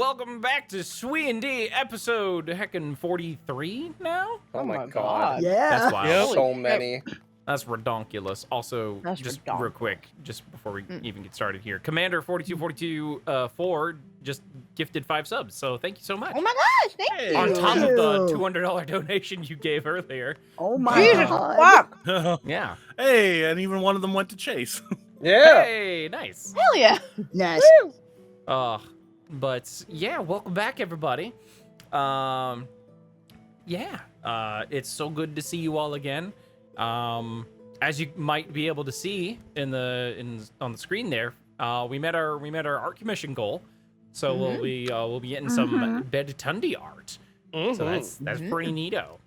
welcome back to SWE&D episode heckin' 43 now? Oh my god. Yeah. That's wild. Yep. So many. That's redonkulous. Also, That's just redonkulous. real quick, just before we even get started here, Commander 4242 just gifted 5 subs, so thank you so much. Oh my gosh, thank you. On top of the Ew. $200 donation you gave earlier. Oh my Jesus god. fuck. Yeah. Hey, and even one of them went to Chase. Yeah. Hey, nice. Hell yeah. Nice. But yeah, welcome back, everybody. Yeah, it's so good to see you all again. As you might be able to see on the screen there, we met our art commission goal, so we'll be getting some Bed Tundi art. So that's pretty neato.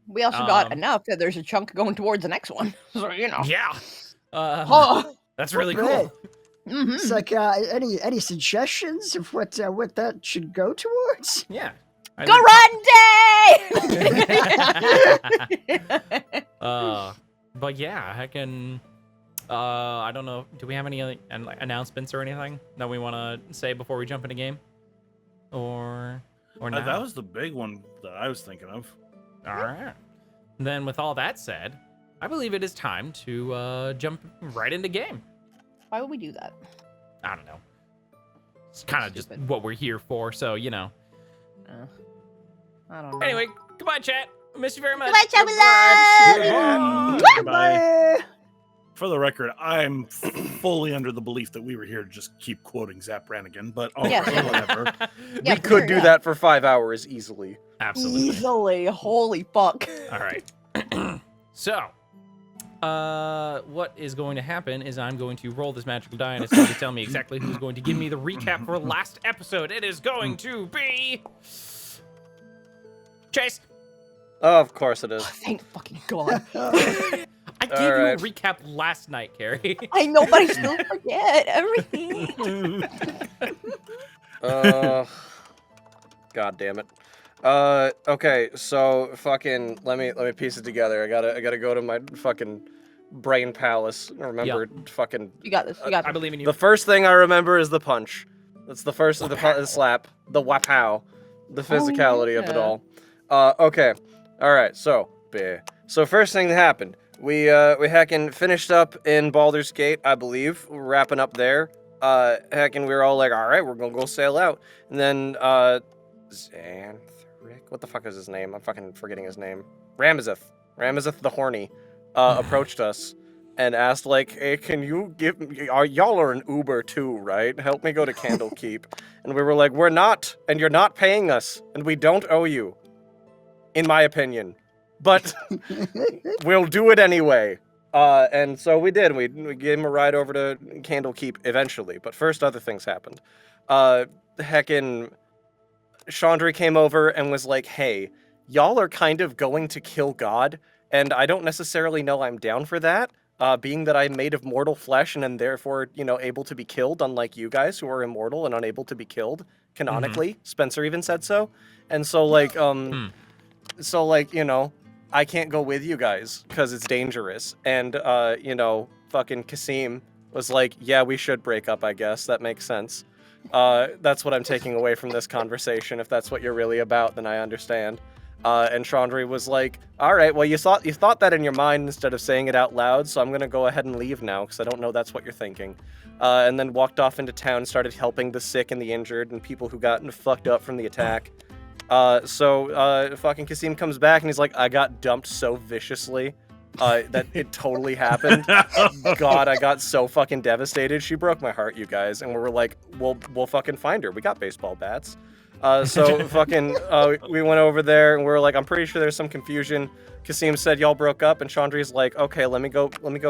We also got enough that there's a chunk going towards the next one. So, you know. Yeah. Oh. That's really Great. cool. It's like any suggestions of what that should go towards? Yeah. Go run day! But yeah, heckin', I don't know. Do we have any announcements or anything that we want to say before we jump into game? Or not? That was the big one that I was thinking of. All right. Then with all that said, I believe it is time to jump right into game. Why would we do that? I don't know. It's kind of just what we're here for, so, you know. I don't know. Anyway, goodbye, chat. Miss you very much. Goodbye, chat. We love you. Goodbye. For the record, I'm fully under the belief that we were here to just keep quoting Zap Brannigan, but Yes. whatever. Yeah, We could do that for 5 hours easily. Absolutely. Easily. Holy fuck. All right. So, what is going to happen is I'm going to roll this magical die, and it's going to tell me exactly who's going to give me the recap for last episode. It is going to be Chase. Oh, of course it is. Thank fucking god. I gave you a recap last night, Carrie. I know, but I still forget everything. God damn it. Okay, so fucking let me piece it together. I gotta go to my fucking brain palace. Remember fucking You got this. You got I this. believe in you. the first thing I remember is the punch. That's the first of the slap. The wapow. The physicality of it all. Okay. Alright, so first thing that happened. We heckin' finished up in Baldur's Gate, I believe. We're wrapping up there. Heckin' we were all like, alright, we're gonna go sail out. And then Xanthric? What the fuck is his name? I'm fucking forgetting his name. Ramazeth the Horny approached us and asked like, hey, can you give me, y'all are an Uber too, right? Help me go to Candlekeep. And we were like, we're not, and you're not paying us, and we don't owe you, in my opinion. But we'll do it anyway. And so we did. We gave him a ride over to Candlekeep eventually. But first, other things happened. Heckin' Chandri came over and was like, hey, y'all are kind of going to kill God, and I don't necessarily know I'm down for that, being that I'm made of mortal flesh and am therefore, you know, able to be killed, unlike you guys who are immortal and unable to be killed, canonically. Spencer even said so. And so, like, you know, I can't go with you guys, because it's dangerous. And, you know, fucking Kasim was like, yeah, we should break up, I guess. That makes sense. That's what I'm taking away from this conversation. If that's what you're really about, then I understand. And Chandri was like, all right, well, you thought that in your mind instead of saying it out loud, so I'm going to go ahead and leave now, because I don't know that's what you're thinking. And then walked off into town and started helping the sick and the injured and people who got fucked up from the attack. So fucking Kasim comes back and he's like, I got dumped so viciously that it totally happened. God, I got so fucking devastated. She broke my heart, you guys. And we were like, we'll fucking find her. We got baseball bats. So fucking, we went over there and we were like, I'm pretty sure there's some confusion. Kasim said y'all broke up, and Chandri's like, okay, let me go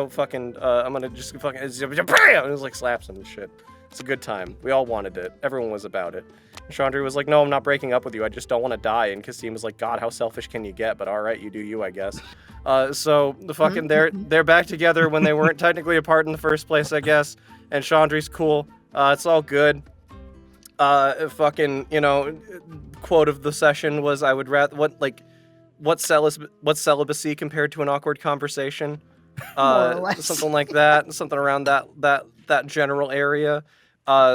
fucking, I'm gonna just fucking, and it was like slaps him and shit. It's a good time. We all wanted it. Everyone was about it. And Chandri was like, no, I'm not breaking up with you. I just don't want to die. And Kasim was like, God, how selfish can you get? But all right, you do you, I guess. So the fucking, they're back together when they weren't technically apart in the first place, I guess. And Chandri's cool. It's all good. Fucking, you know, quote of the session was, I would rather, what's celibacy compared to an awkward conversation? Something like that. Something around that general area.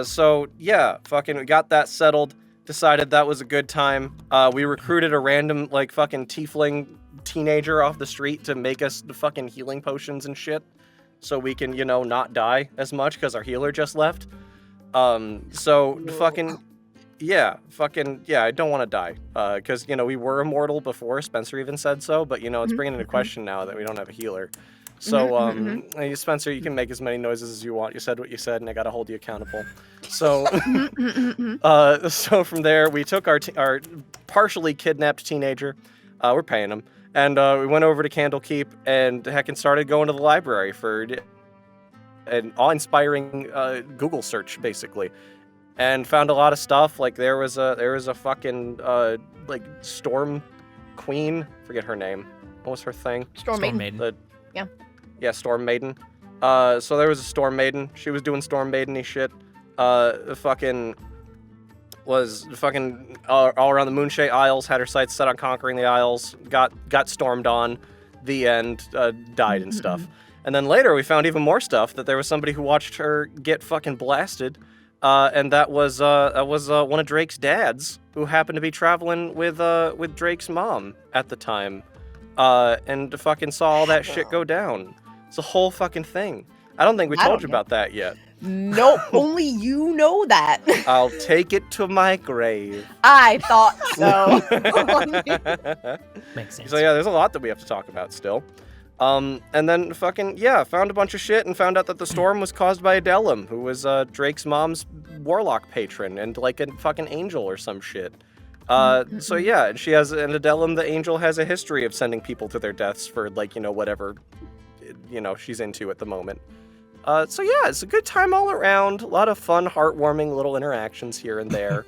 So yeah, fucking we got that settled. decided that was a good time. We recruited a random, like, fucking tiefling teenager off the street to make us the fucking healing potions and shit. So we can, you know, not die as much because our healer just left. So fucking... Yeah, I don't want to die. Because, you know, we were immortal before. Spencer even said so. But, you know, it's bringing into question now that we don't have a healer. So, Spencer, you can make as many noises as you want. You said what you said, and I gotta hold you accountable. So, so from there, we took our partially kidnapped teenager. We're paying him. And we went over to Candlekeep and heckin' started going to the library for an awe-inspiring Google search, basically. And found a lot of stuff. Like there was a fucking like Storm Queen. Forget her name. What was her thing? Storm Maiden. Yeah, Storm Maiden. So there was a Storm Maiden. She was doing Storm Maiden-y shit. Fucking was fucking all around the Moonshade Isles. Had her sights set on conquering the Isles. Got stormed on. The end. Died and stuff. And then later we found even more stuff. That there was somebody who watched her get fucking blasted. And that was one of Drake's dads who happened to be traveling with Drake's mom at the time, and fucking saw all that shit go down. It's a whole fucking thing. I don't think we told you about that yet. Nope, only you know that. I'll take it to my grave. I thought so. Makes sense. So yeah, there's a lot that we have to talk about still. And then fucking, found a bunch of shit and found out that the storm was caused by Adelum, who was Drake's mom's warlock patron and like a fucking angel or some shit. So yeah, and Adelum, the angel, has a history of sending people to their deaths for like, you know, whatever, you know, she's into at the moment. So yeah, it's a good time all around. A lot of fun, heartwarming little interactions here and there.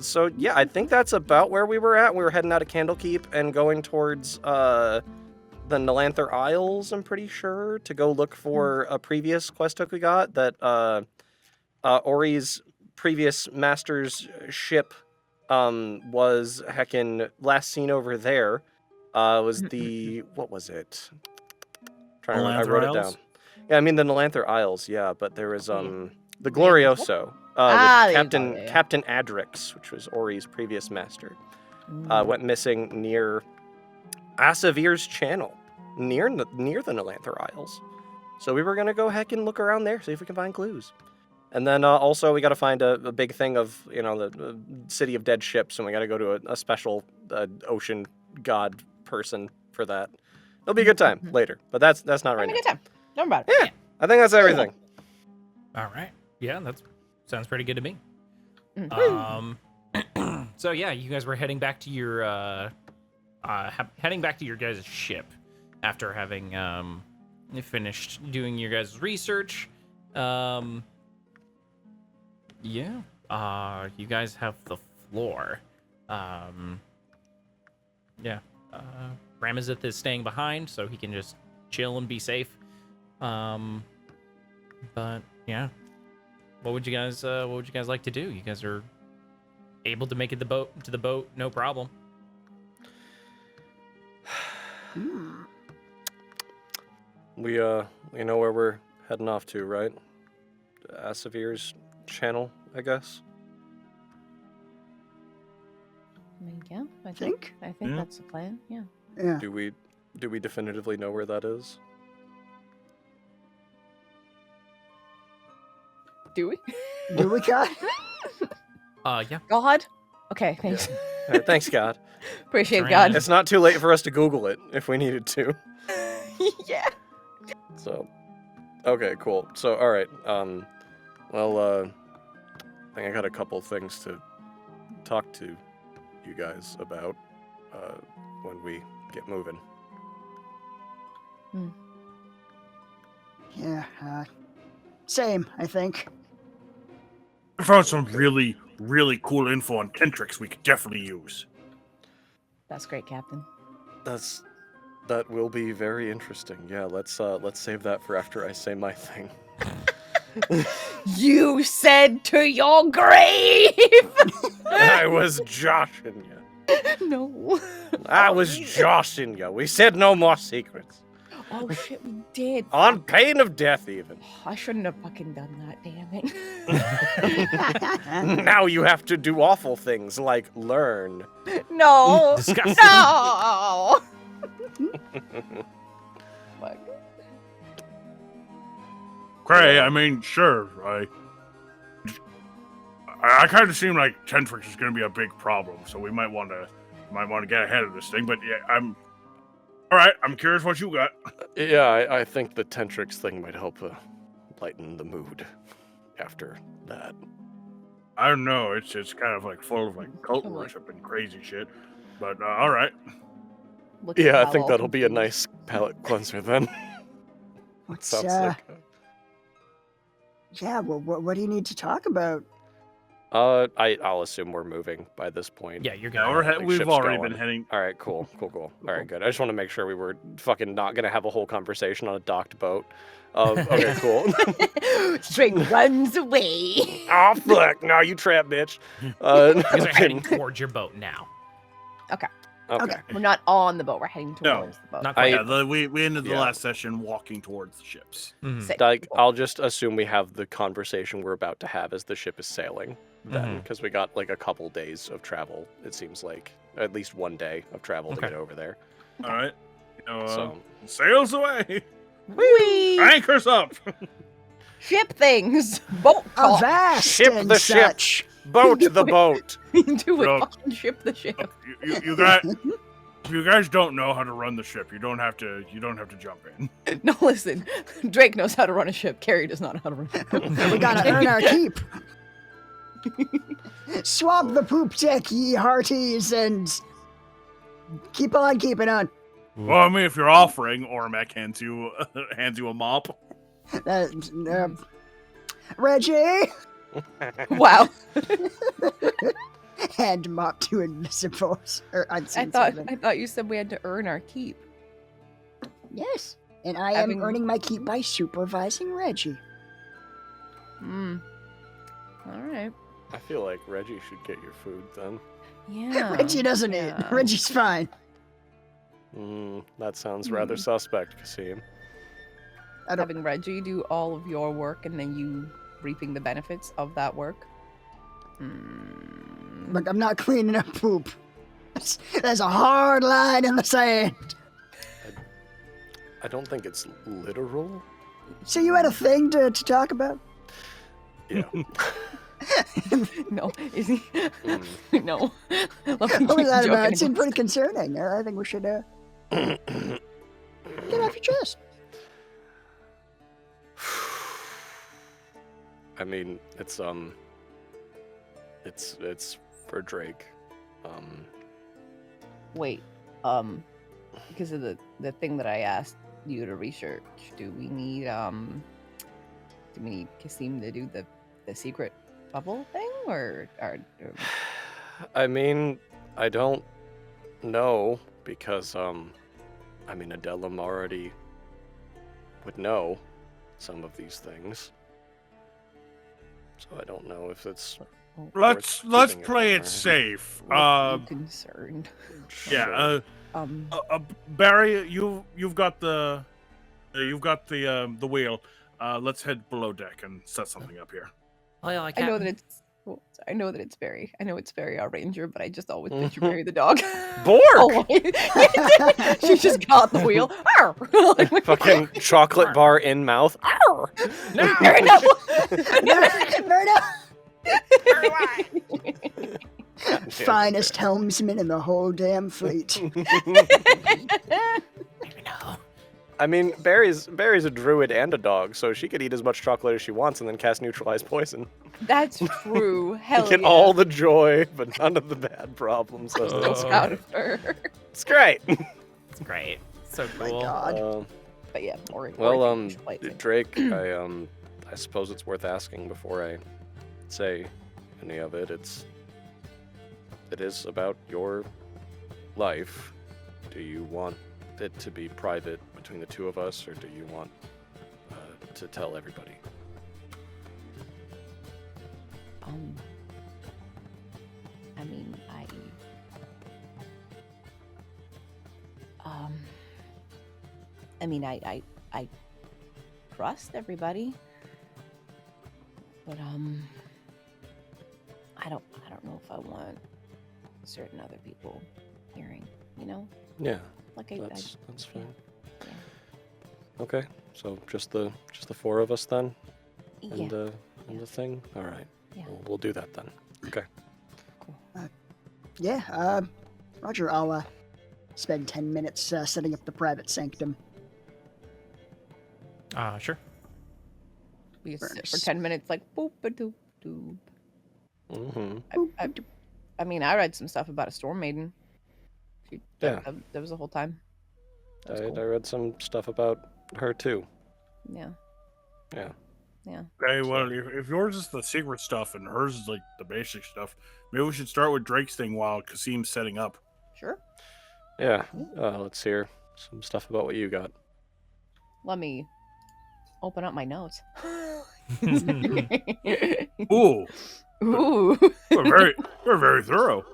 So yeah, I think that's about where we were at. We were heading out of Candlekeep and going towards, the Nalanther Isles, I'm pretty sure, to go look for a previous quest hook we got that Ori's previous master's ship was heckin' last seen over there. Was the what was it? I wrote it down. Yeah, I mean the Nalanther Isles, yeah, but there was the Glorioso with Captain Adrix, which was Ori's previous master. Went missing near Asavir's Channel, near the Nalanther Isles. So we were going to go heck and look around there, see if we can find clues. And then also we got to find a big thing of, you know, the City of Dead Ships, and we got to go to a special ocean god person for that. It'll be a good time later, but that's not right now. Good time. Don't worry about it. Yeah, I think that's everything. All right. Yeah, that sounds pretty good to me. So yeah, you guys were heading back to your guys' ship after having finished doing your guys' research. You guys have the floor. Ramazith is staying behind, so he can just chill and be safe. But yeah, what would you guys like to do? You guys are able to make it to the boat, no problem. We know where we're heading off to, right? Asavir's Channel, I guess. Yeah, I think that's the plan. Yeah. Yeah. Do we definitively know where that is? Do we? Do we, God? Yeah. God? Okay, thanks. Yeah. Thanks, God. Appreciate God. It's not too late for us to Google it if we needed to. Yeah. So, okay, cool. So, all right. I think I got a couple things to talk to you guys about when we get moving. Yeah. Same, I think. I found some really, really cool info on Tentrix we could definitely use. That's great, Captain. That will be very interesting. Yeah, let's save that for after I say my thing. You said to your grave! I was joshing you. No. I was joshing you. We said no more secrets. Oh shit, we did. On pain of death, even. I shouldn't have fucking done that, damn it. Now you have to do awful things like learn. No. Disgusting. No. Fuck. Cray, I mean, sure. I kind of seem like Tentrix is going to be a big problem, so we might want to get ahead of this thing. But yeah, all right. I'm curious what you got. Yeah, I think the Tentrix thing might help lighten the mood after that. I don't know. It's kind of like full of like cult Oh, worship and crazy shit. But all right. Look at Yeah, I how think all that'll be a confused. nice palate cleanser then. What's, Sounds like. yeah, well, what do you need to talk about? I'll assume we're moving by this point. Yeah, you're Yeah, gonna. Like, we've ship's already going. been heading. All right, cool. All right, good. I just want to make sure we were fucking not gonna have a whole conversation on a docked boat. Okay, cool. Straight runs away. Oh fuck! No, you trap, bitch. You guys are heading Okay. towards your boat now. Okay. We're not on the boat. We're heading No. towards the boat. Not I- quite. Yeah, we ended the Yeah. last session walking towards the ships. Mhm. Sick. Like, I'll just assume we have the conversation we're about to have as the ship is sailing. Then, Mhm. because we got like a couple days of travel. It seems like at least one day of travel to Okay. get over there. All right. So Sails away. Whee! Anchors up. Ship things. Boat talk. Avast Ship and the ship. such. boat the boat. Do it. Look. Fucking ship the ship. You guys. If you guys don't know how to run the ship, you don't have to jump in. No, listen. Drake knows how to run a ship. Carrie does not know how to run a ship. We gotta earn our keep. Swab the poop deck, ye hearties, and keep on keeping on. Well, I mean, if you're offering, Ormac hands you a mop. Reggie, Wow. hand mop to invisibles. Or I unseen thought servant. you said we had to earn our keep. Yes, and I Having- am earning my keep by supervising Reggie. Hmm. All right. I feel like Reggie should get your food then. Yeah. Reggie doesn't eat. yeah. Reggie's fine. That sounds rather suspect, Kasim. I don't. Having Reggie do all of your work and then you reaping the benefits of that work. Hmm. Look, I'm not cleaning up poop. There's a hard line in the sand. I don't think it's literal. So you had a thing to talk about? Yeah. No, is he? Mm. No. Let me What keep was that about? joking It seemed about pretty concerning. I think we should get off your chest. I mean, it's for Drake. Wait, because of the thing that I asked you to research, do we need Kasim to do the secret bubble thing, or I mean, I don't know because I mean, Adelam already would know some of these things, so I don't know if it's. Let's Worth keeping it play from it her. safe. I'm concerned? Yeah. Sure. Barry, you've got the wheel. Let's head below deck and set something up here. Well, I know that it's. I know that it's Barry. I know it's Barry, our ranger, but I just always picture Barry the dog. Borg! Oh, she just got the wheel. Arr! Like, my Fucking chocolate bar in mouth. Arr! No. Barry, no! Finest helmsman in the whole damn fleet. Maybe no. I mean, Barry's a druid and a dog, so she could eat as much chocolate as she wants and then cast neutralize poison. That's true. Hell Get yeah. all the joy, but none of the bad problems. That's out of her. It's great. It's great. So My cool. God. But yeah, or Drake, I suppose it's worth asking before I say any of it. It is about your life. Do you want it to be private between the two of us, or do you want to tell everybody? I mean, I mean, I trust everybody, but I don't know if I want certain other people hearing. You know? Yeah, Like that's fine. Yeah. Okay, so just the four of us then, Yeah. and the thing. All right, Yeah. we'll do that then. Okay. Cool. Yeah, Roger, I'll spend 10 minutes setting up the private sanctum. Sure. We just sit for First. 10 minutes, like boop a doop doop. Mm-hmm. I mean, I read some stuff about a storm maiden. Yeah. That was the whole time. That was I cool. read some stuff about her too. Yeah. Yeah. Yeah. Okay, well, if yours is the secret stuff and hers is like the basic stuff, maybe we should start with Drake's thing while Kasim's setting up. Sure. Yeah. Let's hear some stuff about what you got. Let me open up my notes. Ooh, Ooh. we're very thorough.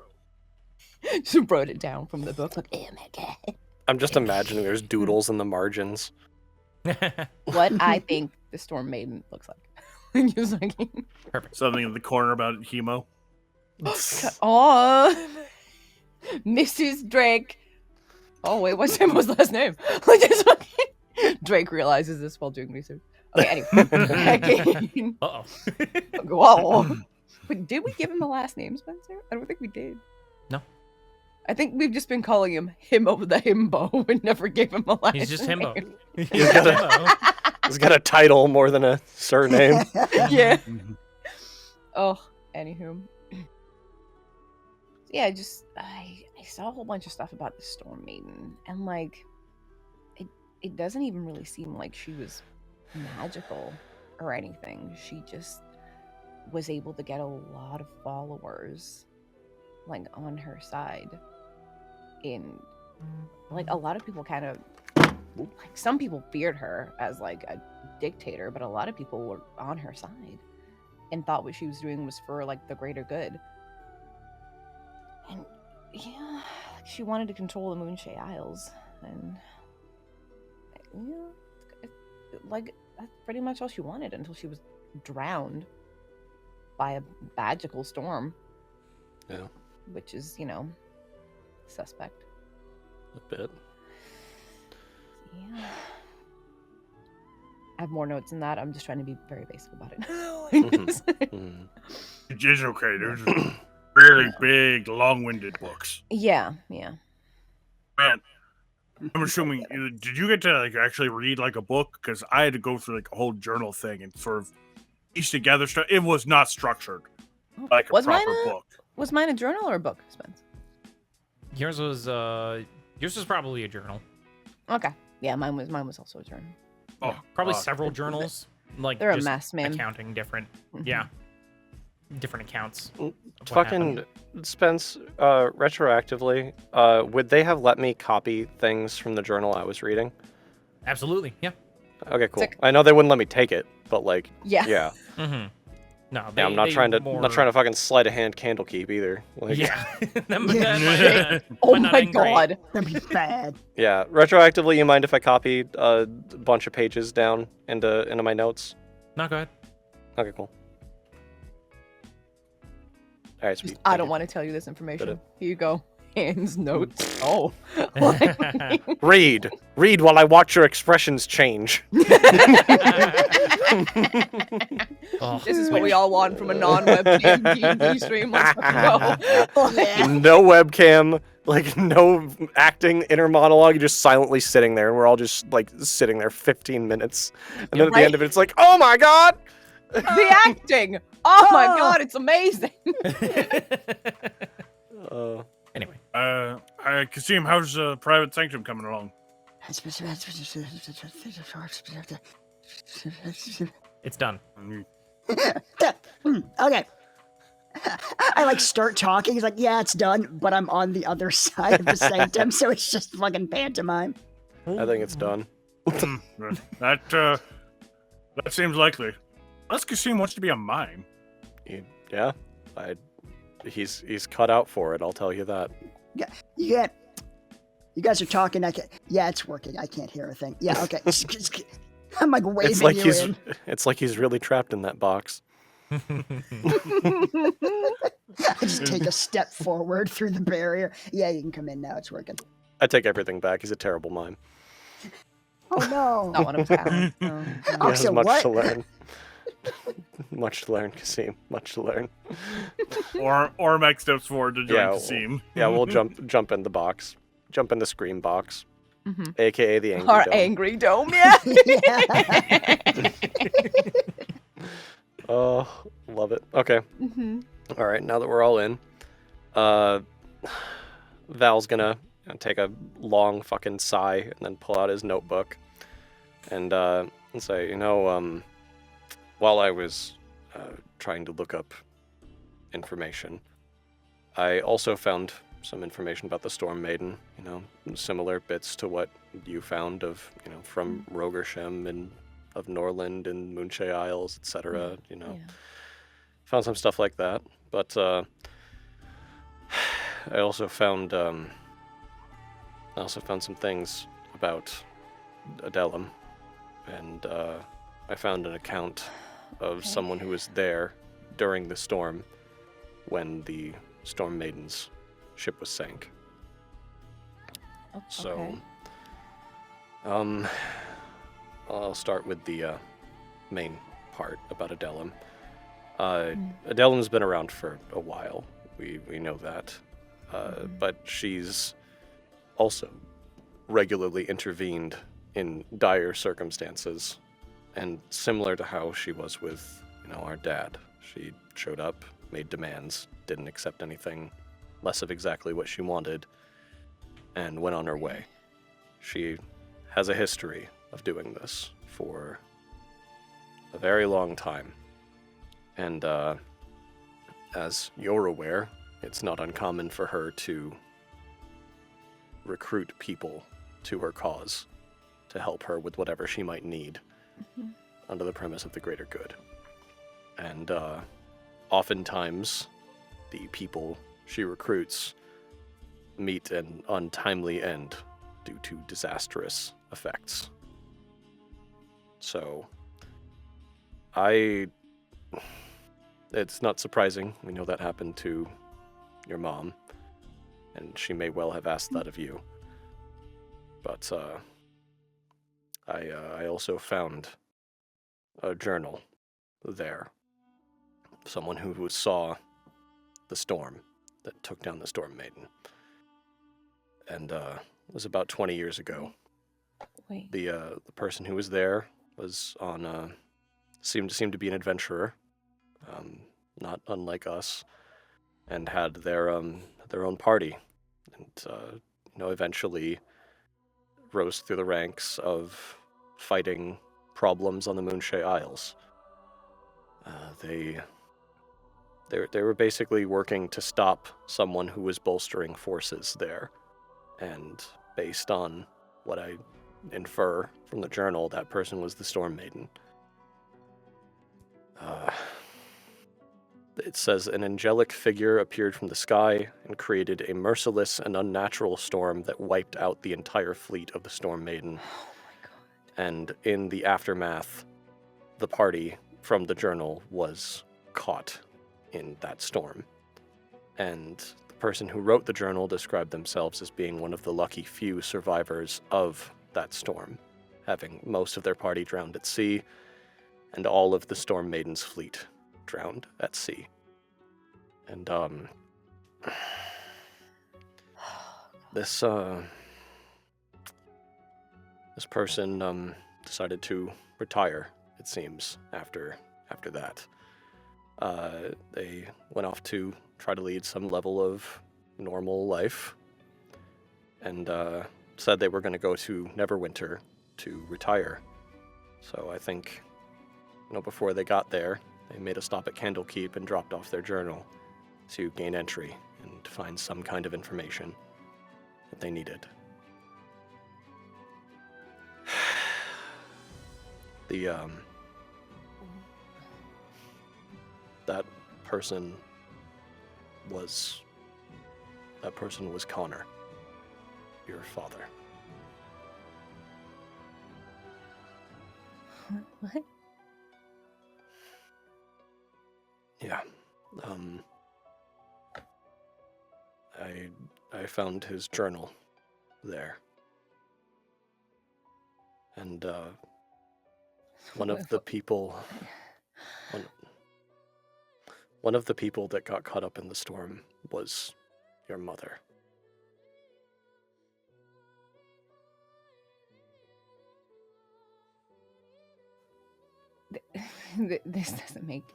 Just wrote it down from the book. Like, oh my god. I'm just imagining there's doodles in the margins. What I think the storm maiden looks like. Just like, Something in the corner about Hemo. oh, Mrs. Drake. Oh wait, what's Himo's last name? Just like- Drake realizes this while doing research. Okay, anyway. Uh-oh. Whoa. Wait, did we give him a last name, Spencer? I don't think we did. No. I think we've just been calling him Himo the Himbo and never gave him a last name. He's just Himbo. He's He's got a- Himbo. He's got a title more than a surname. Yeah. Oh, anywho. Yeah, I saw a whole bunch of stuff about the Storm Maiden, and like, it doesn't even really seem like she was magical or anything. She just was able to get a lot of followers, like, on her side. In like, a lot of people kind of, like, some people feared her as like a dictator, but a lot of people were on her side and thought what she was doing was for like the greater good. And yeah, like, she wanted to control the Moonshay Isles, and yeah, like, that's pretty much all she wanted until she was drowned by a magical storm. Yeah. Which is, suspect. A bit. Yeah. I have more notes than that. I'm just trying to be very basic about it. Mhm. It's okay. There's really big, long-winded books. Yeah. Man, I'm assuming, did you get to like actually read like a book? Because I had to go through like a whole journal thing and sort of piece together stuff. It was not structured like a Was proper mine book. Was mine a journal or a book, Spence? Yours was probably a journal. Okay. Yeah, mine was also a journal. Oh, Probably fuck. several journals. Like, They're a just mess, man. accounting different. Mhm. Yeah. Different accounts. of what Fucking happened. Spence, retroactively, would they have let me copy things from the journal I was reading? Absolutely. Yeah. Okay, cool. Sick. I know they wouldn't let me take it, but like, Yeah. yeah. Mm-hmm. No, Yeah, I'm not trying to fucking sleight of hand candle keep either. Like, Yeah. that Yeah. Oh might not my end great. god. That'd be bad. yeah. Retroactively, you mind if I copy a bunch of pages down into my notes? No, go ahead. Okay, cool. All right, sweet. I don't want to tell you this information. Did Here you go. Hands, notes. Oh. Read while I watch your expressions change. Oh, This is what we all want from a non-webcam D&D stream. Let's fucking go. No webcam, like no acting, inner monologue. You're just silently sitting there, and we're all just like sitting there 15 minutes, and then at the Right. end of it, it's like, oh my god. The acting. Oh my god, it's amazing. Anyway. Kasim, how's Private Sanctum coming along? It's done. Okay. I like start talking. He's like, yeah, it's done, but I'm on the other side of the sanctum, so it's just fucking pantomime. I think it's done. That seems likely. Unless Kasim wants to be a mime. Yeah, he's cut out for it. I'll tell you that. Yeah. You guys are talking. Yeah, it's working. I can't hear a thing. Yeah, okay. I'm like waving It's like you he's in. it's like he's really trapped in that box. I just take a step forward through the barrier. Yeah, you can come in now. It's working. I take everything back. He's a terrible mime. Oh no. Not one of his talents. No, He no. has so much what? to learn. Much to learn, Kasim. Much to learn. Or Mac steps forward to join Yeah, Kasim. Yeah, we'll jump in the box. Jump in the scream box. Mhm. AKA the angry Our dome. angry dome, yeah. Yeah. Oh, love it. Okay. Mhm. All right, now that we're all in, Val's gonna take a long fucking sigh and then pull out his notebook and say, while I was trying to look up information, I also found some information about the Storm Maiden, similar bits to what you found of, from Rogersham and of Norland and Moonshea Isles, etc. Yeah. Found some stuff like that, but I also found some things about Adelum, and I found an account of Okay. someone who was there during the storm when the Storm Maiden's ship was sank. So, Okay. I'll start with the main part about Adelum. Adelum's been around for a while. We know that. But she's also regularly intervened in dire circumstances, and similar to how she was with, our dad. She showed up, made demands, didn't accept anything less of exactly what she wanted, and went on her way. She has a history of doing this for a very long time. And as you're aware, it's not uncommon for her to recruit people to her cause to help her with whatever she might need under the premise of the greater good. And oftentimes, the people she recruits meet an untimely end due to disastrous effects. So, it's not surprising. We know that happened to your mom, and she may well have asked that of you. But I also found a journal there. Someone who saw the storm that took down the Storm Maiden. And it was about 20 years ago. Wait. The person who was there was on seemed to be an adventurer, not unlike us, and had their own party, and eventually rose through the ranks of fighting problems on the Moonshea Isles. They were basically working to stop someone who was bolstering forces there, and based on what I infer from the journal, that person was the Storm Maiden. It says, an angelic figure appeared from the sky and created a merciless and unnatural storm that wiped out the entire fleet of the Storm Maiden. Oh my god. And in the aftermath, the party from the journal was caught in that storm. And the person who wrote the journal described themselves as being one of the lucky few survivors of that storm, having most of their party drowned at sea, and all of the Storm Maiden's fleet drowned at sea. And this person decided to retire, it seems, after that. They went off to try to lead some level of normal life, and said they were going to go to Neverwinter to retire. So I think, before they got there, they made a stop at Candlekeep and dropped off their journal to gain entry and find some kind of information that they needed. That person was Connor. your father. What? Yeah. I found his journal there. And one of the people that got caught up in the storm was your mother. This doesn't make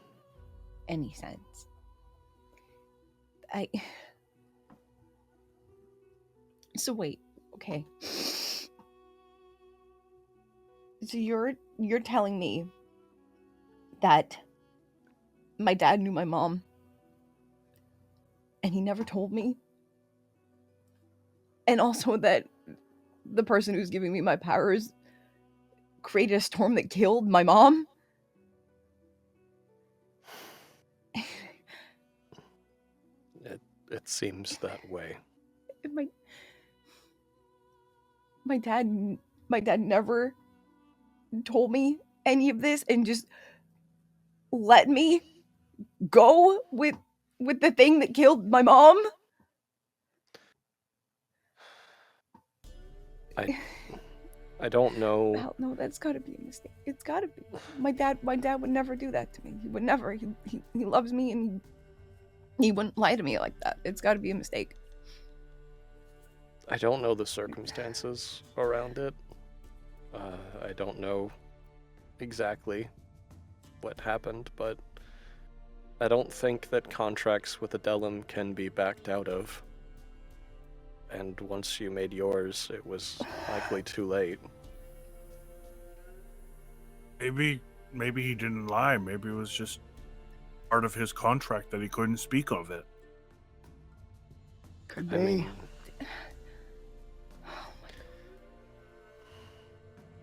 any sense. So wait, okay. So you're telling me that my dad knew my mom and he never told me? And also that the person who's giving me my powers created a storm that killed my mom? It seems that way. My dad never told me any of this and just let me go with the thing that killed my mom? I don't know. Val, no, that's gotta be a mistake. It's gotta be. My dad would never do that to me. He would never. He loves me and he wouldn't lie to me like that. It's gotta be a mistake. I don't know the circumstances around it. I don't know exactly what happened, but I don't think that contracts with Adelum can be backed out of. And once you made yours, it was likely too late. Maybe he didn't lie. Maybe it was just part of his contract that he couldn't speak of it. Could be. I mean,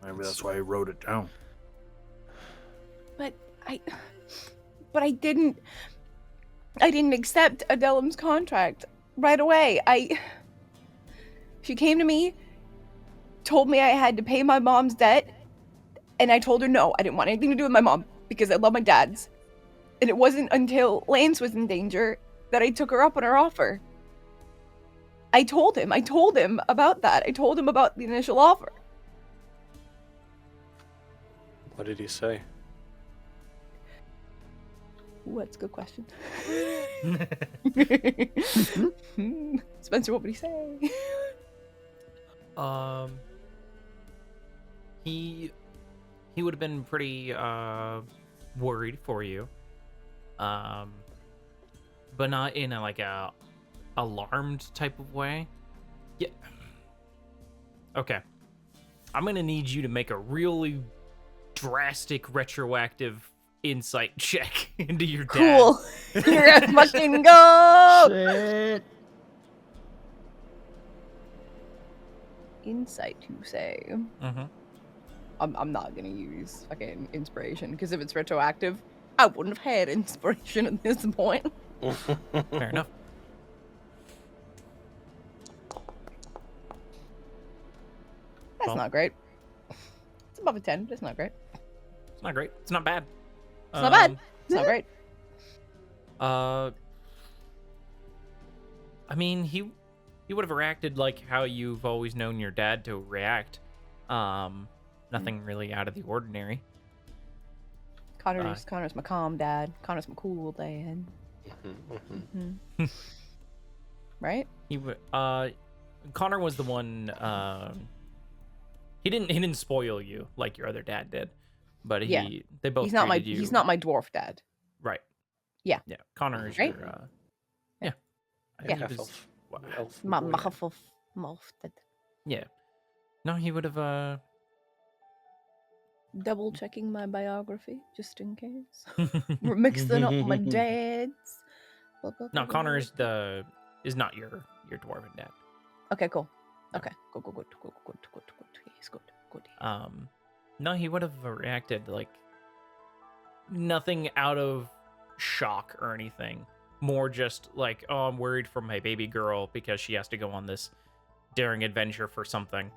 Maybe that's why he wrote it down. But I didn't accept Adelum's contract right away. She came to me, told me I had to pay my mom's debt, and I told her no, I didn't want anything to do with my mom because I love my dad's. And it wasn't until Lance was in danger that I took her up on her offer. I told him about that. I told him about the initial offer. what did he say? Ooh, that's a good question. Spencer, what would he say? He would have been pretty worried for you, but not in a alarmed type of way. Yeah. Okay. I'm gonna need you to make a really drastic retroactive insight check into your dad. Cool. Here I fucking go. Shit. Insight, you say? Mm-hmm. I'm not gonna use fucking inspiration because if it's retroactive, I wouldn't have had inspiration at this point. Fair enough. That's Well. not great. It's above a 10, but it's not great. It's not great. It's not bad. It's not bad. It's not great. I mean, he would have reacted like how you've always known your dad to react. Nothing really out of the ordinary. Connor's my calm dad. Connor's my cool dad. Right? He would. Connor was the one. He didn't spoil you like your other dad did, but they both. He's not my treated you. he's not my dwarf dad. Right. Yeah. Yeah. Connor is Right? your. Yeah. I think Yeah. he was- Elf My boy. mouth dad. Yeah. No, he would have. Double checking my biography just in case. We're mixing up my dads. Blah, blah, No, blah, Connor blah. is not your dwarven dad. Okay, cool. Okay, good. Yes, good. No, he would have reacted like nothing out of shock or anything. More just like, oh, I'm worried for my baby girl because she has to go on this daring adventure for something.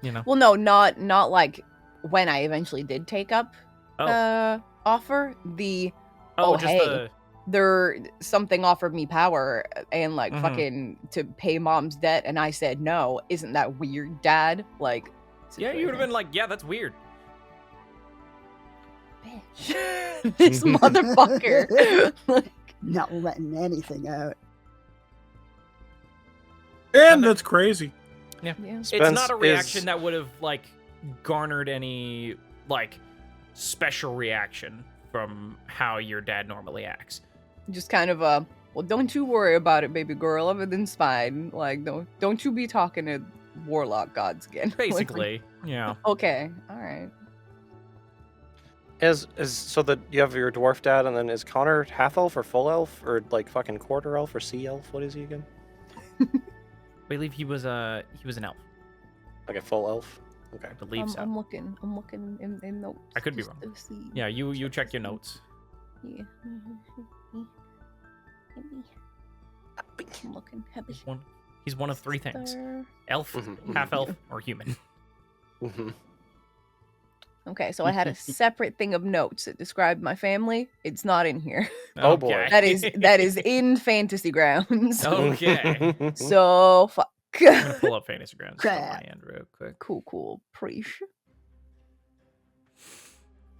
You know. Well, no, not like when I eventually did take up offer. Oh, oh, just hey. Something offered me power and like Mhm. fucking to pay mom's debt, and I said no. Isn't that weird, Dad? Like, Yeah, you would have been like, yeah, that's weird. bitch, this motherfucker. Like, Not letting anything out. And that's crazy. yeah. It's Spence not a reaction is- that would have like garnered any like special reaction from how your dad normally acts. Just kind of well, don't you worry about it, baby girl. Everything's fine. Like, don't you be talking to warlock gods again. Like, Basically, yeah. okay, all right. Is so that you have your dwarf dad, and then is Connor half elf or full elf or like fucking quarter elf or sea elf? What is he again? I believe he was an elf. Like a full elf? Okay. I believe so. I'm looking in notes. I could be just wrong. to see. Yeah, you check your notes. Yeah. I'm looking. He's one of three things: There. elf, Mhm. half elf, or human. Mm-hmm. Okay, so I had a separate thing of notes that described my family. It's not in here. Oh, boy. Okay. That is in Fantasy Grounds. Okay. So fuck. I'm gonna pull up Fantasy Grounds on my Crap. end real quick. Cool. Preach.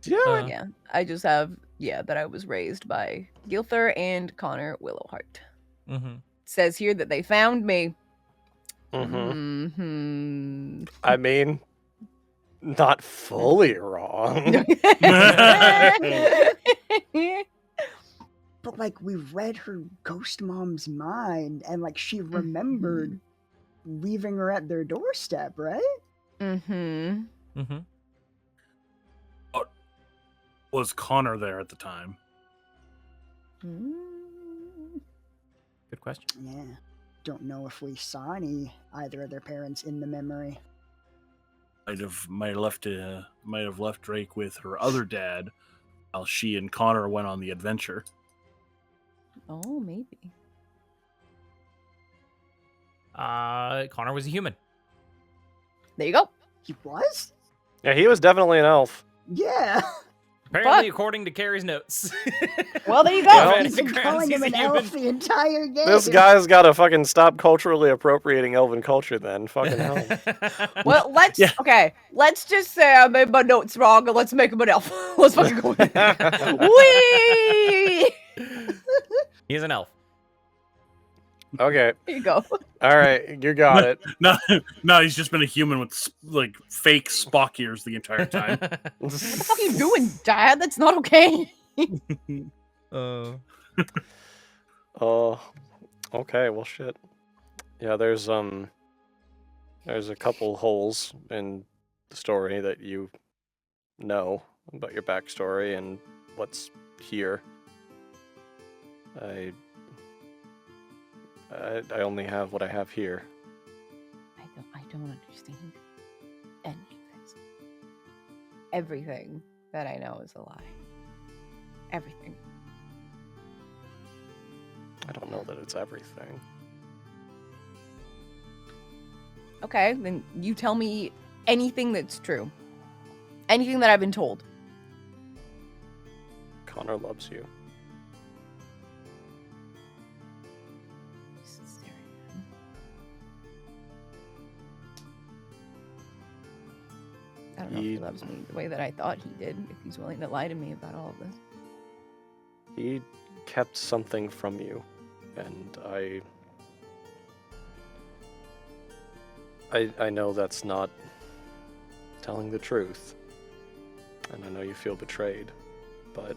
Yeah. Yeah, I just have that I was raised by Gilther and Connor Willowheart. Mm-hmm. Says here that they found me. Mm-hmm. Mhm. I mean, not fully wrong. But like we read her ghost mom's mind, and like she remembered leaving her at their doorstep, right? Mm-hmm. Mm-hmm. Was Connor there at the time? Good question. Yeah. Don't know if we saw either of their parents in the memory. Might have left Drake with her other dad, while she and Connor went on the adventure. Oh, maybe. Connor was a human. There you go. He was? Yeah, he was definitely an elf. Yeah. Apparently, Fuck. according to Carrie's notes. Well, there you Well, go. Fantasy He's been Grounds, calling him he's an a elf human. the entire game. This guy's got to fucking stop culturally appropriating elven culture then. Fucking hell. Well, let's Yeah. okay. Let's just say I made my notes wrong, and let's make him an elf. Let's fucking go. Whee! He's an elf. Okay. There you go. All right. You got it. No, he's just been a human with like fake Spock ears the entire time. What the fuck are you doing, Dad? That's not okay. Oh, okay. Well, shit. Yeah, there's a couple holes in the story that you know about your backstory and what's here. I only have what I have here. I don't understand any of this. Everything that I know is a lie. Everything. I don't know that it's everything. Okay, then you tell me anything that's true. Anything that I've been told. Connor loves you. I don't know if he loves me the way that I thought he did, if he's willing to lie to me about all of this. He kept something from you, and I know that's not telling the truth, and I know you feel betrayed, but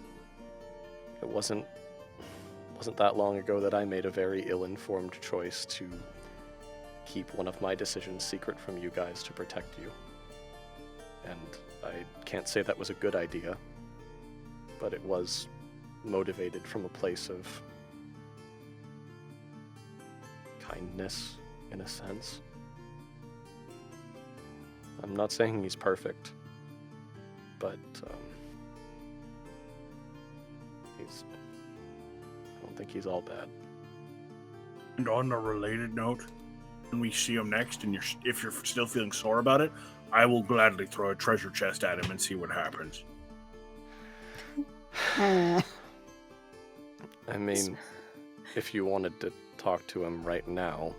it wasn't that long ago that I made a very ill-informed choice to keep one of my decisions secret from you guys to protect you. And I can't say that was a good idea, but it was motivated from a place of kindness, in a sense. I'm not saying he's perfect, but I don't think he's all bad. And on a related note, when we see him next, and if you're still feeling sore about it, I will gladly throw a treasure chest at him and see what happens. Eh, I mean, if you wanted to talk to him right now,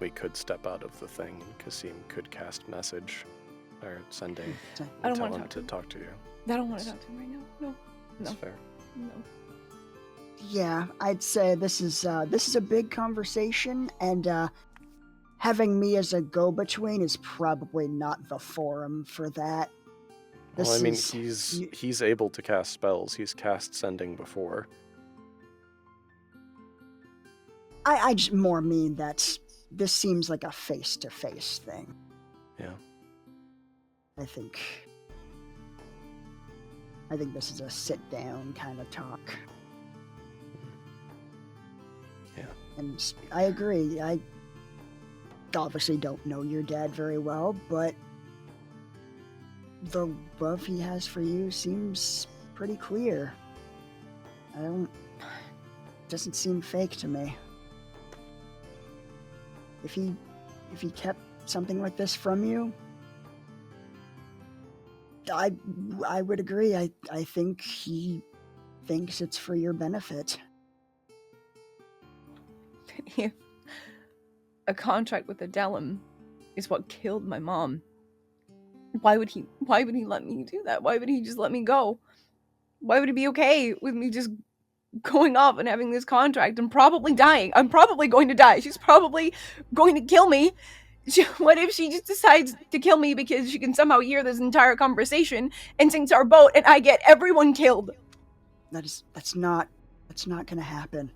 we could step out of the thing, and Kasim could cast message or sending I and don't tell wanna him talk to to talk to you. I don't want to talk to him right now. No. That's No. fair. No. yeah, I'd say this is a big conversation, and having me as a go-between is probably not the forum for that. Well, I mean, is- he's able to cast spells. He's cast sending before. I just more mean that this seems like a face-to-face thing. Yeah. I think this is a sit-down kind of talk. Yeah. And I agree. I obviously don't know your dad very well, but the love he has for you seems pretty clear. Doesn't seem fake to me. If he kept something like this from you, I would agree. I think he thinks it's for your benefit. If a contract with Adelum is what killed my mom, why would he let me do that? Why would he just let me go? Why would he be okay with me just going off and having this contract and probably dying? I'm probably going to die. She's probably going to kill me. What if she just decides to kill me because she can somehow hear this entire conversation and sinks our boat and I get everyone killed? That's not gonna happen.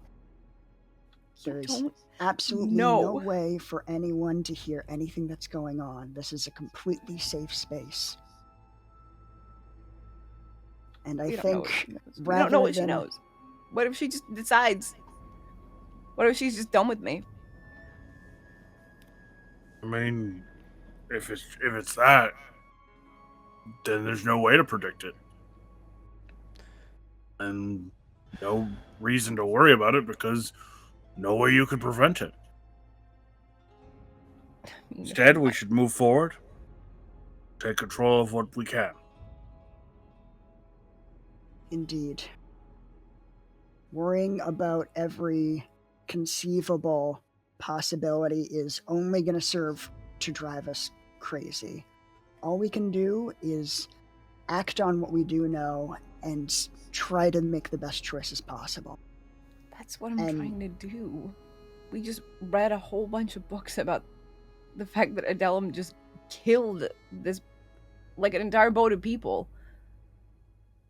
There's Don't absolutely know. no way for anyone to hear anything that's going on. This is a completely safe space. And I We don't know what think she knows. We don't know what she rather than- knows. What if she just decides? What if she's just done with me? I mean, if it's that, then there's no way to predict it, and no reason to worry about it because no way you could prevent it. Instead, we should move forward, take control of what we can. Indeed. Worrying about every conceivable possibility is only going to serve to drive us crazy. All we can do is act on what we do know and try to make the best choices possible. That's what I'm And- trying to do. We just read a whole bunch of books about the fact that Adelum just killed this, like, an entire boat of people.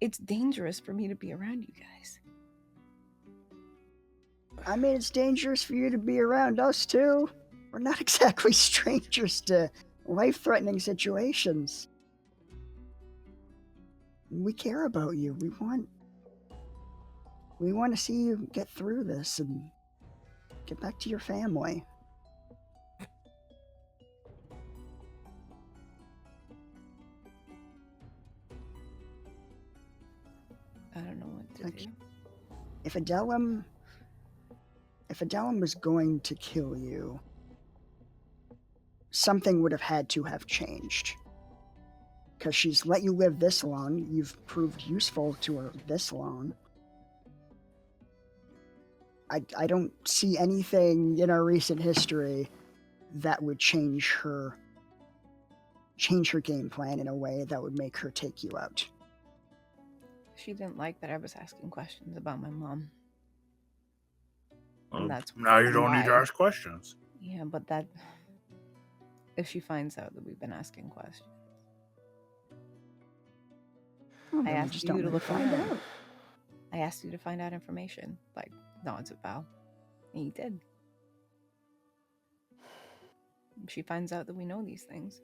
It's dangerous for me to be around you guys. I mean, it's dangerous for you to be around us, too. We're not exactly strangers to life-threatening situations. We care about you. We want to see you get through this and get back to your family. I don't know what to Like- do. If Adelum was going to kill you, something would have had to have changed. Because she's let you live this long, you've proved useful to her this long. I don't see anything in our recent history that would change her game plan in a way that would make her take you out. She didn't like that I was asking questions about my mom. Well, That's now you don't need to why. ask questions. Yeah, but that... If she finds out that we've been asking questions... Well, I then we asked just you don't to really look find around. out. I asked you to find out information. Like, nods at Val. And you did. She finds out that we know these things.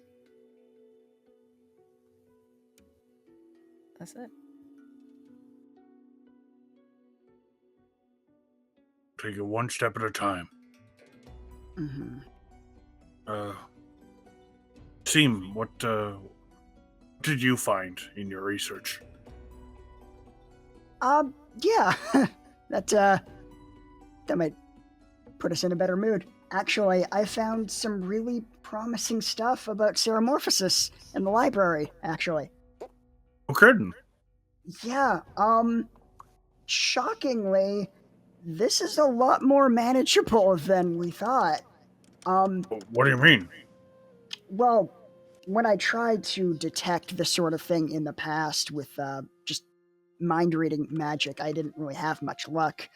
That's it. Take it one step at a time. Mm-hmm. Seem, what did you find in your research? Yeah. that might put us in a better mood. Actually, I found some really promising stuff about Ceramorphosis in the library, actually. No kidding. Yeah, shockingly, this is a lot more manageable than we thought. What do you mean? Well, when I tried to detect this sort of thing in the past with just mind reading magic, I didn't really have much luck.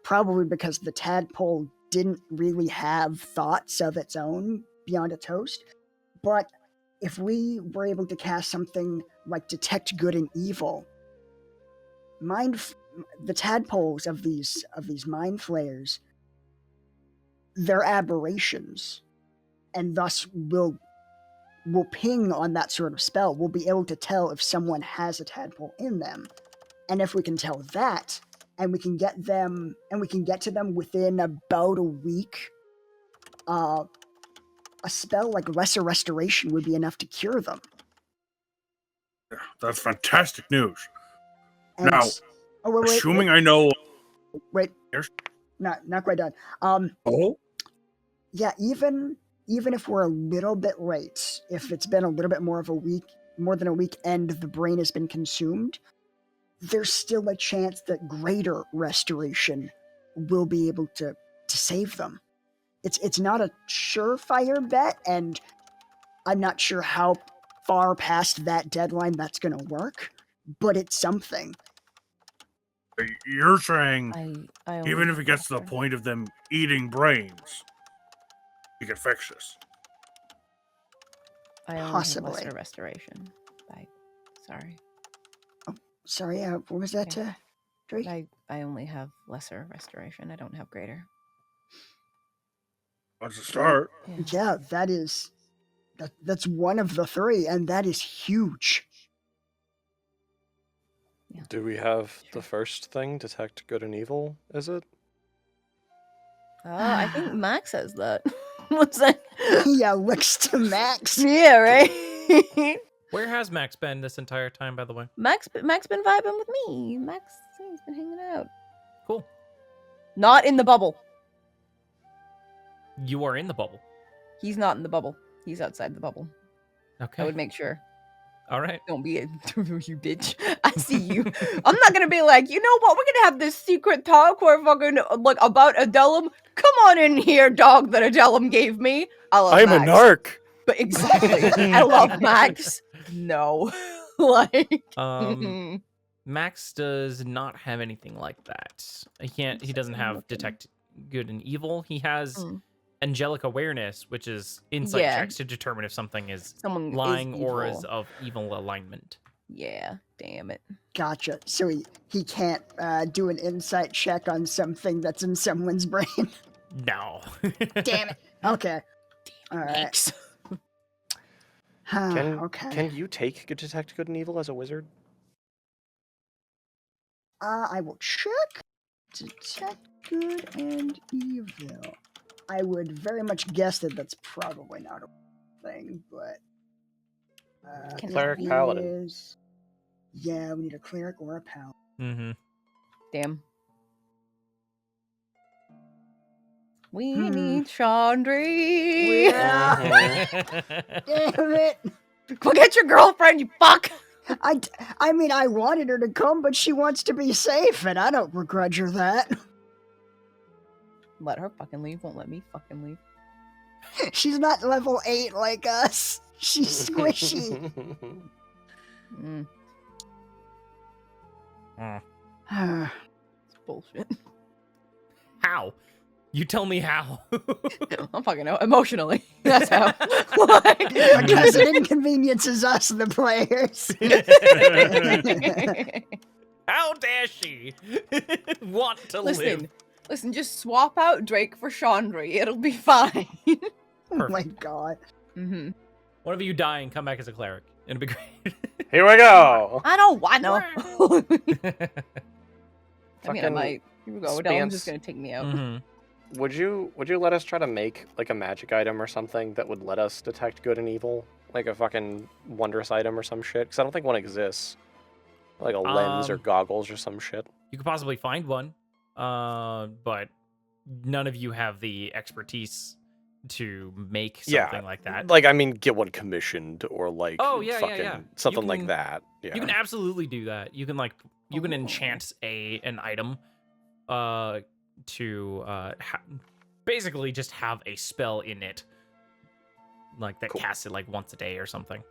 Probably because the tadpole didn't really have thoughts of its own beyond its host. But if we were able to cast something like Detect Good and Evil, the tadpoles of these mind flayers, they're aberrations, and thus will ping on that sort of spell. We'll be able to tell if someone has a tadpole in them, and if we can tell that, and we can get to them within about a week, a spell like Lesser Restoration would be enough to cure them. That's fantastic news. And Now, assuming I know. Wait. Here's- Not quite done. Oh? Yeah, even if we're a little bit late, if it's been a little bit more than a week, and the brain has been consumed, there's still a chance that Greater Restoration will be able to save them. It's not a surefire bet, and I'm not sure how far past that deadline that's going to work, but it's something. You're saying I even if it gets to the point of them eating brains, you can fix this. I only Possibly. have lesser restoration. Sorry. Sorry, what was that, Okay. Drake? I only have lesser restoration. I don't have greater. That's a start. Yeah, that's one of the three, and that is huge. Yeah. Do we have the first thing, Detect Good and Evil, is it? I think Max has that. What's that? Yeah, looks to Max. Yeah, right? Where has Max been this entire time, by the way? Max been vibing with me. Max, he's been hanging out. Cool. Not in the bubble. You are in the bubble. He's not in the bubble. He's outside the bubble. Okay. I would make sure. All right. Don't be you bitch. I see you. I'm not gonna be like, you know what? We're gonna have this secret talk where fucking like about Adelum. Come on in here, dog that Adelum gave me. I love I'm Max. a narc. But exactly. I love Max. No. Like Max does not have anything like that. He doesn't have Detect Good and Evil. He has Angelic Awareness, which is insight checks to determine if something is someone lying is or evil. is of evil alignment. Yeah, damn it. Gotcha. So he can't do an insight check on something that's in someone's brain. No. Damn it. Okay. All right. Thanks. Okay. Can you take Detect Good and Evil as a wizard? I will check. Detect Good and Evil. I would very much guess that that's probably not a thing, but Cleric Paladin. Yeah, we need a cleric or a paladin. Mm-hmm. Damn. We need Chandri. Yeah. Damn it. Go get your girlfriend, you fuck. I mean, I wanted her to come, but she wants to be safe, and I don't begrudge her that. Let her fucking leave. Won't let me fucking leave. She's not level 8 like us. She's squishy. It's bullshit. How? You tell me how. I don't fucking know. Emotionally. That's how. Because it inconveniences us, the players. How dare she want to live? Listen, just swap out Drake for Chandri. It'll be fine. Oh my god. Mm-hmm. One of you die and come back as a cleric. It'll be great. Here we go. I don't want to. I mean, I Fucking might. Here we go. Adelum's just gonna take me out. Mm-hmm. Would you let us try to make like a magic item or something that would let us detect good and evil, like a fucking wondrous item or some shit? Because I don't think one exists. Like a lens or goggles or some shit. You could possibly find one, but none of you have the expertise to make Yeah, something like that. Like, I mean, get one commissioned or like Oh, yeah, fucking yeah. something You like can- that. Yeah. You can absolutely do that. You can you can Oh. enchant an item to basically just have a spell in it, like that Cool. casts it like once a day or something.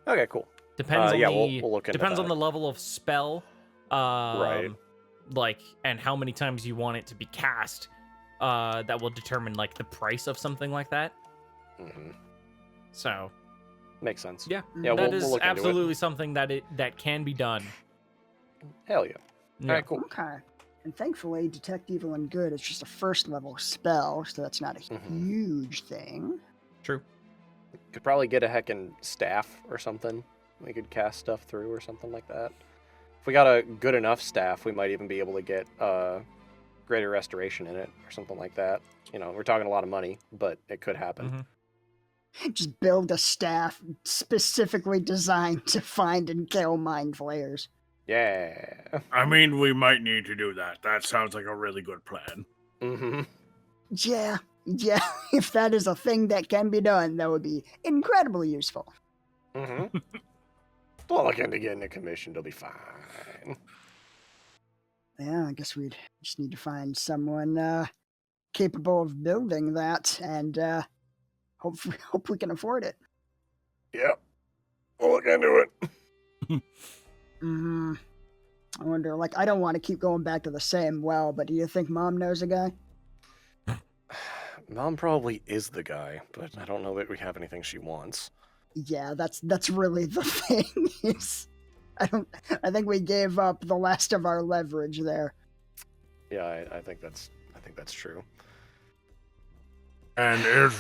Okay, cool. Depends on yeah, the we'll look into depends on that. the level of spell, Right. like, and how many times you want it to be cast. That will determine like the price of something like that. Hmm. So Makes sense. yeah, Yeah, that we'll is look into it. absolutely something that can be done. Hell yeah. Yeah. All right, cool. Okay. And thankfully, Detect Evil and Good is just a first level spell, so that's not a Mhm. huge thing. True. Could probably get a heckin' staff or something. We could cast stuff through or something like that. If we got a good enough staff, we might even be able to get greater restoration in it or something like that. You know, we're talking a lot of money, but it could happen. Mhm. Just build a staff specifically designed to find and kill mind flayers. Yeah. I mean, we might need to do that. That sounds like a really good plan. Mm-hmm. Yeah, if that is a thing that can be done, that would be incredibly useful. Mm-hmm. We'll look into getting a commission. It'll be fine. Yeah, I guess we'd just need to find someone capable of building that, and hope we can afford it. Yep. We'll look into it. Hmm. I wonder, like, I don't want to keep going back to the same well, but do you think Mom knows a guy? Mom probably is the guy, but I don't know that we have anything she wants. Yeah, that's really the thing. Is I think we gave up the last of our leverage there. Yeah, I think that's true. And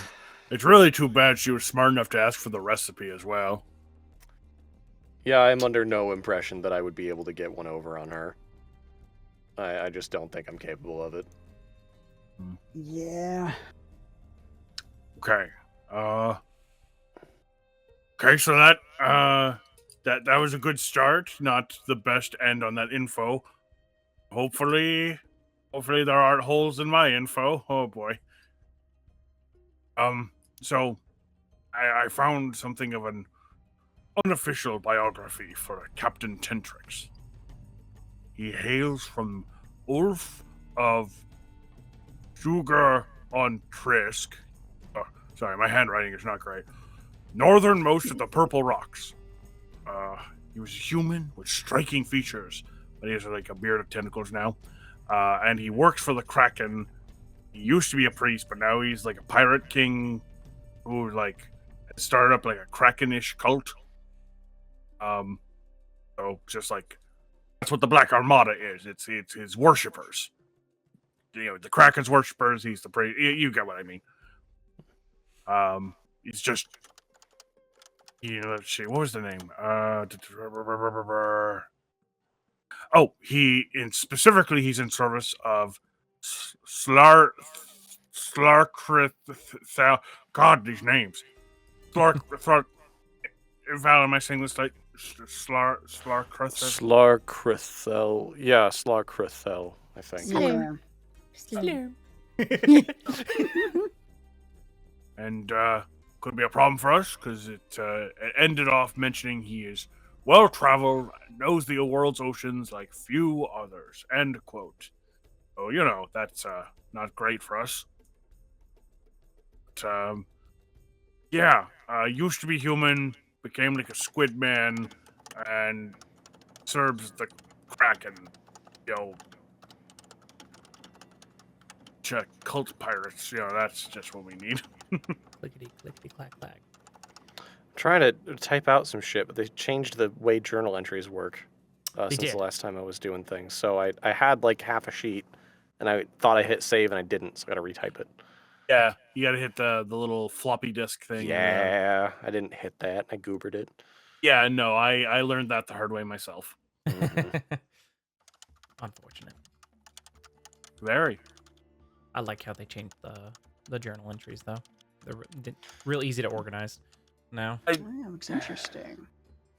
it's really too bad she was smart enough to ask for the recipe as well. Yeah, I'm under no impression that I would be able to get one over on her. I just don't think I'm capable of it. Yeah. Okay. Okay, so that was a good start. Not the best end on that info. Hopefully there aren't holes in my info. Oh boy. So I found something of an unofficial biography for Captain Tentrix. He hails from Ulf of Sugar on Trisk. Oh, sorry, my handwriting is not great. Northernmost of the Purple Rocks. He was a human with striking features, but he has like a beard of tentacles now. And he works for the Kraken. He used to be a priest, but now he's like a pirate king who like started up like a Kraken-ish cult. So just like that's what the Black Armada is. It's his worshippers. You know, the Kraken's worshippers. He's the priest. You get what I mean. He's just. You know, let's see. What was the name? Oh, specifically he's in service of Slarkrithel. God, these names. Val, am I saying this like Slarkrithel? Slarkrithel. Yeah, Slarkrithel, I think. Slurm. Yeah. Slurm. And could be a problem for us because it ended off mentioning he is well traveled, knows the world's oceans like few others. End quote. So you know that's not great for us. But, yeah, used to be human, became like a squid man, and serves the Kraken. You know, cult pirates. You know, that's just what we need. Clickety clickety clack clack. Trying to type out some shit, but they changed the way journal entries work since did. the last time I was doing things. So I had like half a sheet, and I thought I hit save, and I didn't, so I got to retype it. Yeah, you got to hit the little floppy disk thing. Yeah, I didn't hit that. I goobered it. Yeah, no, I learned that the hard way myself. Mhm. Unfortunate. Very. I like how they changed the journal entries though. They're real easy to organize now. Yeah, looks interesting.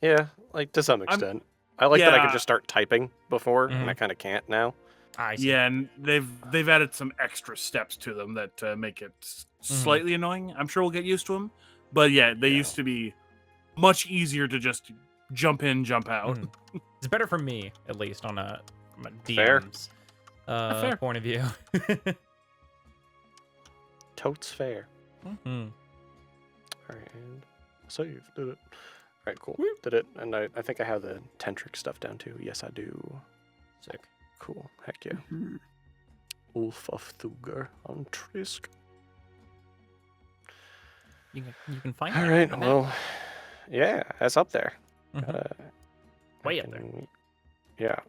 Yeah, like to some extent. I like that I yeah. could just start typing before, and I Mhm. kind of can't now. I see. Yeah, and they've added some extra steps to them that make it slightly annoying. I'm sure we'll get used to them, but yeah, they used to be much easier to just jump in, jump out. It's better for me, at least, on a Fair. DM's Fair. point of view. Totes fair. Mhm. All right, and save. Did it. All right, cool. Did it. And I think I have the Tentric stuff down too. Yes, I do. Sick. Cool. Heck yeah. Mhm. Ulf of Thuger on Trisk. You can find All that right, on the map. well, yeah, that's up there. Mhm. Way up there. Yeah,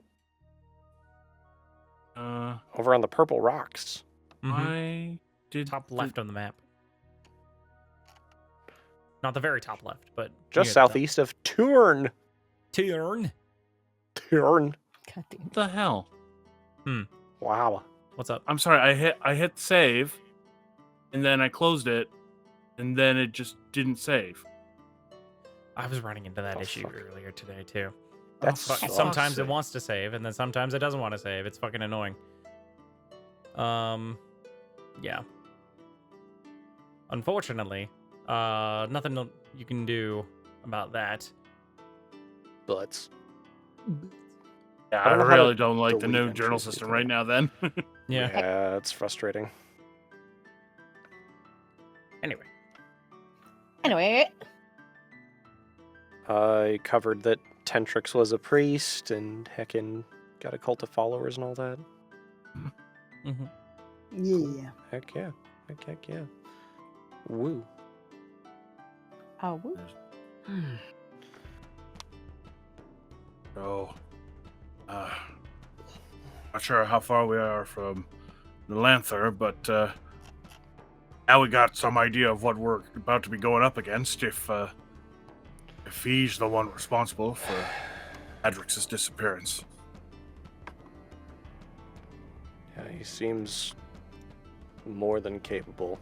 Uh, over on the Purple Rocks. Mhm. I did Top left on the map. Not the very top left, but Just near the top. southeast of Turn. Turn. Turn. God damn. What the hell? Wow. What's up? I'm sorry. I hit save, and then I closed it, and then it just didn't save. I was running into that Oh, issue fuck. earlier today too. That's for fuck's Sometimes it sake. wants to save, and then sometimes it doesn't want to save. It's fucking annoying. Yeah. Unfortunately, nothing you can do about that. Butts. Yeah, I I don't know how to really don't like the delete new journal entries system before. right now. Then. Yeah. Yeah, it's frustrating. Anyway. Anyway, I covered that Tentrix was a priest and heckin' got a cult of followers and all that. Mm-hmm. Yeah. Heck yeah. Heck yeah. Woo. woo. So, not sure how far we are from the Lanther, but now we got some idea of what we're about to be going up against. If he's the one responsible for Adrix's disappearance. Yeah, he seems more than capable.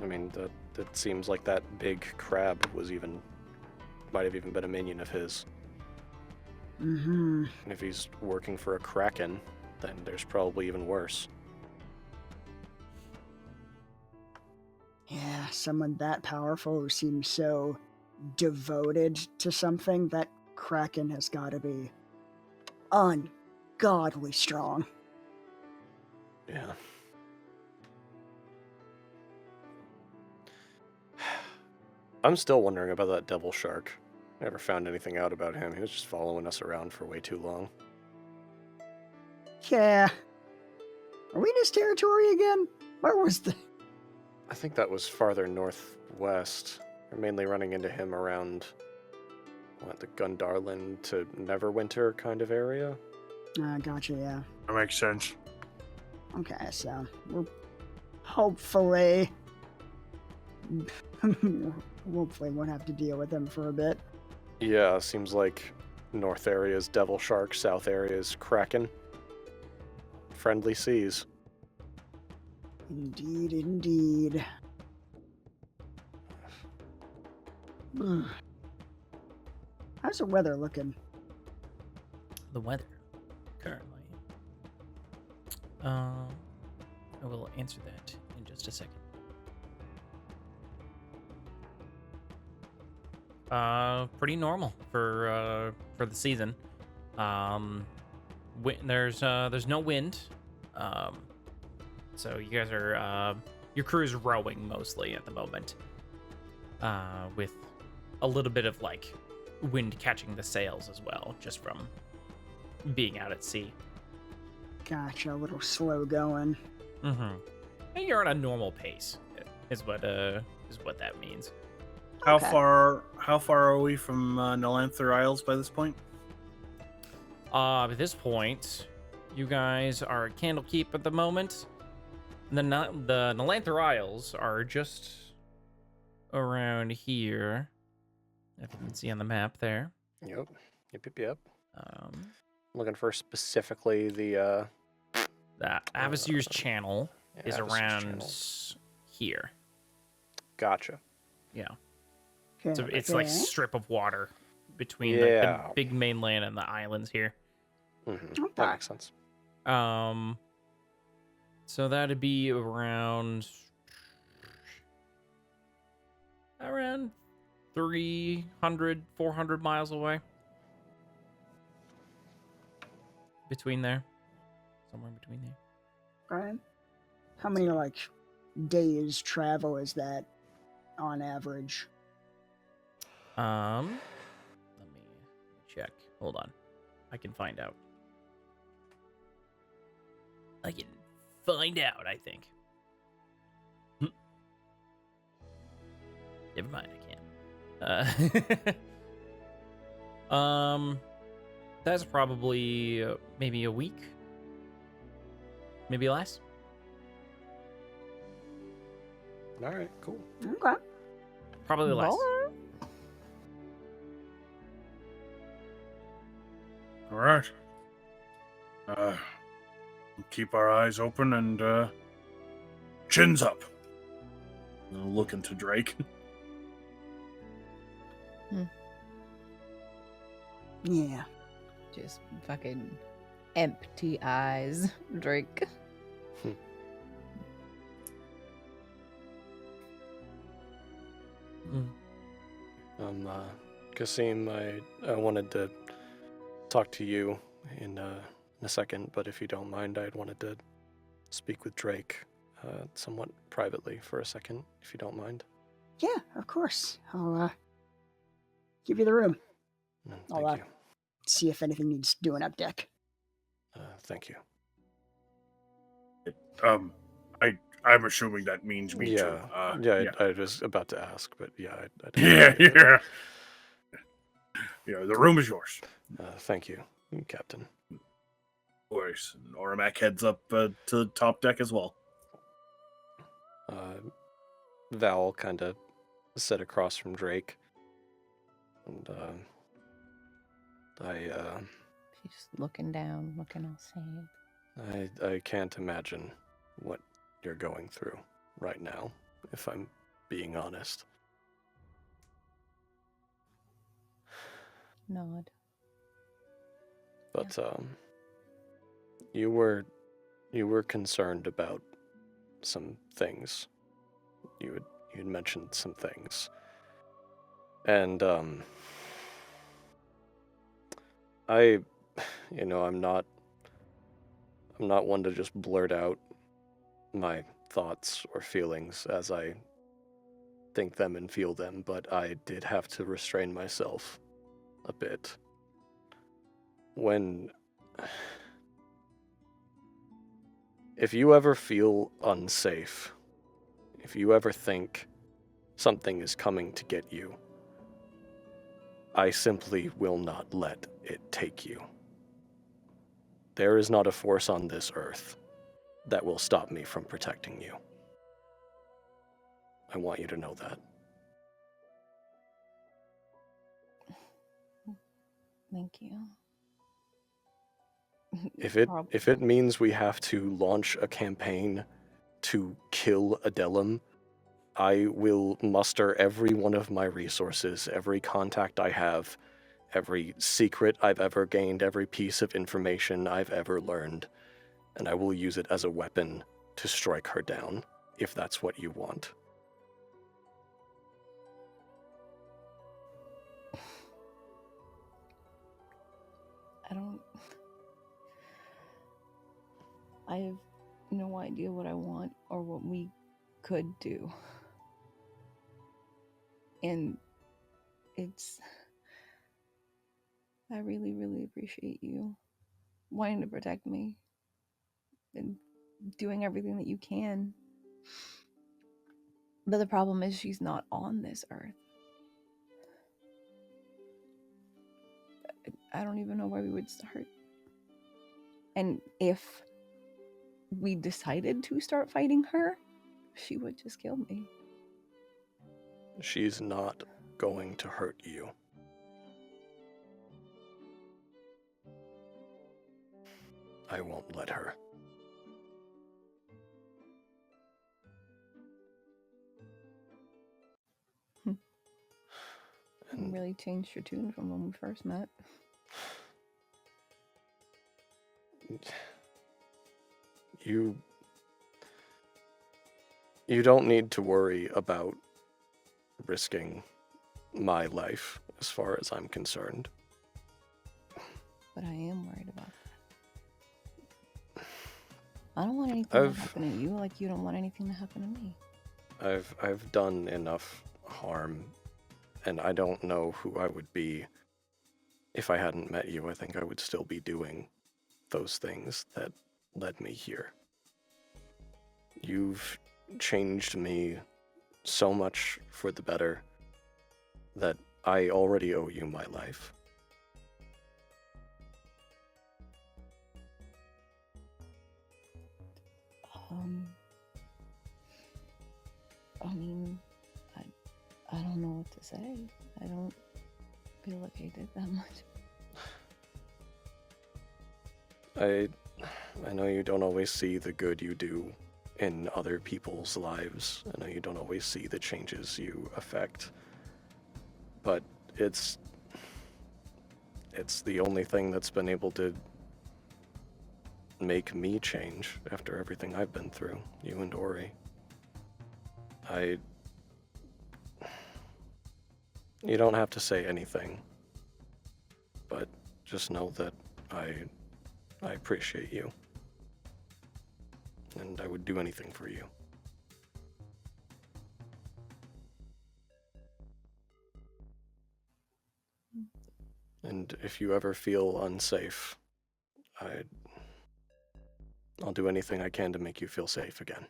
I mean, that seems like that big crab might have even been a minion of his. Mm-hmm. And if he's working for a kraken, then there's probably even worse. Yeah, someone that powerful who seems so devoted to something, that Kraken has got to be ungodly strong. Yeah. I'm still wondering about that devil shark. Never found anything out about him. He was just following us around for way too long. Yeah. Are we in his territory again? Where was the... I think that was farther northwest. We're mainly running into him around, the Gundarland to Neverwinter kind of area. Gotcha, yeah. That makes sense. Okay, so we're hopefully won't have to deal with him for a bit. Yeah, seems like north area is devil shark, south area is kraken. Friendly seas. Indeed, indeed. How's the weather looking? The weather currently. I will answer that in just a second. Pretty normal for the season. There's no wind. So you guys are your crew is rowing mostly at the moment. With a little bit of like wind catching the sails as well, just from being out at sea. Gotcha, a little slow going. Mm-hmm. And you're on a normal pace, is what that means. How Okay. far are we from Nalanther Isles by this point? At this point, you guys are at Candlekeep at the moment. The Nalanther Isles are just around here, if you can see on the map there. Yep. Yep. Um, Looking for specifically the Avasir's channel is Avasir's around channel. here. Gotcha. Yeah. Okay. So it's like strip of water between Yeah. the big mainland and the islands here. Mm-hmm. Okay. That makes sense. So that'd be around 300, 400 miles away. Between there. Somewhere between there. Right. How many like days travel is that on average? Let me check. Hold on. I can find out. I think. Never mind, I can't. That's probably maybe a week. Maybe less. All right, cool. Okay. Probably less. All right. Keep our eyes open and chins up. Looking to Drake. Yeah. Just fucking empty eyes, Drake. Kasim, I wanted to talk to you in a second, but if you don't mind, I'd wanted to speak with Drake somewhat privately for a second, if you don't mind. Yeah, of course. I'll give you the room. Thank you. See if anything needs doing up deck. Thank you. I'm assuming that means me too. I was about to ask, but yeah. Yeah. The room is yours. Thank you, Captain. Of course. Oramac heads up to the top deck as well. Val kind of sat across from Drake, and She's just looking down, looking all sad. I can't imagine what you're going through right now, if I'm being honest. Nod. But you were concerned about some things. You had mentioned some things. And I'm not one to just blurt out my thoughts or feelings as I think them and feel them, but I did have to restrain myself a bit. If you ever feel unsafe, if you ever think something is coming to get you, I simply will not let it take you. There is not a force on this earth that will stop me from protecting you. I want you to know that. Thank you. If it means we have to launch a campaign to kill Adelum, I will muster every one of my resources, every contact I have, every secret I've ever gained, every piece of information I've ever learned, and I will use it as a weapon to strike her down, if that's what you want. I have no idea what I want or what we could do. And I really, really appreciate you wanting to protect me and doing everything that you can. But the problem is she's not on this earth. I don't even know where we would start. And if we decided to start fighting her, she would just kill me. She's not going to hurt you. I won't let her. You really changed your tune from when we first met. You don't need to worry about risking my life as far as I'm concerned. But I am worried about that. I don't want anything to happen to you like you don't want anything to happen to me. I've done enough harm, and I don't know who I would be if I hadn't met you. I think I would still be doing those things that led me here. You've changed me so much for the better that I already owe you my life. I mean, I don't know what to say. I don't feel like I did that much. I know you don't always see the good you do in other people's lives. I know you don't always see the changes you affect. But it's the only thing that's been able to make me change after everything I've been through, you and Ori. You don't have to say anything, but just know that I appreciate you, and I would do anything for you. And if you ever feel unsafe, I'll do anything I can to make you feel safe again.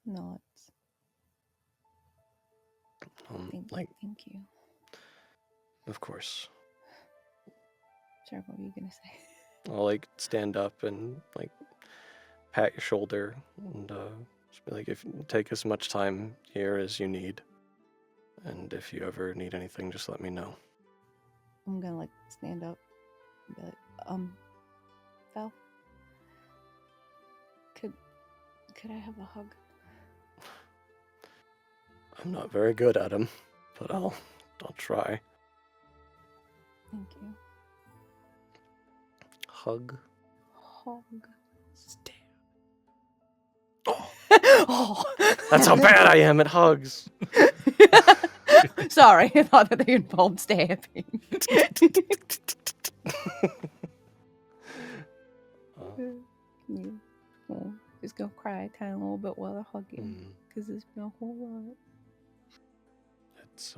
No, it's thank you. Of course. Sure, what were you gonna say? I'll stand up and pat your shoulder and just be if take as much time here as you need. And if you ever need anything, just let me know. I'm gonna stand up and be Val, could I have a hug? I'm not very good at them, but I'll try. Thank you. Hug. Stab. Oh, Oh. that's how bad I am at hugs. Sorry, I thought that they involved stabbing. You just go cry a tiny little bit while they're hugging, because it's been a whole lot. It's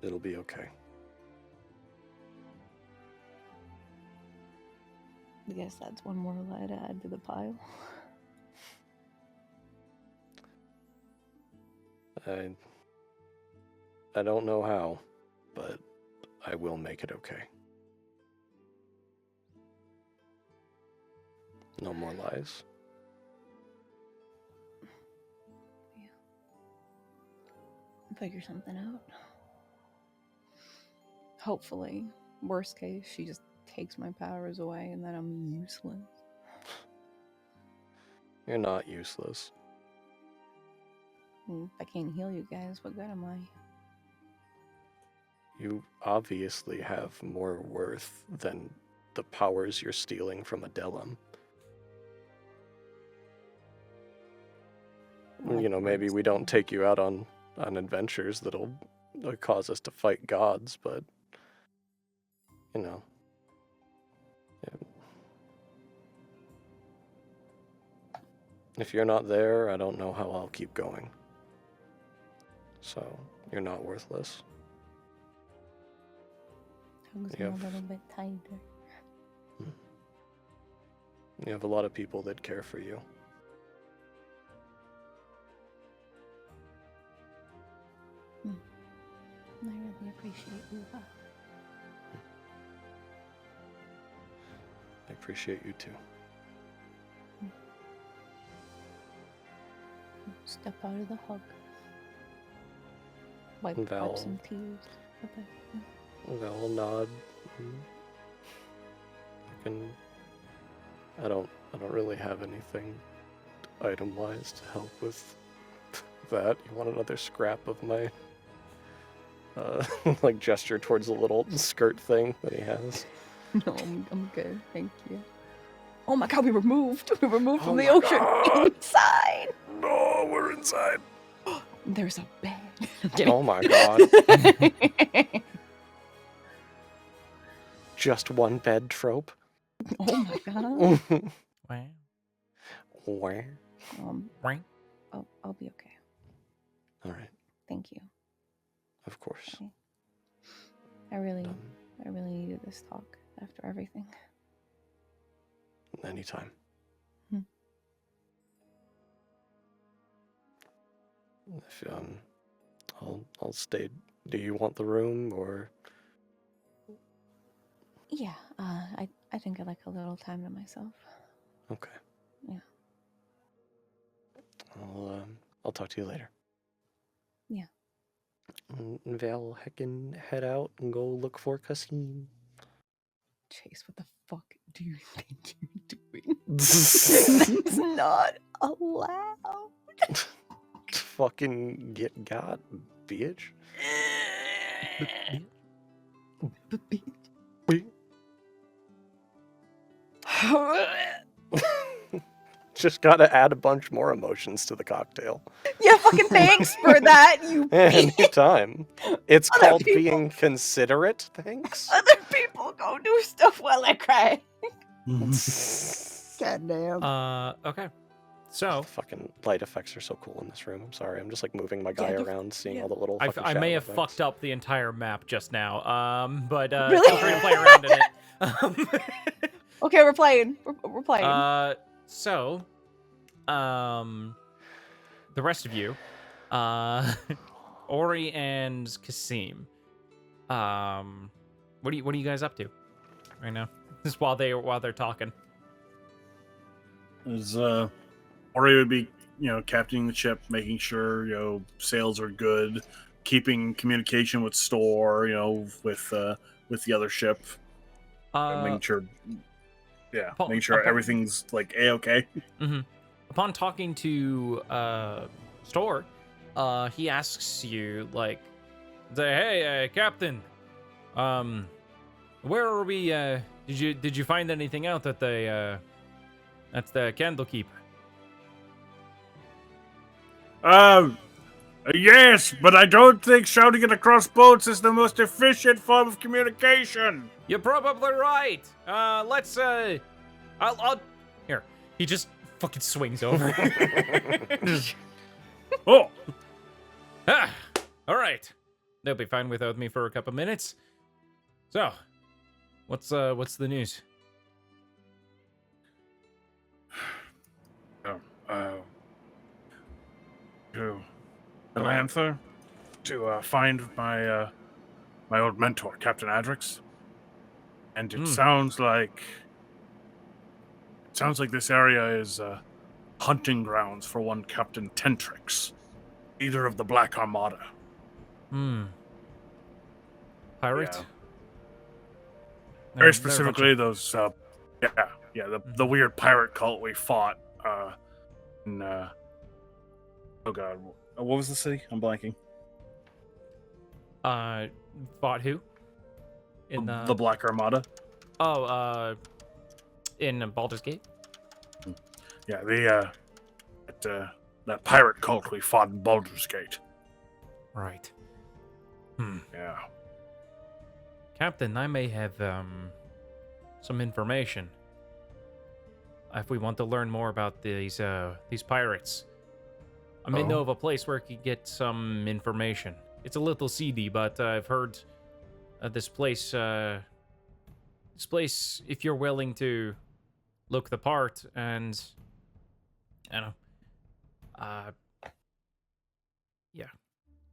it'll be okay. I guess that's one more lie to add to the pile. I don't know how, but I will make it okay. No more lies. Yeah. Figure something out. Hopefully, worst case, she just takes my powers away and then I'm useless. You're not useless. If I can't heal you guys, what good am I? You obviously have more worth than the powers you're stealing from Adelum. Maybe we don't take you out on adventures that'll cause us to fight gods, but yeah. If you're not there, I don't know how I'll keep going. So, you're not worthless. Hugs me a little bit tighter. You have a lot of people that care for you. I really appreciate you. I appreciate you too. Step out of the hug. Wipe Val. some tears. Okay. Val will nod. I don't really have anything item-wise to help with that. You want another scrap of my like gesture towards the little skirt thing that he has. No, I'm good. Thank you. Oh my god, we were moved. We were moved Oh from the my ocean God. inside. No, we're inside. There's a bed. Oh my God. Just one bed trope. Oh my god. Wow. Where? Right. I'll be okay. All right, Thank you. of course. I really needed this talk after everything. Anytime. Hmm. If I'll stay. Do you want the room or? Yeah, I think I like a little time to myself. Okay. Yeah. I'll talk to you later. Yeah. Val heckin' head out and go look for Kasim. Chase, what the fuck do you think you're doing? That's not allowed. Fucking get got, bitch. Just gotta add a bunch more emotions to the cocktail. Yeah, fucking thanks for that, you Anytime. It's Other called people- being considerate, thanks. Other people go do stuff while I cry. Goddamn. Okay. So The fucking light effects are so cool in this room. I'm sorry, I'm just like moving my guy they're- around, seeing yeah. all the little I fucking may shadow have effects. fucked up the entire map just now. But Really? feel free to play around in it. Okay, we're playing. We're playing. So, the rest of you, Ori and Kasim, what are you guys up to right now? Just while they're talking. Is Ori would be, captaining the ship, making sure, sails are good, keeping communication with store, with the other ship, making sure, making sure everything's like a-okay. Mm-hmm. Upon talking to Store, he asks you hey, Captain, where are we? Did you find anything out at the Candlekeep? Yes, but I don't think shouting it across boats is the most efficient form of communication. You're probably right. I'll here. He just fucking swings over. Oh, All right. They'll be fine without me for a couple minutes. So, what's the news? to Atlanta to find my my old mentor, Captain Adrix, and it sounds like this area is hunting grounds for one Captain Tentrix, leader of the Black Armada. Pirate? Yeah. They're Very a bunch specifically, of- those the weird pirate cult we fought in oh god, what was the city? I'm blanking. Fought who? In The Black Armada. In Baldur's Gate? Yeah, that pirate cult we fought in Baldur's Gate. Right. Yeah. Captain, I may have some information. If we want to learn more about these pirates. I may know of a place where we could get some information. It's a little seedy, but I've heard this place, if you're willing to look the part and, I don't know, yeah.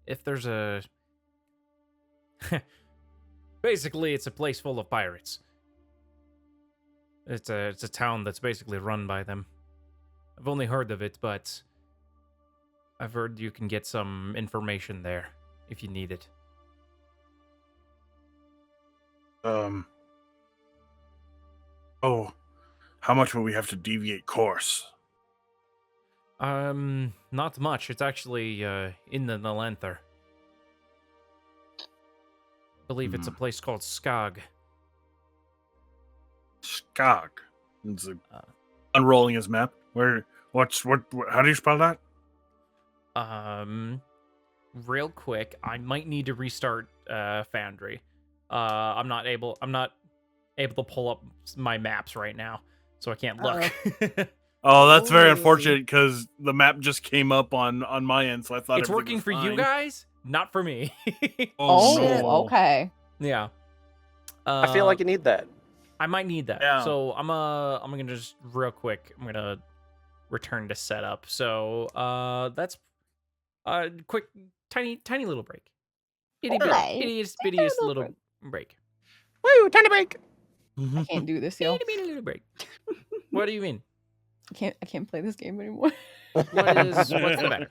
If there's a... Basically, it's a place full of pirates. It's a town that's basically run by them. I've only heard of it, but I've heard you can get some information there if you need it. Oh, how much will we have to deviate course? Not much. It's actually in the Nalanther. believe it's a place called Skog. Skog. Unrolling his map. What? How do you spell that? Real quick, I might need to restart Foundry. I'm not able to pull up my maps right now, so I can't look. Oh, that's very Oh. unfortunate because the map just came up on my end, so I thought It's everything working was for you fine. guys, not for me. Oh, no. okay. Yeah. I feel like you need that. I might need that. Yeah. So I'm gonna just real quick. I'm gonna return to setup. So that's quick, tiny little break. Alright. Itty-bitty little break. Woo, tiny break. I can't do this, yo. Itty-bitty little break. What do you mean? I can't play this game anymore. What's the matter?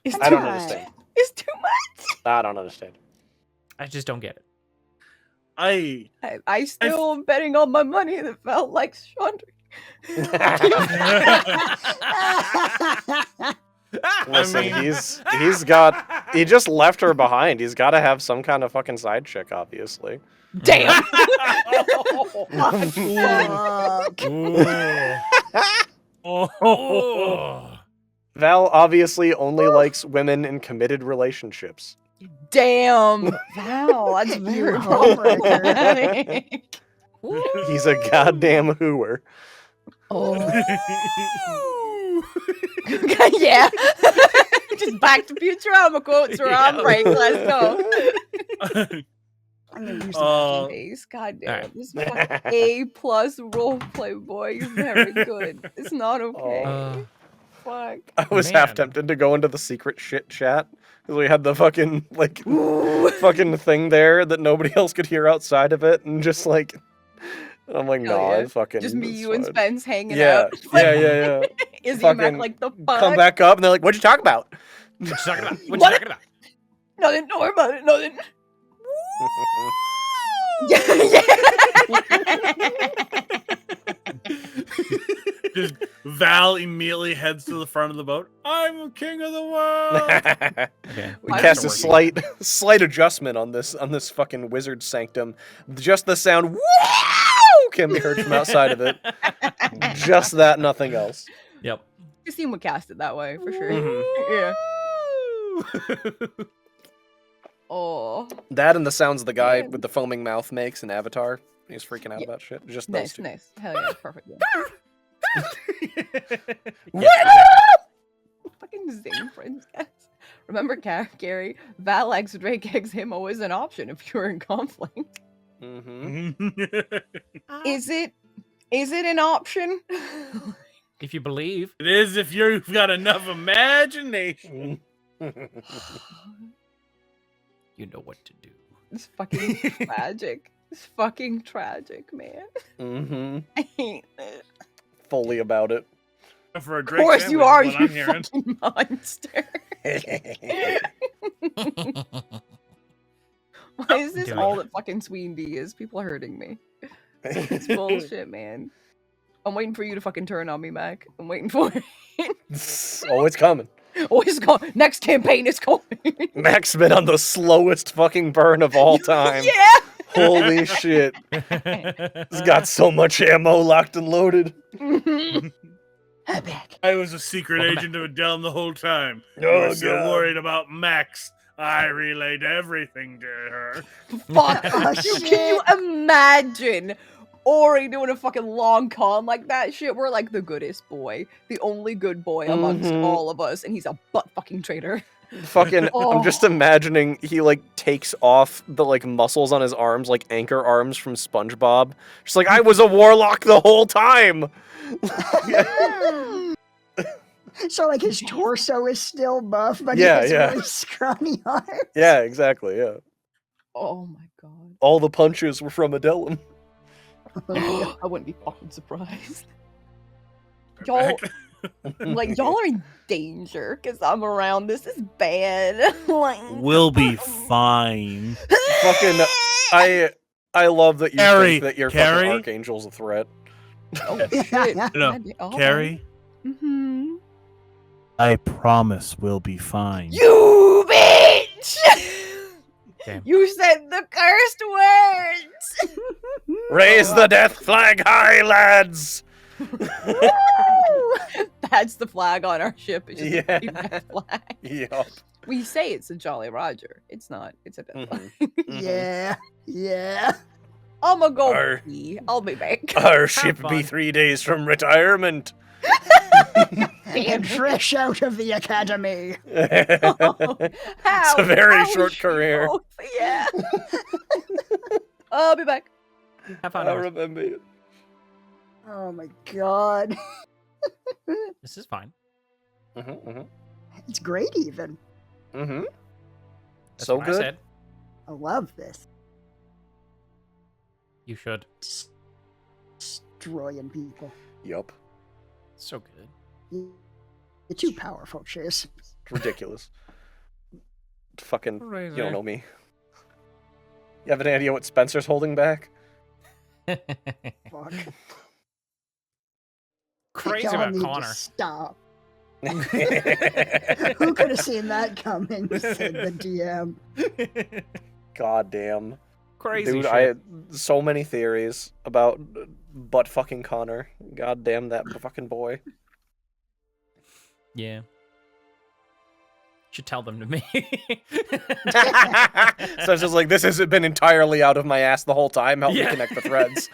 It's I too don't much. understand. It's too much. I don't understand. I just don't get it. I still am betting all my money that felt like Chandra. Listen, mean- he just left her behind. He's got to have some kind of fucking side chick, obviously. Damn. Fuck. Oh. Val obviously only likes women in committed relationships. Damn. Wow, that's very problematic. He's a goddamn hooer. Oh. Yeah. Just Back to Futurama quotes are on break. Let's go. I'm gonna use Uh, Ace, goddamn. Alright. This fucking A+ roleplay boy. You're very good. It's not okay. Fuck. I was half Man. tempted to go into the secret shit chat because we had the fucking like Ooh. fucking thing there that nobody else could hear outside of it, and just like I'm like, Hell nah, yeah. it's fucking Just me, it's you, and fine. Spence hanging Yeah, out. yeah. Izzy Mac, Fucking like the fuck? Come back up, and they're like, "What'd you talk about?" What you talking about? What you What? talking about? Nothing, don't worry about it. Nothing. Just Val immediately heads to the front of the boat. I'm king of the world. Okay. We Why cast a isn't it slight adjustment on this fucking wizard sanctum. Just the sound "woo" can be heard from outside of it. Just that, nothing else. Yep. Christine would cast it that way for sure. Mhm. Yeah. Oh, That and the sounds the guy Man. with the foaming mouth makes in Avatar. He's freaking out Yeah. about shit. Just those nice, two. nice. Hell yeah, perfect. Yeah. Fucking Zane friends, guys. Remember, Gary, Val X Drake X him always an option if you're in conflict. Mm-hmm. Is it an option? If you believe. It is if you've got enough imagination. You know what to do. It's fucking tragic. It's fucking tragic, man. Mm-hmm. I hate it. Fully about it. For a Of Drake course you are, sandwich, you what I'm hearing. fucking monster. Why is this doing all it. that fucking SWE&D is? People are hurting me. It's bullshit, man. I'm waiting for you to fucking turn on me, Mac. I'm waiting for it. Oh, it's coming. Oh, it's going. Next campaign is coming. Mac's been on the slowest fucking burn of all time. Yeah. Holy shit. He's got so much ammo locked and loaded. I'm back. I was a secret Welcome agent of Adele the whole time. You Oh, were so God. worried about Max. I relayed everything to her. Fuck. Oh, Can you imagine Ori doing a fucking long con like that shit? We're like the goodest boy, the only good boy amongst Mhm. all of us, and he's a butt fucking traitor. Fucking, Oh. I'm just imagining he like takes off the like muscles on his arms, like anchor arms from SpongeBob. Just like, I was a warlock the whole time. So like his torso is still buff, but Yeah, he has yeah. really scrawny arms. Yeah, exactly. Yeah. Oh my god. All the punches were from Adelum. I wouldn't be fucking surprised. Y'all, like, y'all are in danger because I'm around. This is bad. Like, We'll be fine. Fucking, I love that you Carrie, think that your Carrie? fucking archangel's a threat. oh shit. No, Carrie, Mm-hmm. I promise we'll be fine. You bitch! Damn. You said the cursed words. Raise the death flag high, lads! That's the flag on our ship. It's just a big Yeah. death flag. Yup. We say it's a Jolly Roger. It's not. It's a death Mhm. flag. Yeah, yeah. I'm gonna go Our- pee. I'll be back. Our ship fun. be 3 days from retirement. And fresh out of the academy. How? a very How short is she career. both? Yeah. I'll be back. Have fun. I Norris. remember it. Oh my god. This is fine. It's great even. Mm-hmm. That's So what I good. said. I love this. You should. Destroying people. Yup. So good. You're too powerful, Chase. It's ridiculous. Fucking, you Crazy. don't know me. You have any idea what Spencer's holding back? Fuck. Crazy Y'all about need to Connor. stop. Who could have seen that coming? Said the DM. God damn. Crazy Dude, shit. I had so many theories about butt fucking Connor. God damn that fucking boy. Yeah. Should tell them to me. So it's just like, this has been entirely out of my ass the whole time. Help me Yeah. connect the threads.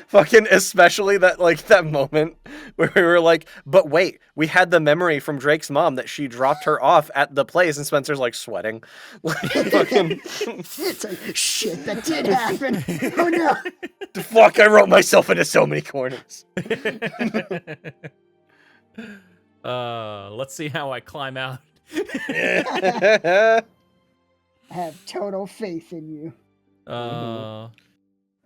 Fucking especially that moment where we were like, but wait, we had the memory from Drake's mom that she dropped her off at the place, and Spencer's like sweating. Like, fucking, It's like, shit, that did happen. Oh no. fuck, I wrote myself into so many corners. Let's see how I climb out. I have total faith in you. I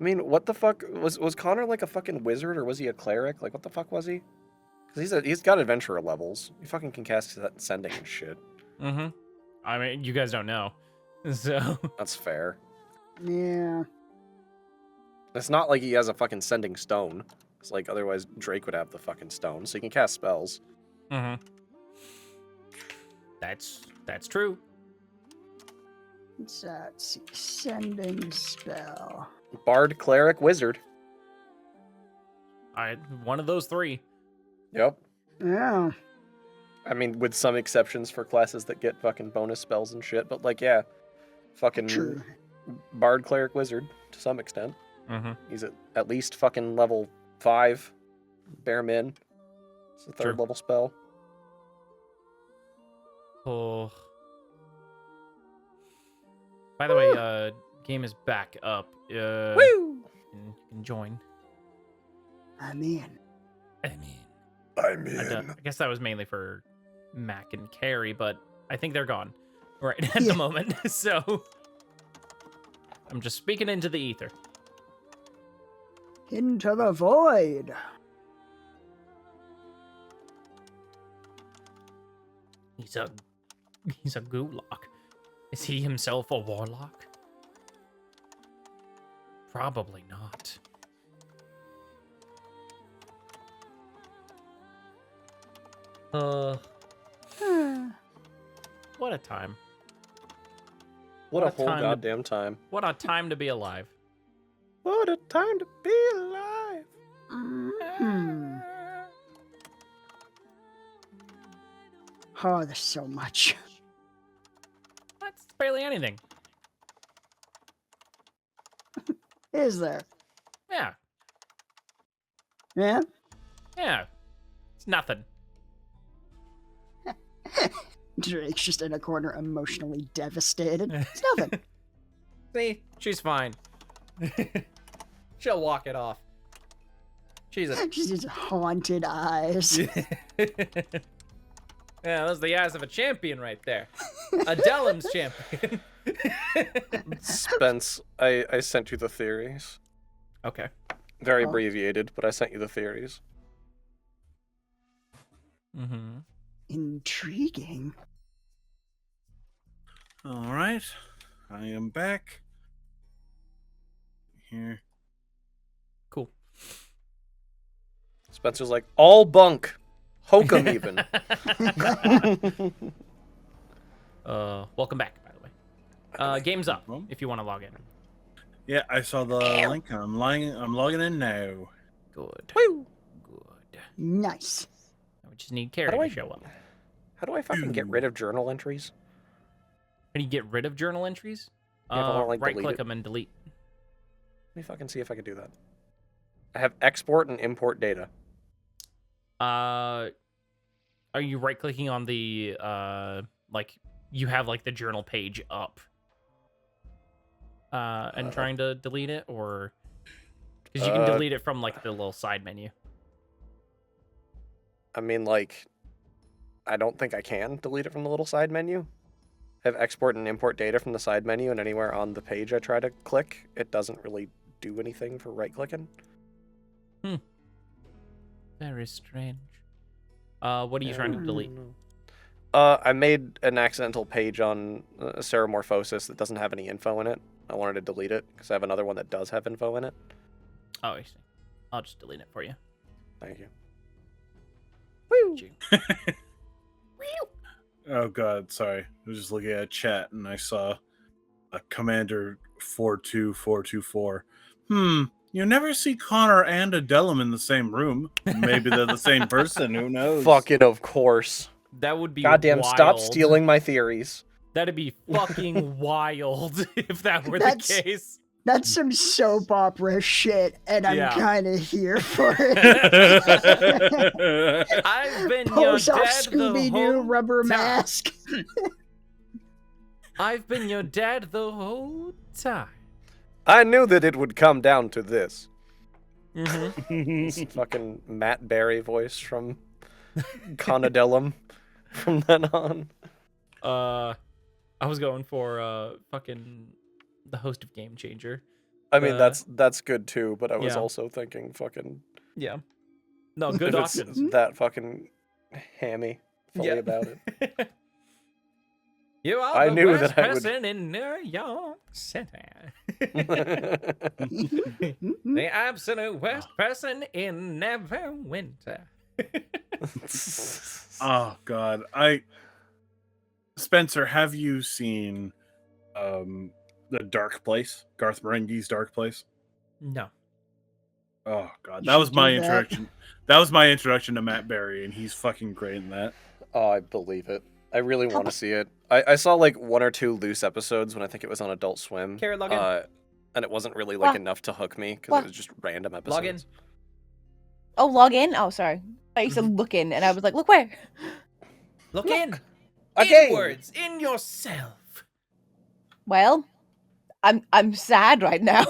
mean, what the fuck was Connor like a fucking wizard, or was he a cleric? Like, what the fuck was he? Because he's got adventurer levels. He fucking can cast that sending and shit. Mm-hmm. I mean, you guys don't know, so That's fair. Yeah. It's not like he has a fucking sending stone. It's like otherwise Drake would have the fucking stone, so he can cast spells. mm-hmm. That's true. Let's see. Sending spell. Bard, cleric, wizard. One of those three. Yep. Yeah. I mean, with some exceptions for classes that get fucking bonus spells and shit, but like, yeah, fucking True. bard, cleric, wizard to some extent. Mm-hmm. He's at least fucking level 5, bare min. It's a third True. level spell. Oh. By the way, game is back up. Woo! You can join. I'm in. I'm I guess that was mainly for Mac and Carrie, but I think they're gone right at Yeah. the moment. So I'm just speaking into the ether. Into the void. He's a gulak. Is he himself a warlock? Probably not. What a time. What a What a whole time to- goddamn time. What a time to be alive. What a time to be alive. Mhm. Oh, there's so much. That's barely anything. Is there? Yeah. Yeah? Yeah. It's nothing. Drake's just in a corner emotionally devastated. It's nothing. See? She's fine. She'll walk it off. She's a... Just his haunted eyes. Yeah, those are the eyes of a champion right there. A Dellum's champion. Spence, I sent you the theories. Okay. Very Oh. abbreviated, but I sent you the theories. Mm-hmm. Intriguing. All right, I am back. Here. Cool. Spencer's like, all bunk. Hokum even. Welcome back, by the way. Game's up if you want to log in. Yeah, I saw the link. I'm logging in now. Good. Woo! Good. Nice. We just need Carrie How do to I- show up. How do I fucking get rid of journal entries? Can you get rid of journal entries? Yeah, if I wanna, like, right delete click it. them and delete. Let me fucking see if I can do that. I have export and import data. Are you right clicking on the like you have like the journal page up? And trying to delete it, or because you can delete it from like the little side menu. I mean, like, I don't think I can delete it from the little side menu. I have export and import data from the side menu, and anywhere on the page I try to click, it doesn't really do anything for right-clicking. Very strange. What are you trying to delete? I made an accidental page on Ceramorphosis that doesn't have any info in it. I wanted to delete it because I have another one that does have info in it. Oh, I see. I'll just delete it for you. Thank you. Oh god, sorry. I was just looking at chat and I saw a Commander 42424. You never see Connor and Adelum in the same room. Maybe they're the same person. Who knows? Fucking of course. That would be Goddamn, wild. stop stealing my theories. That'd be fucking wild if that were That's- the case. That's some soap opera shit, and I'm Yeah. kind of here for it. I've been your Pulls off dad the Scooby Doo whole rubber time. mask. I've been your dad the whole time. I knew that it would come down to this. Mm-hmm. This fucking Matt Berry voice from Conadellum from then on. I was going for fucking the host of Game Changer. I mean, that's good too, but I was Yeah. also thinking fucking... Yeah. No, good if it's option. that fucking hammy fully about it. You are I the knew worst that I would- person in New York City. Mm-hmm. The absolute worst person in Neverwinter. Oh god. Spencer, have you seen The Dark Place? Garth Marenghi's Dark Place? No. Oh god. You That was should my do that. introduction. That was my introduction to Matt Berry, and he's fucking great in that. Oh, I believe it. I really want to see it. I saw like 1 or 2 loose episodes when I think it was on Adult Swim. Carrot, log in. And it wasn't really like What? enough to hook me because What? it was just random episodes. Log in. Oh, log in? Oh, sorry. I used to look in, and I was like, look where? Look in. Again. Inwards. In yourself. Well, I'm sad right now.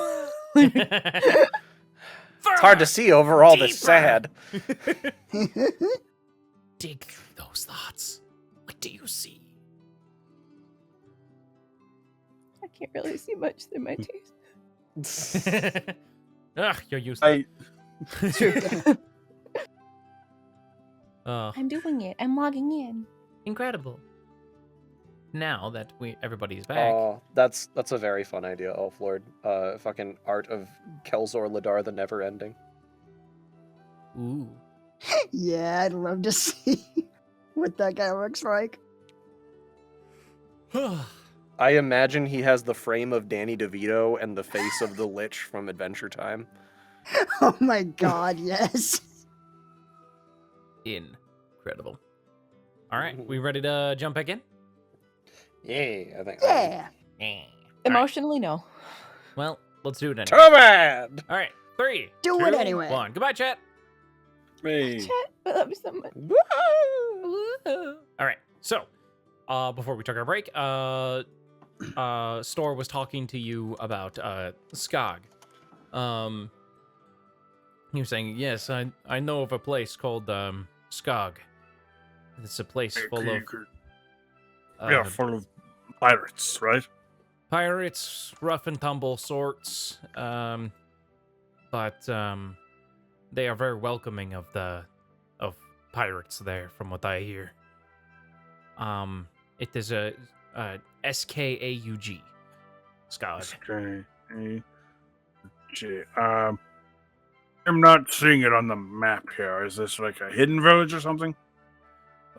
It's hard to see over all this Deeper. sad. Dig through those thoughts. What do you see? I can't really see much through my teeth. Ugh, you're useless. I'm doing it. I'm logging in. Incredible. Now that everybody's back. Oh, that's a very fun idea, Elf Lord. Fucking art of Kelzor Ladar the Never Ending. Ooh. Yeah, I'd love to see what that guy looks like. I imagine he has the frame of Danny DeVito and the face of the Lich from Adventure Time. Oh my god, yes. Incredible. All right, we ready to jump back in? Yeah, I think. Yeah. All right. Emotionally, no. Well, let's do it anyway. Too bad! All right, 3, Do 2, it anyway. 1. Goodbye, chat. Hey. Chat, I love you so much. All right, so before we took our break, Store was talking to you about Skog. He was saying, yes, I know of a place called Skog. It's a place full of Yeah, full of pirates, right? pirates, rough and tumble sorts, but they are very welcoming of pirates there, from what I hear. It is a SKAUG, Skog. Okay. I'm not seeing it on the map here. Is this like a hidden village or something?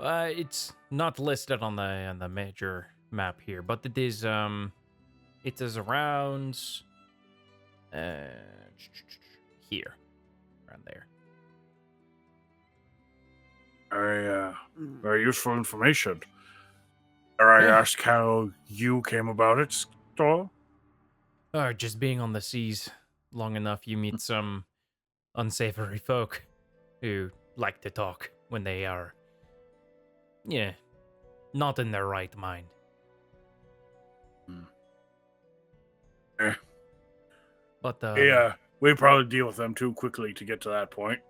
It's not listed on the major map here, but it is around here, around there. Very useful information. Dare I Yeah. ask how you came about it, Store? Just being on the seas long enough, you meet some unsavory folk who like to talk when they are, not in their right mind. Eh. But Yeah, we probably deal with them too quickly to get to that point.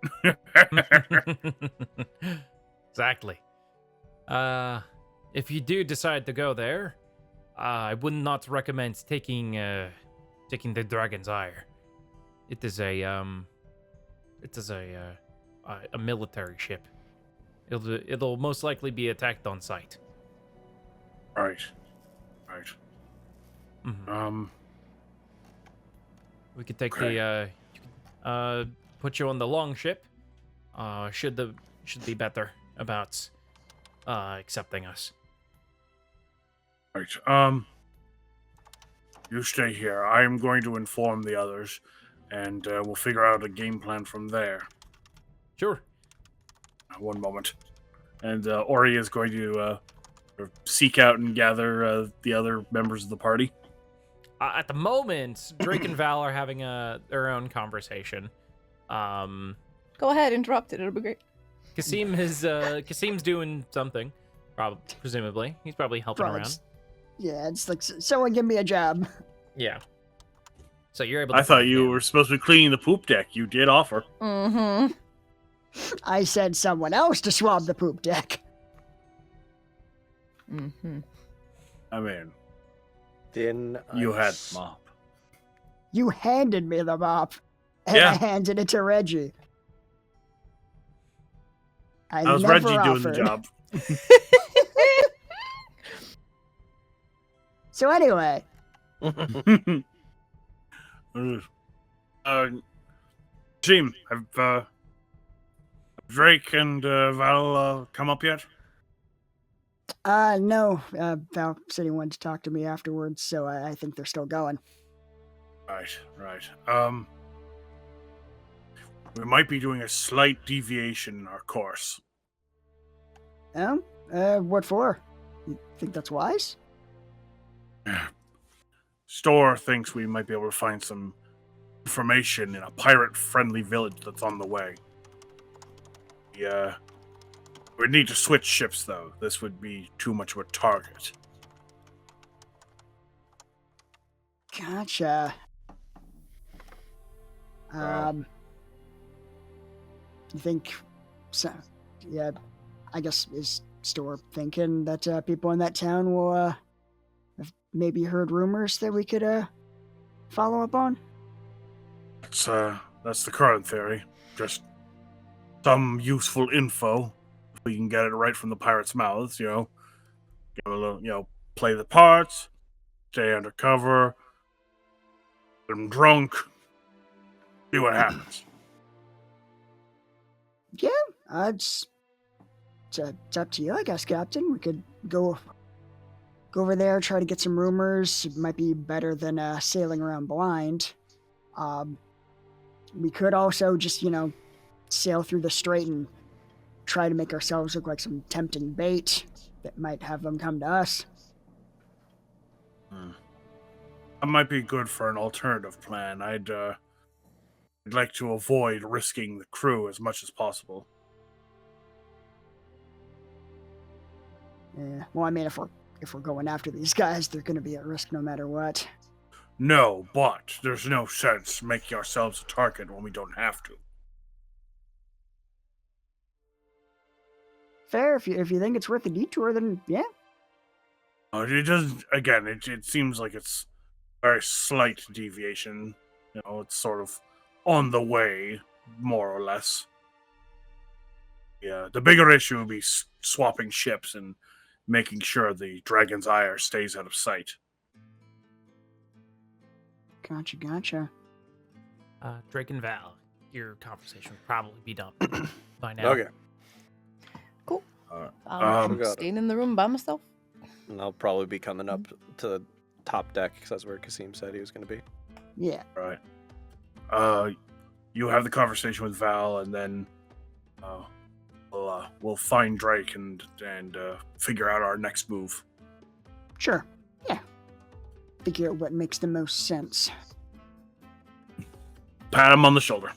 Exactly. If you do decide to go there, I would not recommend taking the Dragon's Ire. It is a military ship. It'll most likely be attacked on sight. Right. Mhm. We could take put you on the long ship. Should be better about accepting us. Right. You stay here. I am going to inform the others, and we'll figure out a game plan from there. Sure. One moment. And Ori is going to seek out and gather the other members of the party. At the moment, Drake and Val are having their own conversation. Go ahead, interrupt it. It'll be great. Kasim's doing something, presumably. He's probably helping around. Yeah, it's like someone give me a job. Yeah. So you're able to I thought find you him. were supposed to be cleaning the poop deck. You did offer. Mm-hmm. I said someone else to swab the poop deck. Mm-hmm. I mean, Then you had mop. You handed me the mop, and Yeah. I handed it to Reggie. I How's never Reggie doing the offered. job? So anyway, Team, have Drake and Val come up yet? no, Val said he wanted to talk to me afterwards, so I think they're still going. Right. We might be doing a slight deviation in our course. What for? You think that's wise? Store thinks we might be able to find some information in a pirate-friendly village that's on the way. We need to switch ships, though. This would be too much of a target. Gotcha. Wow. You think? So, yeah, I guess is Store thinking that people in that town will have maybe heard rumors that we could follow up on? That's the current theory. Just some useful info. If we can get it right from the pirates' mouths, Give them a little, play the parts, stay undercover, get them drunk, see what happens. It's up to you, I guess, Captain. We could go over there, try to get some rumors. It might be better than sailing around blind. We could also just, sail through the strait and try to make ourselves look like some tempting bait that might have them come to us. That might be good for an alternative plan. I'd like to avoid risking the crew as much as possible. Yeah. Well, I mean, if we're going after these guys, they're going to be at risk no matter what. No, but there's no sense making ourselves a target when we don't have to. Fair. If you think it's worth a detour, then yeah. It doesn't. Again, it seems like it's a very slight deviation. It's sort of on the way, more or less. Yeah, the bigger issue would be swapping ships and making sure the Dragon's Ire stays out of sight. Gotcha. Drake and Val, your conversation would probably be done by now. Okay. Cool. Alright. I'm got it. staying in the room by myself. and I'll probably be coming up to the top deck because that's where Kasim said he was going to be. Yeah. Right. You have the conversation with Val, and then we'll find Drake and figure out our next move. Sure. Yeah. Figure out what makes the most sense. Pat him on the shoulder.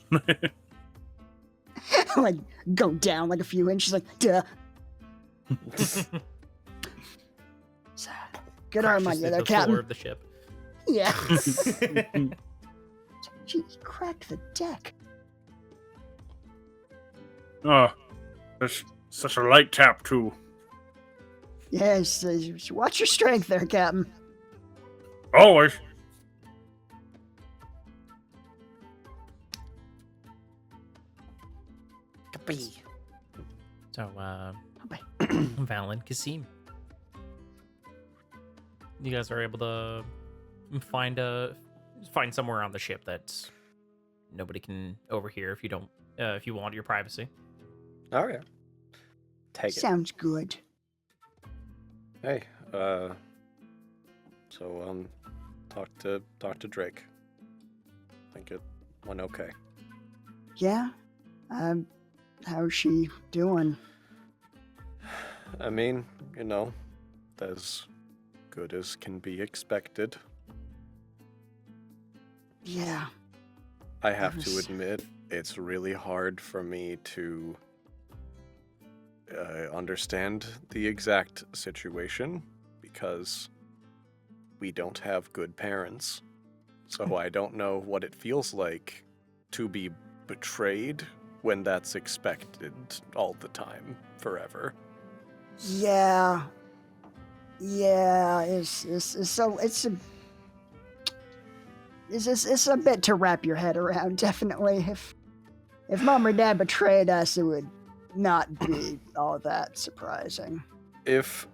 Like, go down like a few inches, like, duh. Good arm on Crashes you into there, the floor Captain. of the ship. Yeah. Gee, he cracked the deck. Oh, there's such a light tap too. Yes, watch your strength there, Captain. Always. So, Bye. Val and Kasim, you guys are able to find somewhere on the ship that nobody can overhear if you don't if you want your privacy. Oh yeah. Take it. Sounds good. Hey, so talk to Drake. Think it went okay. Yeah? How's she doing? I mean, as good as can be expected. Yeah. I have to Yes. admit, it's really hard for me to understand the exact situation because we don't have good parents. So I don't know what it feels like to be betrayed when that's expected all the time, forever. Yeah. Yeah, it's a bit to wrap your head around, definitely. If Mom or Dad betrayed us, it would not be all that surprising. If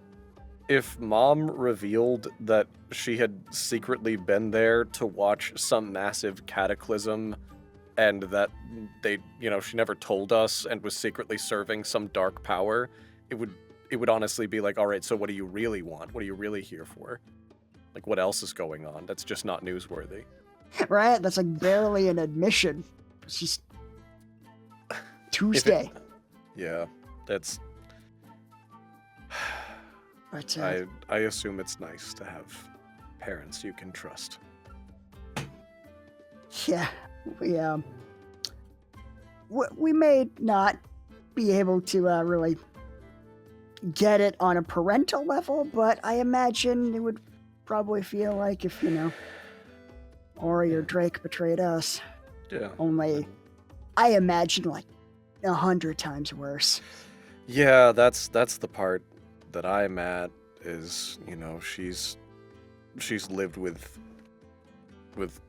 Mom revealed that she had secretly been there to watch some massive cataclysm and that she never told us and was secretly serving some dark power, it would honestly be like, all right, so what do you really want? What are you really here for? Like, what else is going on? That's just not newsworthy. Right? That's like barely an admission. It's just Tuesday. Yeah, that's... But I assume it's nice to have parents you can trust. yeah, we may not be able to really get it on a parental level, but I imagine it would probably feel like if, Ori or Drake betrayed us. Yeah. Only, I imagine, like 100 times worse. Yeah, that's the part that I'm at is, she's lived with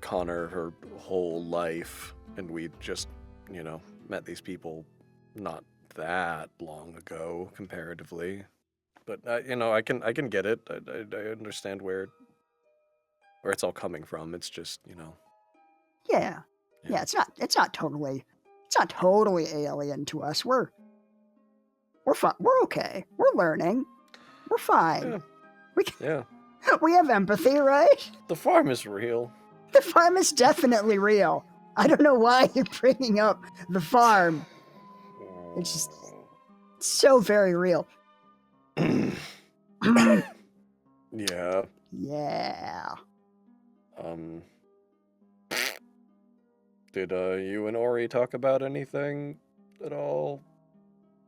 Connor her whole life, and we just, met these people not that long ago comparatively. But I can get it. I understand where it's all coming from. It's just, Yeah, it's not totally alien to us. We're fine. We're okay. We're learning. We're fine. Yeah. We have empathy, right? The farm is real. The farm is definitely real. I don't know why you're bringing up the farm. It's just so very real. Yeah. Yeah. Did you and Ori talk about anything at all?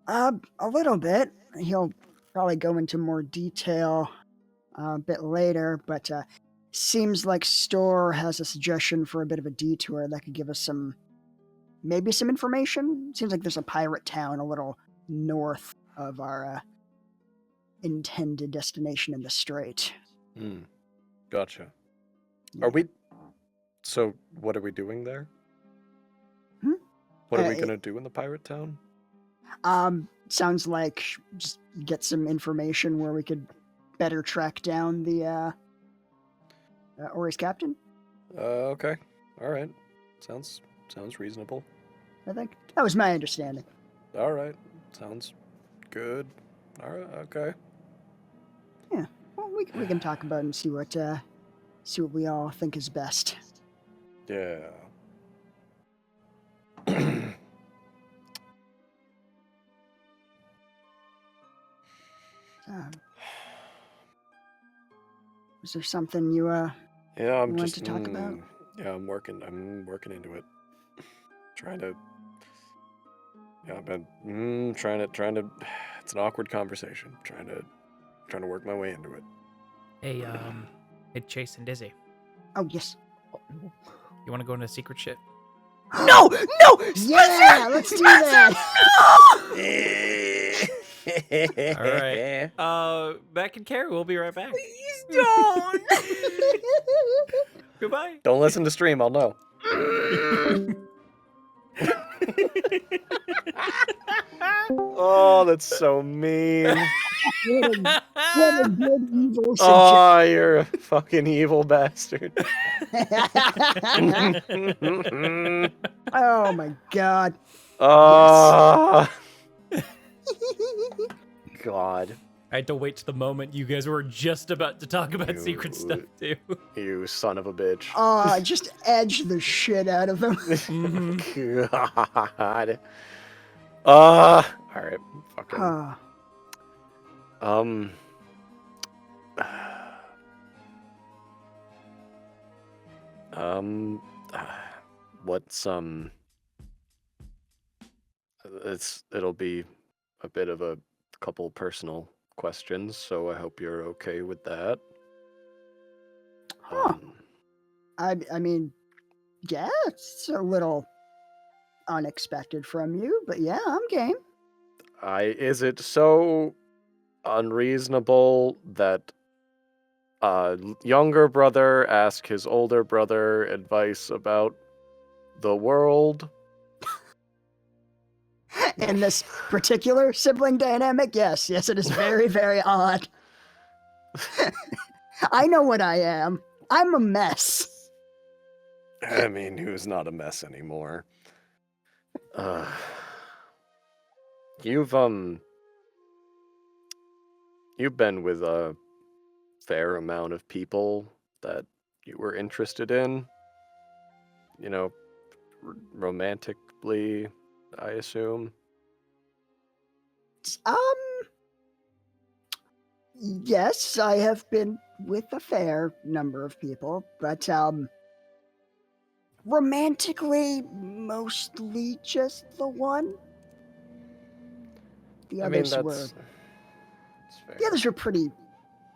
A little bit. He'll probably go into more detail a bit later, but seems like Store has a suggestion for a bit of a detour that could give us maybe some information. Seems like there's a pirate town a little north of our intended destination in the strait. Gotcha. Yeah. Are we... So, what are we doing there? What are we gonna do in the pirate town? Sounds like just get some information where we could better track down the Ori's captain. Okay. All right. Sounds reasonable. I think that was my understanding. All right. Sounds good. All right. Okay. Yeah. Well, we can talk about it and see what we all think is best. Yeah. Is there something you Yeah, I'm want just to talk about? Yeah, I'm working into it. Trying to. Yeah, I've been trying to. It's an awkward conversation. Trying to work my way into it. Hey, hey, Chase and Dizzy, Oh yes. you want to go into secret shit? No! No! Yeah, let's do that. All right. Beck and Carrie, we'll be right back. Please don't! Goodbye. Don't listen to stream. I'll know. Oh, that's so mean. What a good evil suggestion. Oh, you're a fucking evil bastard. Oh my god. Oh. God. I had to wait to the moment you guys were just about to talk about secret stuff too. You son of a bitch. Oh, just edge the shit out of him. God. Alright. Fucking. What's it'll be a bit of a couple personal questions, so I hope you're okay with that. Huh. I mean, yeah, it's a little unexpected from you, but yeah, I'm game. Is it so unreasonable that a younger brother ask his older brother advice about the world? In this particular sibling dynamic, yes, it is very, very odd. I know what I am. I'm a mess. I mean, who's not a mess anymore? You've been with a fair amount of people that you were interested in, you know, romantically, I assume. Yes, I have been with a fair number of people, but romantically, mostly just the one. The others were fair. the others were pretty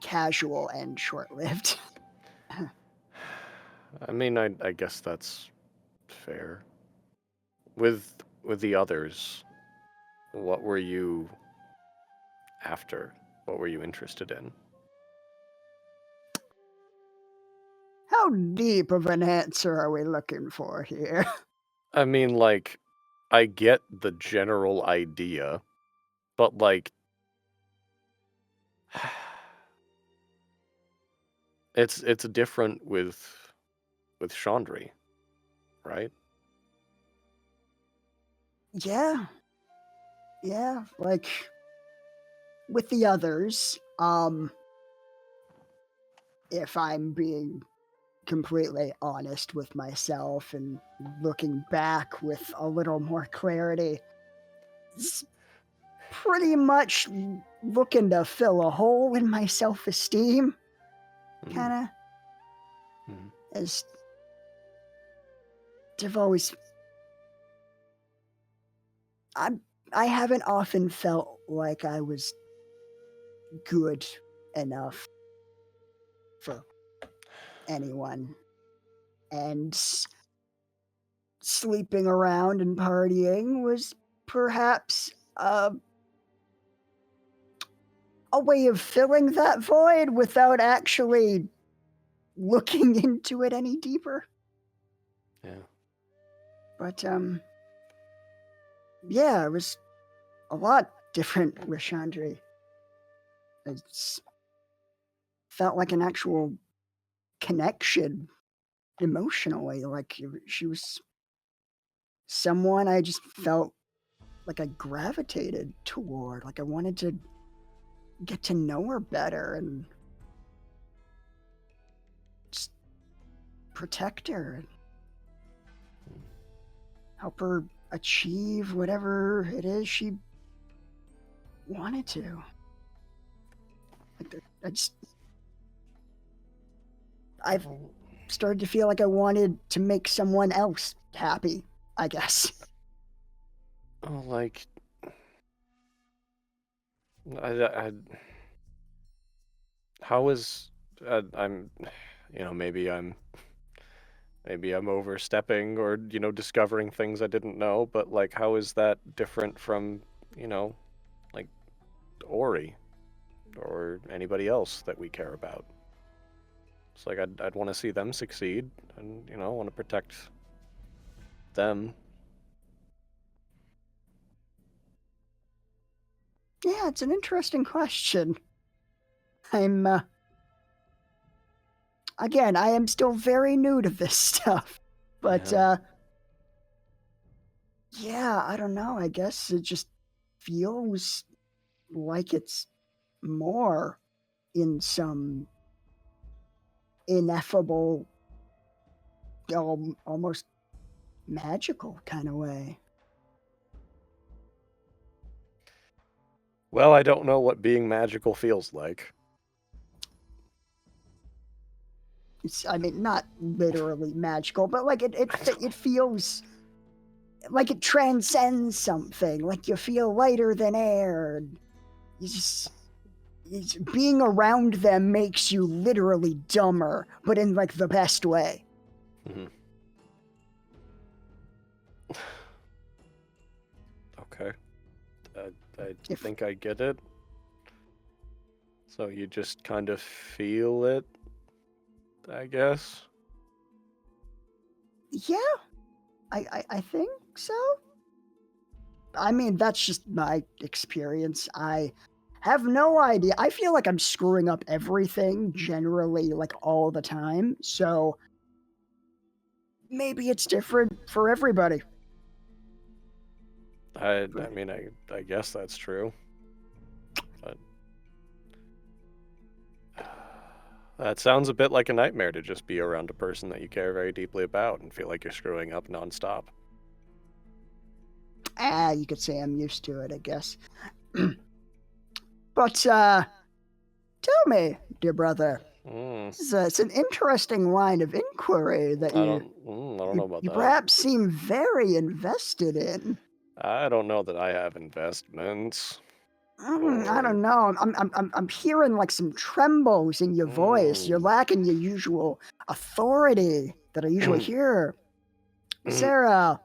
casual and short-lived. I mean, I guess that's fair. With the others, what were you after? What were you interested in? How deep of an answer are we looking for here? I mean, like, I get the general idea, but like, it's different with Chandri, right? Yeah, like with the others, if I'm being completely honest with myself and looking back with a little more clarity, it's pretty much looking to fill a hole in my self-esteem, kind of, as I've always... I haven't often felt like I was good enough for anyone, and sleeping around and partying was perhaps a way of filling that void without actually looking into it any deeper. Yeah. But yeah, it was a lot different with Chandri. It felt like an actual connection emotionally. Like she was someone I just felt like I gravitated toward. Like I wanted to get to know her better, and protect her and help her achieve whatever it is she wanted to. Like, I've started to feel like I wanted to make someone else happy, I guess. Oh, like, I how is I'm, maybe I'm overstepping or discovering things I didn't know, but like, how is that different from like Ori or anybody else that we care about? It's like I'd want to see them succeed, and I want to protect them. Yeah, it's an interesting question. Again, I am still very new to this stuff, but yeah, I don't know. I guess it just feels like it's more in some ineffable, almost magical kind of way. Well, I don't know what being magical feels like. I mean, not literally magical, but like it feels like it transcends something. Like you feel lighter than air. You just being around them makes you literally dumber, but in like the best way. Mm-hmm. Okay, I think I get it. So you just kind of feel it, I guess. Yeah, I think so. I mean, that's just my experience. I have no idea. I feel like I'm screwing up everything generally, like all the time. So maybe it's different for everybody. I mean, I guess that's true. But that sounds a bit like a nightmare, to just be around a person that you care very deeply about and feel like you're screwing up nonstop. You could say I'm used to it, I guess. But tell me, dear brother, it's an interesting line of inquiry that I don't know about you that. perhaps seem very invested in. I don't know that I have investments. I don't know. I'm hearing like some trembles in your voice. You're lacking your usual authority that I usually hear. Is there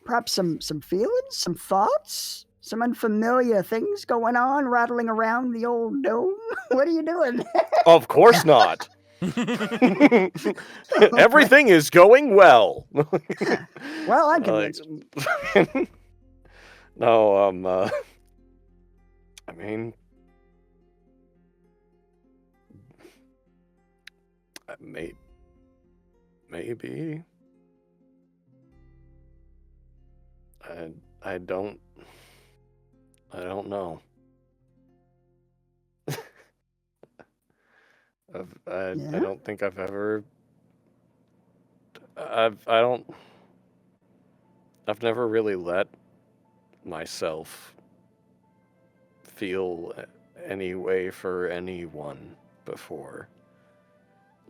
perhaps some feelings, some thoughts, some unfamiliar things going on, rattling around the old dome? What are you doing? Of course not. Everything is going well. Well, I'm convinced. No, I mean, maybe. I don't know. I don't think I've ever. I've never really let myself feel any way for anyone before.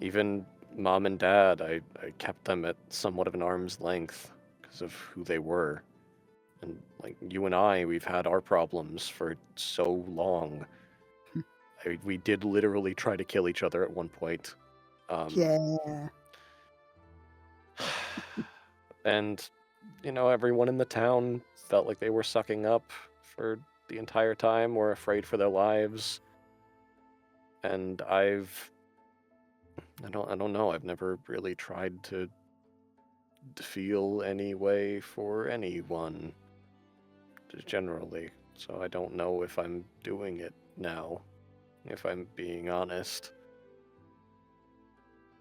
Even mom and dad, I kept them at somewhat of an arm's length because of who they were. And like you and I, we've had our problems for so long. We did literally try to kill each other at one point. Yeah. And, everyone in the town felt like they were sucking up for the entire time, were afraid for their lives. And I don't know, I've never really tried to feel any way for anyone, generally. So I don't know if I'm doing it now, if I'm being honest.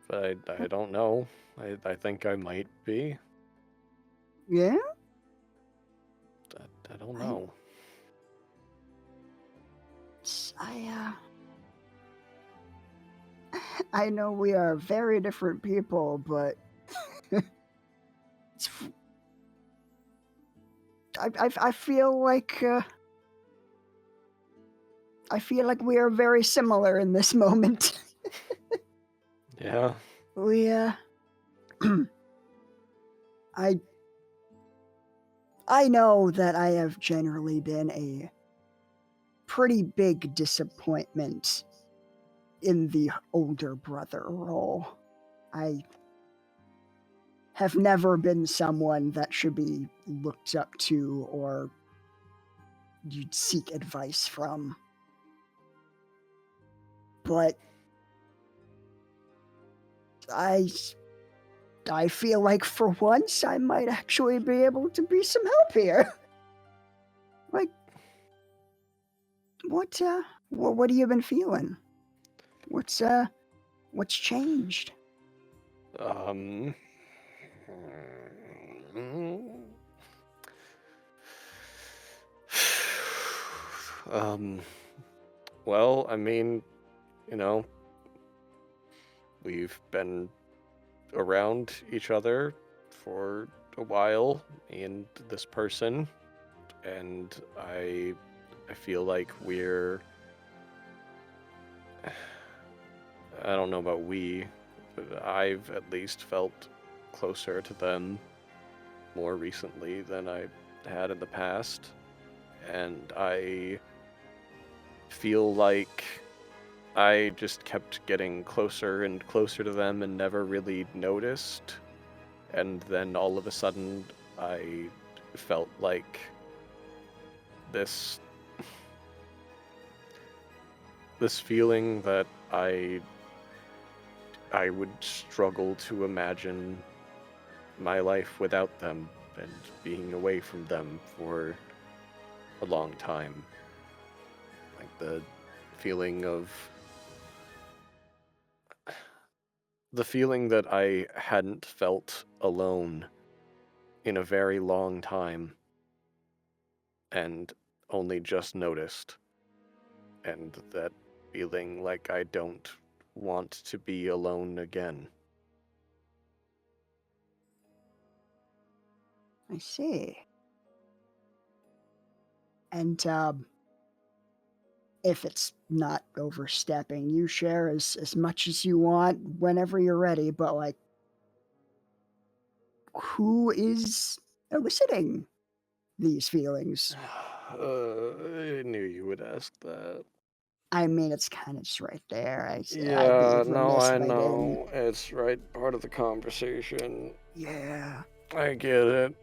But I don't know. I think I might be. Yeah? I don't know. I know we are very different people, but it's, I feel like we are very similar in this moment. Yeah. We I know that I have generally been a pretty big disappointment in the older brother role. I have never been someone that should be looked up to or you'd seek advice from. But I feel like for once I might actually be able to be some help here. Like, what have you been feeling? What's changed? Well, I mean, we've been around each other for a while, me and this person, and I feel like I don't know about we, but I've at least felt closer to them more recently than I had in the past, and I feel like I just kept getting closer and closer to them and never really noticed. And then all of a sudden, I felt like this feeling that I would struggle to imagine my life without them and being away from them for a long time. Like the feeling that I hadn't felt alone in a very long time and only just noticed. And that feeling like I don't want to be alone again. I see. And if it's not overstepping, you share as much as you want whenever you're ready, but like, who is eliciting these feelings? I knew you would ask that. I mean, it's kind of just right there. I'd Yeah, be no, remiss I if I didn't. know. It's right part of the conversation. Yeah. I get it.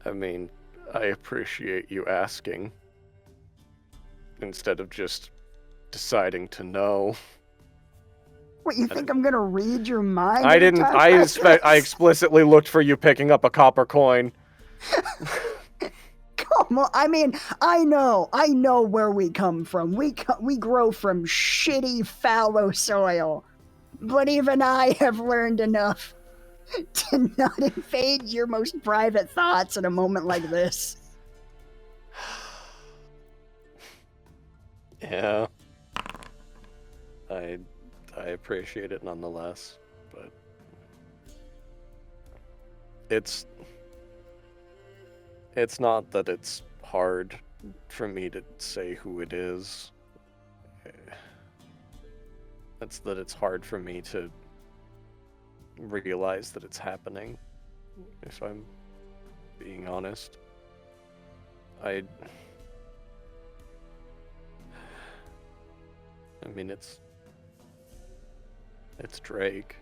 I mean, I appreciate you asking. Instead of just deciding to know. What, you think I'm gonna read your mind? I every didn't. time I explicitly looked for you picking up a copper coin. Come on, I mean, I know where we come from. We grow from shitty, fallow soil. But even I have learned enough to not invade your most private thoughts in a moment like this. Yeah. I appreciate it nonetheless, but it's not that it's hard for me to say who it is. It's that it's hard for me to realize that it's happening, if I'm being honest. I mean, it's Drake.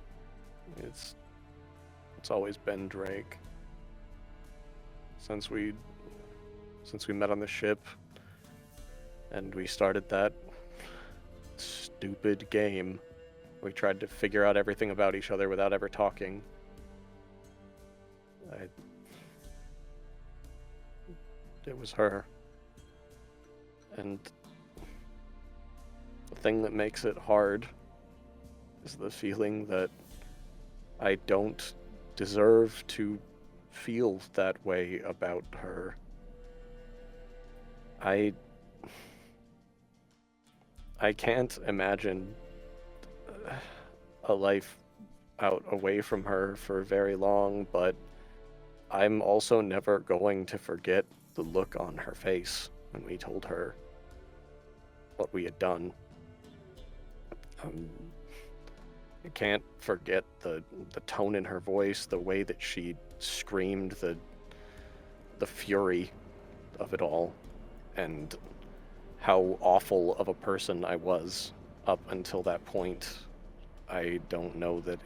It's always been Drake. Since we met on the ship and we started that stupid game, we tried to figure out everything about each other without ever talking. It was her. And the thing that makes it hard is the feeling that I don't deserve to feel that way about her. I can't imagine a life out away from her for very long, but I'm also never going to forget the look on her face when we told her what we had done. I can't forget the tone in her voice, the way that she screamed, the fury of it all, and how awful of a person I was up until that point. I don't know that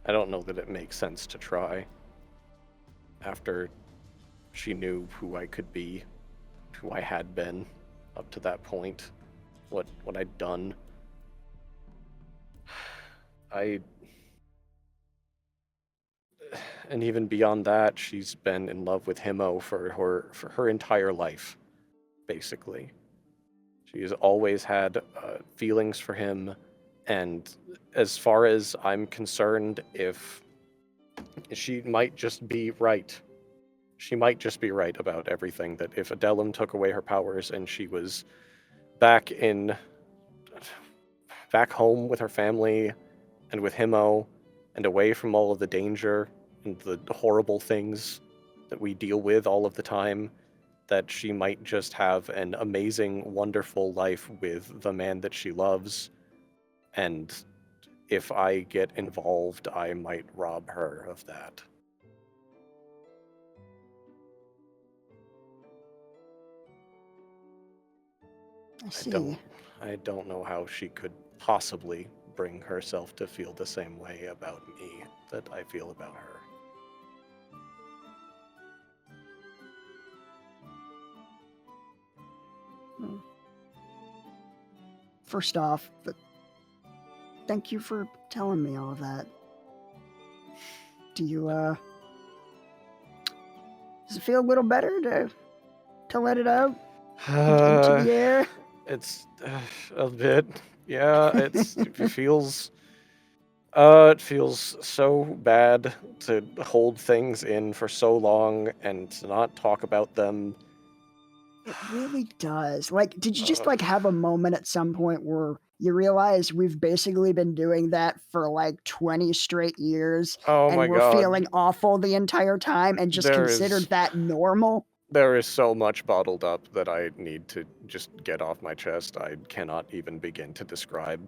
I don't know that it makes sense to try. After she knew who I could be, who I had been up to that point, what I'd done. And even beyond that, she's been in love with Himo for her entire life, basically. She's always had feelings for him, and as far as I'm concerned, if she might just be right. She might just be right about everything, that if Adelum took away her powers and she was back home with her family and with Himo and away from all of the danger and the horrible things that we deal with all of the time, that she might just have an amazing, wonderful life with the man that she loves. And if I get involved, I might rob her of that. I see. I don't know how she could possibly bring herself to feel the same way about me that I feel about her. First off, thank you for telling me all of that. Do you, does it feel a little better to let it out into the air? It's a bit, yeah. It feels so bad to hold things in for so long and to not talk about them. It really does. Like, did you just have a moment at some point where you realize we've basically been doing that for 20 straight years, Oh and my we're God. feeling awful the entire time and just considered that normal? There is so much bottled up that I need to just get off my chest. I cannot even begin to describe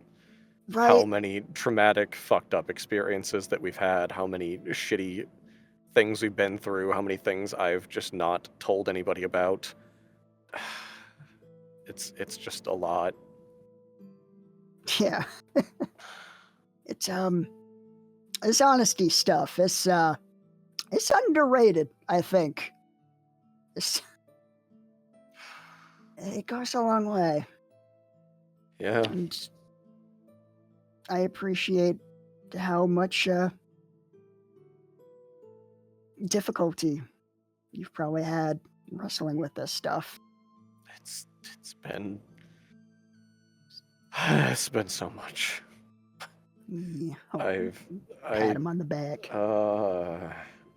how many traumatic, fucked up experiences that we've had, how many shitty things we've been through, how many things I've just not told anybody about. It's just a lot. Yeah. It's this honesty stuff. It's underrated, I think. It goes a long way. Yeah. And I appreciate how much difficulty you've probably had wrestling with this stuff. It's been so much. Yeah. Pat him on the back.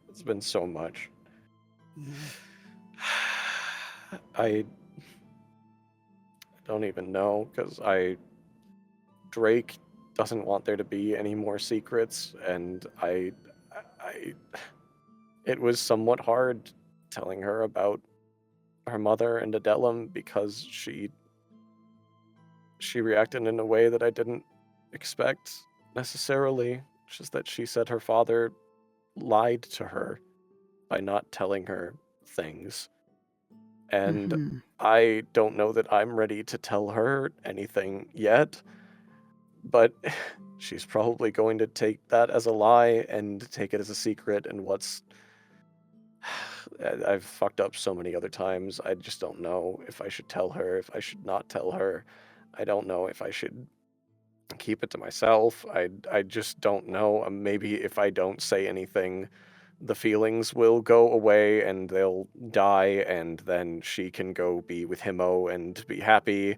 It's been so much. Yeah. I don't even know, because Drake doesn't want there to be any more secrets, and it was somewhat hard telling her about her mother and Adelum, because she reacted in a way that I didn't expect necessarily. Just that she said her father lied to her by not telling her things. And I don't know that I'm ready to tell her anything yet, but she's probably going to take that as a lie and take it as a secret, and I've fucked up so many other times. I just don't know if I should tell her, if I should not tell her. I don't know if I should keep it to myself. I just don't know. Maybe if I don't say anything, the feelings will go away and they'll die, and then she can go be with Himo and be happy.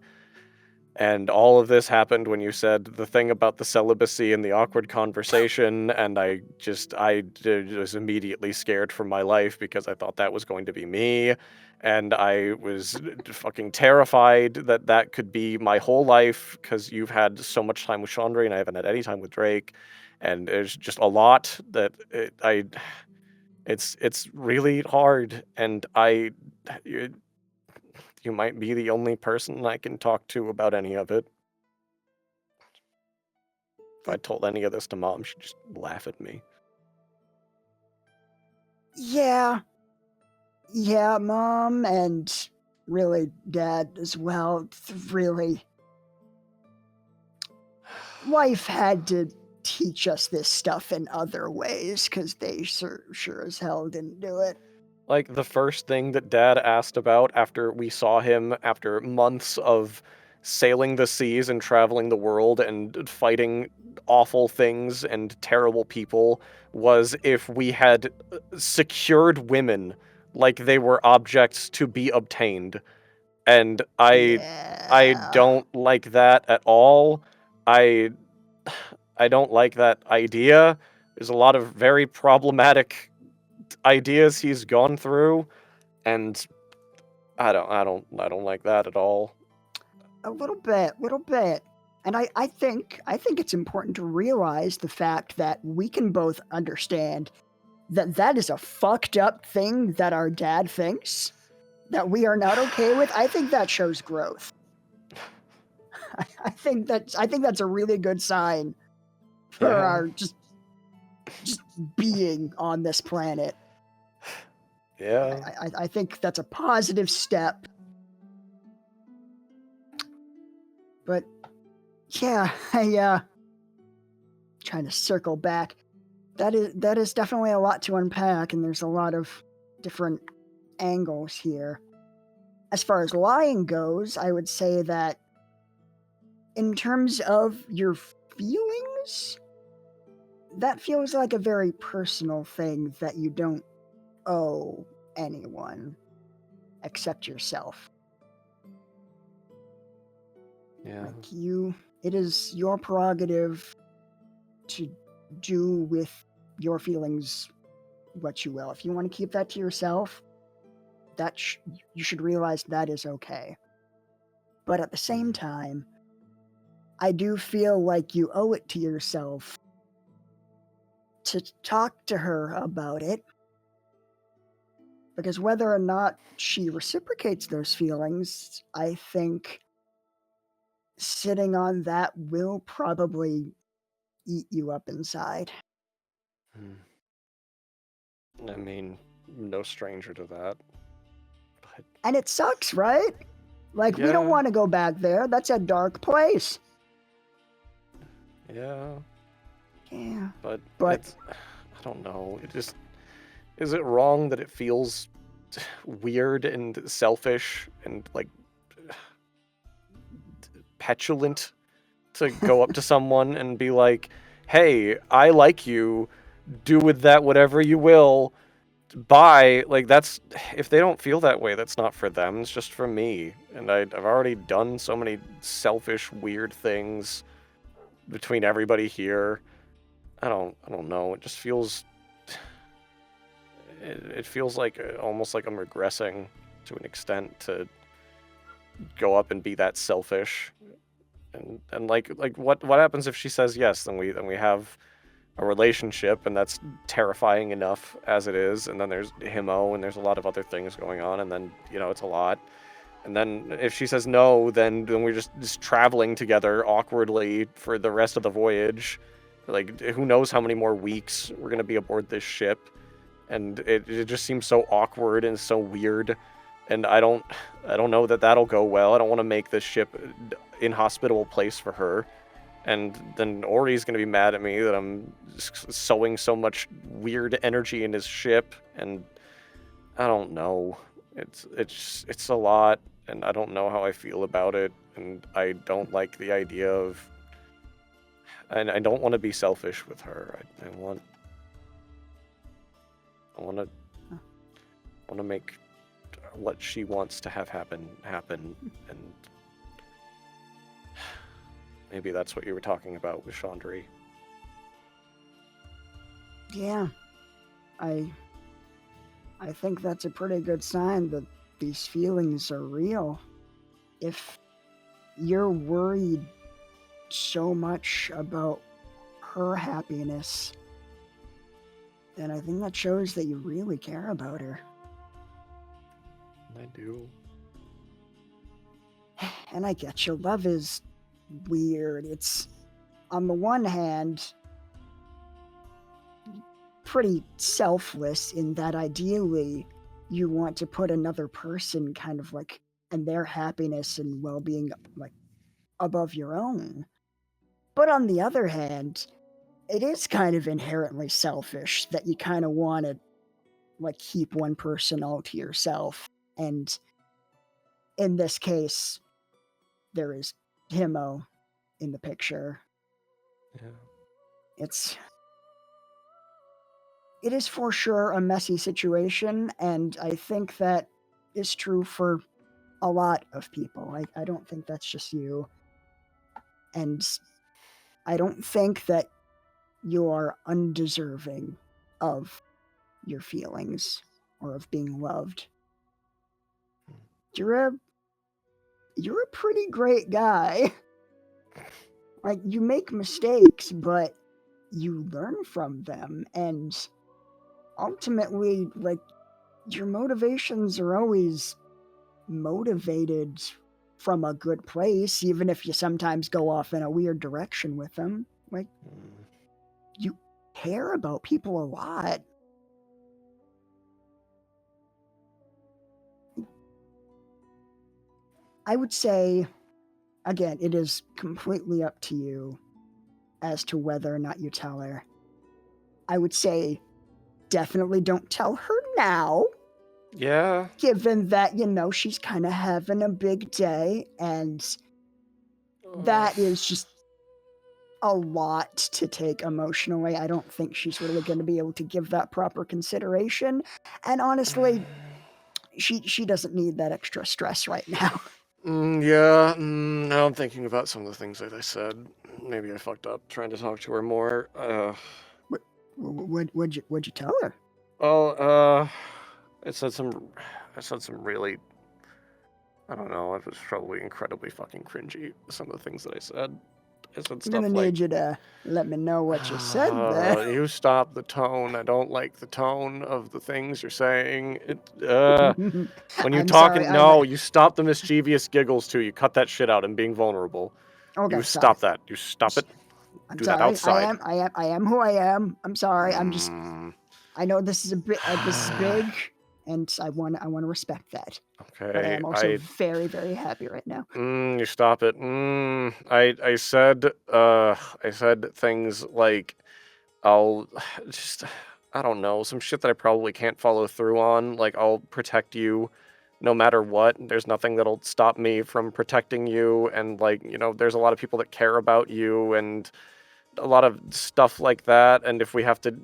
And all of this happened when you said the thing about the celibacy and the awkward conversation, and I was immediately scared for my life because I thought that was going to be me, and I was fucking terrified that that could be my whole life because you've had so much time with Chandra and I haven't had any time with Drake, and there's just a lot that it's really hard, and you might be the only person I can talk to about any of it. If I told any of this to Mom, she'd just laugh at me. Yeah, Mom, and really Dad as well. Really, life had to teach us this stuff in other ways because they sure as hell didn't do it. Like, the first thing that Dad asked about after we saw him after months of sailing the seas and traveling the world and fighting awful things and terrible people was if we had secured women like they were objects to be obtained. And I don't like that at all. I don't like that idea. There's a lot of very problematic ideas he's gone through, and I don't like that at all. A little bit. And I think it's important to realize the fact that we can both understand that that is a fucked up thing that our dad thinks that we are not okay with. I think that shows growth. I think that's a really good sign for Yeah. our just being on this planet. Yeah. I think that's a positive step. But yeah, trying to circle back. That is definitely a lot to unpack, and there's a lot of different angles here. As far as lying goes, I would say that in terms of your feelings, that feels like a very personal thing that you don't owe anyone except yourself. Yeah. Like it is your prerogative to do with your feelings what you will. If you want to keep that to yourself, you should realize that is okay. But at the same time, I do feel like you owe it to yourself to talk to her about it. Because whether or not she reciprocates those feelings, I think sitting on that will probably eat you up inside. I mean, no stranger to that. But And it sucks, right? Like, we don't Yeah. want to go back there. That's a dark place. yeah, Yeah. but But- I don't know. Is it wrong that it feels weird and selfish and like petulant to go up to someone and be like, "Hey, I like you. Do with that whatever you will. Bye." Like, that's, if they don't feel that way, that's not for them. It's just for me. And I've already done so many selfish, weird things between everybody here. I don't know. It just feels. It feels like almost like I'm regressing to an extent to go up and be that selfish. And like what happens if she says yes? Then we have a relationship, and that's terrifying enough as it is. And then there's Himo, and there's a lot of other things going on, and then it's a lot. And then if she says no, then we're just traveling together awkwardly for the rest of the voyage. Like, who knows how many more weeks we're gonna be aboard this ship. And it just seems so awkward and so weird. And I don't know that that'll go well. I don't want to make this ship an inhospitable place for her. And then Ori's going to be mad at me that I'm sowing so much weird energy in his ship. And I don't know. It's a lot, and I don't know how I feel about it. And I don't like the idea of... And I don't want to be selfish with her. I want to make what she wants to have happen, and Maybe that's what you were talking about with Chandri. Yeah. I think that's a pretty good sign that these feelings are real. If you're worried so much about her happiness, then I think that shows that you really care about her. I do. And I get you, love is weird. It's, on the one hand, pretty selfless in that ideally you want to put another person kind of like, and their happiness and well-being like above your own. But on the other hand, it is kind of inherently selfish that you kind of want to like keep one person all to yourself. And in this case, there is Himo in the picture. Yeah. It is for sure a messy situation, and I think that is true for a lot of people. I don't think that's just you. And I don't think that you are undeserving of your feelings or of being loved. You're a pretty great guy. Like, you make mistakes, but you learn from them, and ultimately, like, your motivations are always motivated from a good place, even if you sometimes go off in a weird direction with them. Like, you care about people a lot. I would say, again, it is completely up to you as to whether or not you tell her. I would say definitely don't tell her now, Yeah. given that, you know, she's kind of having a big day, and that is just a lot to take emotionally. I don't think she's really going to be able to give that proper consideration. And honestly, she doesn't need that extra stress right now. Yeah, now I'm thinking about some of the things that I said. Maybe I fucked up trying to talk to her more. What'd you tell her? Well, I said some really, I don't know, it was probably incredibly fucking cringy, some of the things that I said. I said I'm stuff gonna like, need you to let me know what you said there. you stop the tone. I don't like the tone of the things you're saying. When you're I'm talking, sorry, no, you stop the mischievous giggles too. You cut that shit out. I'm being vulnerable. Okay, You sorry. stop that. You stop it. I'm Do sorry. that outside. I am who I am. I'm sorry. I'm just. I know this is a bit. This is big, and I want to respect that. Okay. But I am also very, very happy right now. You stop it. I said things like, I'll just, I don't know, some shit that I probably can't follow through on. Like, I'll protect you no matter what. There's nothing that'll stop me from protecting you. And, like, you know, there's a lot of people that care about you and a lot of stuff like that. And if we have to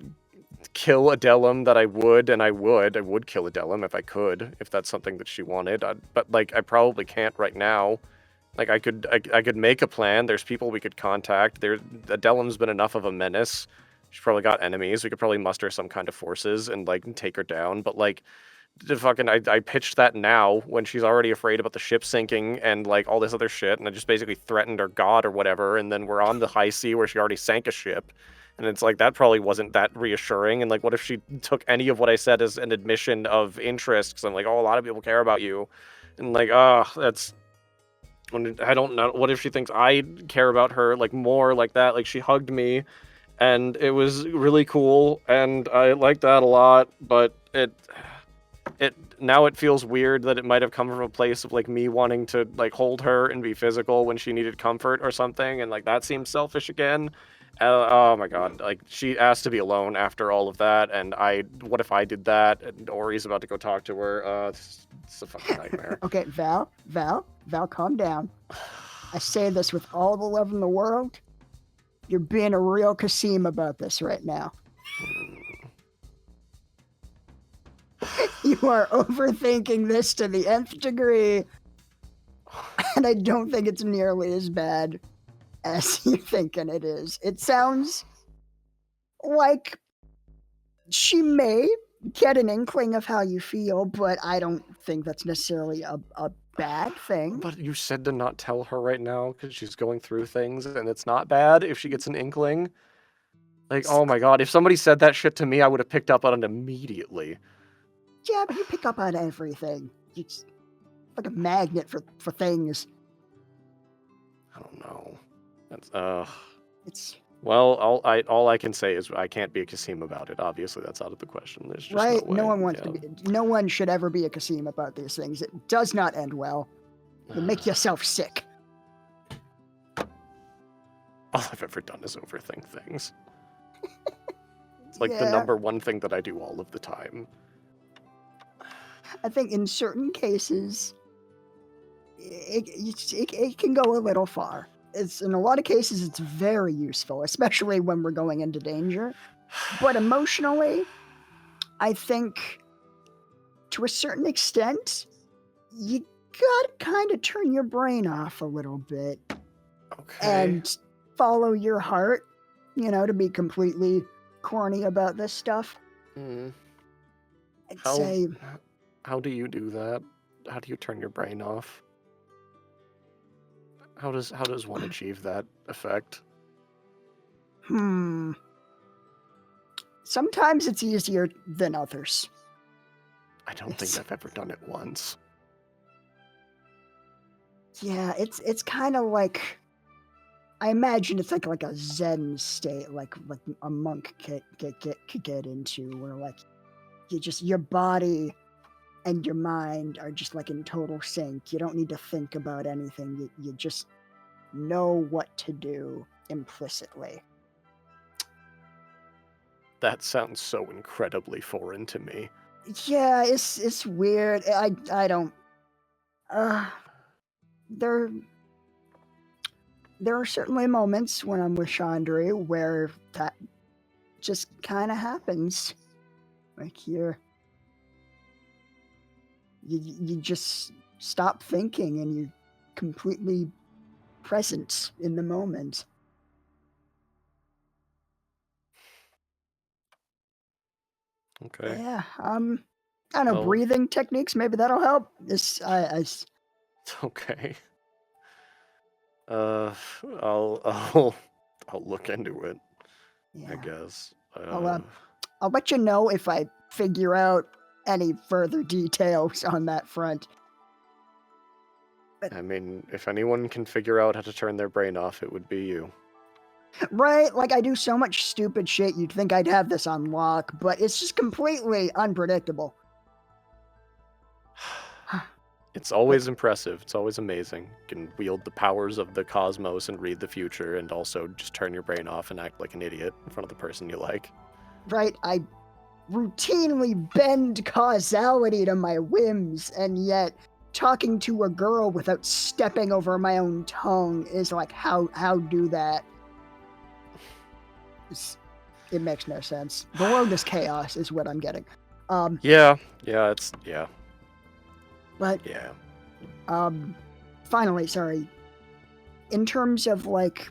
kill Adelum, that I would kill Adelum if I could, if that's something that she wanted. But, like, I probably can't right now. Like, I could make a plan. There's people we could contact. Adelum's been enough of a menace. She's probably got enemies. We could probably muster some kind of forces and, like, take her down. But, like, I pitched that now when she's already afraid about the ship sinking and, like, all this other shit. And I just basically threatened her god or whatever. And then we're on the high sea where she already sank a ship. And it's like, that probably wasn't that reassuring. And, like, what if she took any of what I said as an admission of interest? Because I'm like, oh, a lot of people care about you. And, like, that's... I don't know. What if she thinks I care about her, like, more like that? Like, she hugged me, and it was really cool, and I liked that a lot, but now it feels weird that it might have come from a place of, like, me wanting to, like, hold her and be physical when she needed comfort or something, and, like, that seems selfish again. Oh my god, like, she asked to be alone after all of that, and what if I did that? And Ori's about to go talk to her. It's a fucking nightmare. Okay, Val, calm down. I say this with all the love in the world. You're being a real Kasim about this right now. You are overthinking this to the nth degree, and I don't think it's nearly as bad as you're thinking it is. It sounds like she may get an inkling of how you feel, but I don't think that's necessarily a bad thing. But you said to not tell her right now because she's going through things, and it's not bad if she gets an inkling. Like, oh my god, if somebody said that shit to me, I would have picked up on it immediately. Yeah, but you pick up on everything. It's like a magnet for things. I don't know. That's It's well, all I can say is I can't be a Kasim about it. Obviously, that's out of the question. There's just right. no way. No one wants to be. No one should ever be a Kasim about these things. It does not end well. You make yourself sick. All I've ever done is overthink things. It's like the number one thing that I do all of the time. I think in certain cases, it can go a little far. It's in a lot of cases it's very useful, especially when we're going into danger. But emotionally, I think to a certain extent, you gotta kind of turn your brain off a little bit and follow your heart. You know, to be completely corny about this stuff. I'd say. How do you do that? How do you turn your brain off? How does one achieve that effect? Sometimes it's easier than others. I don't think I've ever done it once. Yeah, it's kind of like, I imagine it's like a Zen state, like a monk could get into, where like your body and your mind are just like in total sync. You don't need to think about anything. You just know what to do implicitly. That sounds so incredibly foreign to me. Yeah, it's weird. I don't. There are certainly moments when I'm with Chandri where that just kind of happens. Like you just stop thinking and you're completely present in the moment. Okay. Yeah. I don't know, breathing techniques. Maybe that'll help. Okay. I'll look into it. Yeah. I guess. I'll let you know if I figure out any further details on that front. But, I mean, if anyone can figure out how to turn their brain off, it would be you. Right? Like, I do so much stupid shit, you'd think I'd have this on lock, but it's just completely unpredictable. It's always impressive. It's always amazing. You can wield the powers of the cosmos and read the future, and also just turn your brain off and act like an idiot in front of the person you like. Right? I routinely bend causality to my whims, and yet talking to a girl without stepping over my own tongue is like, how do that? It makes no sense. The world is chaos is what I'm getting. But finally, sorry, in terms of like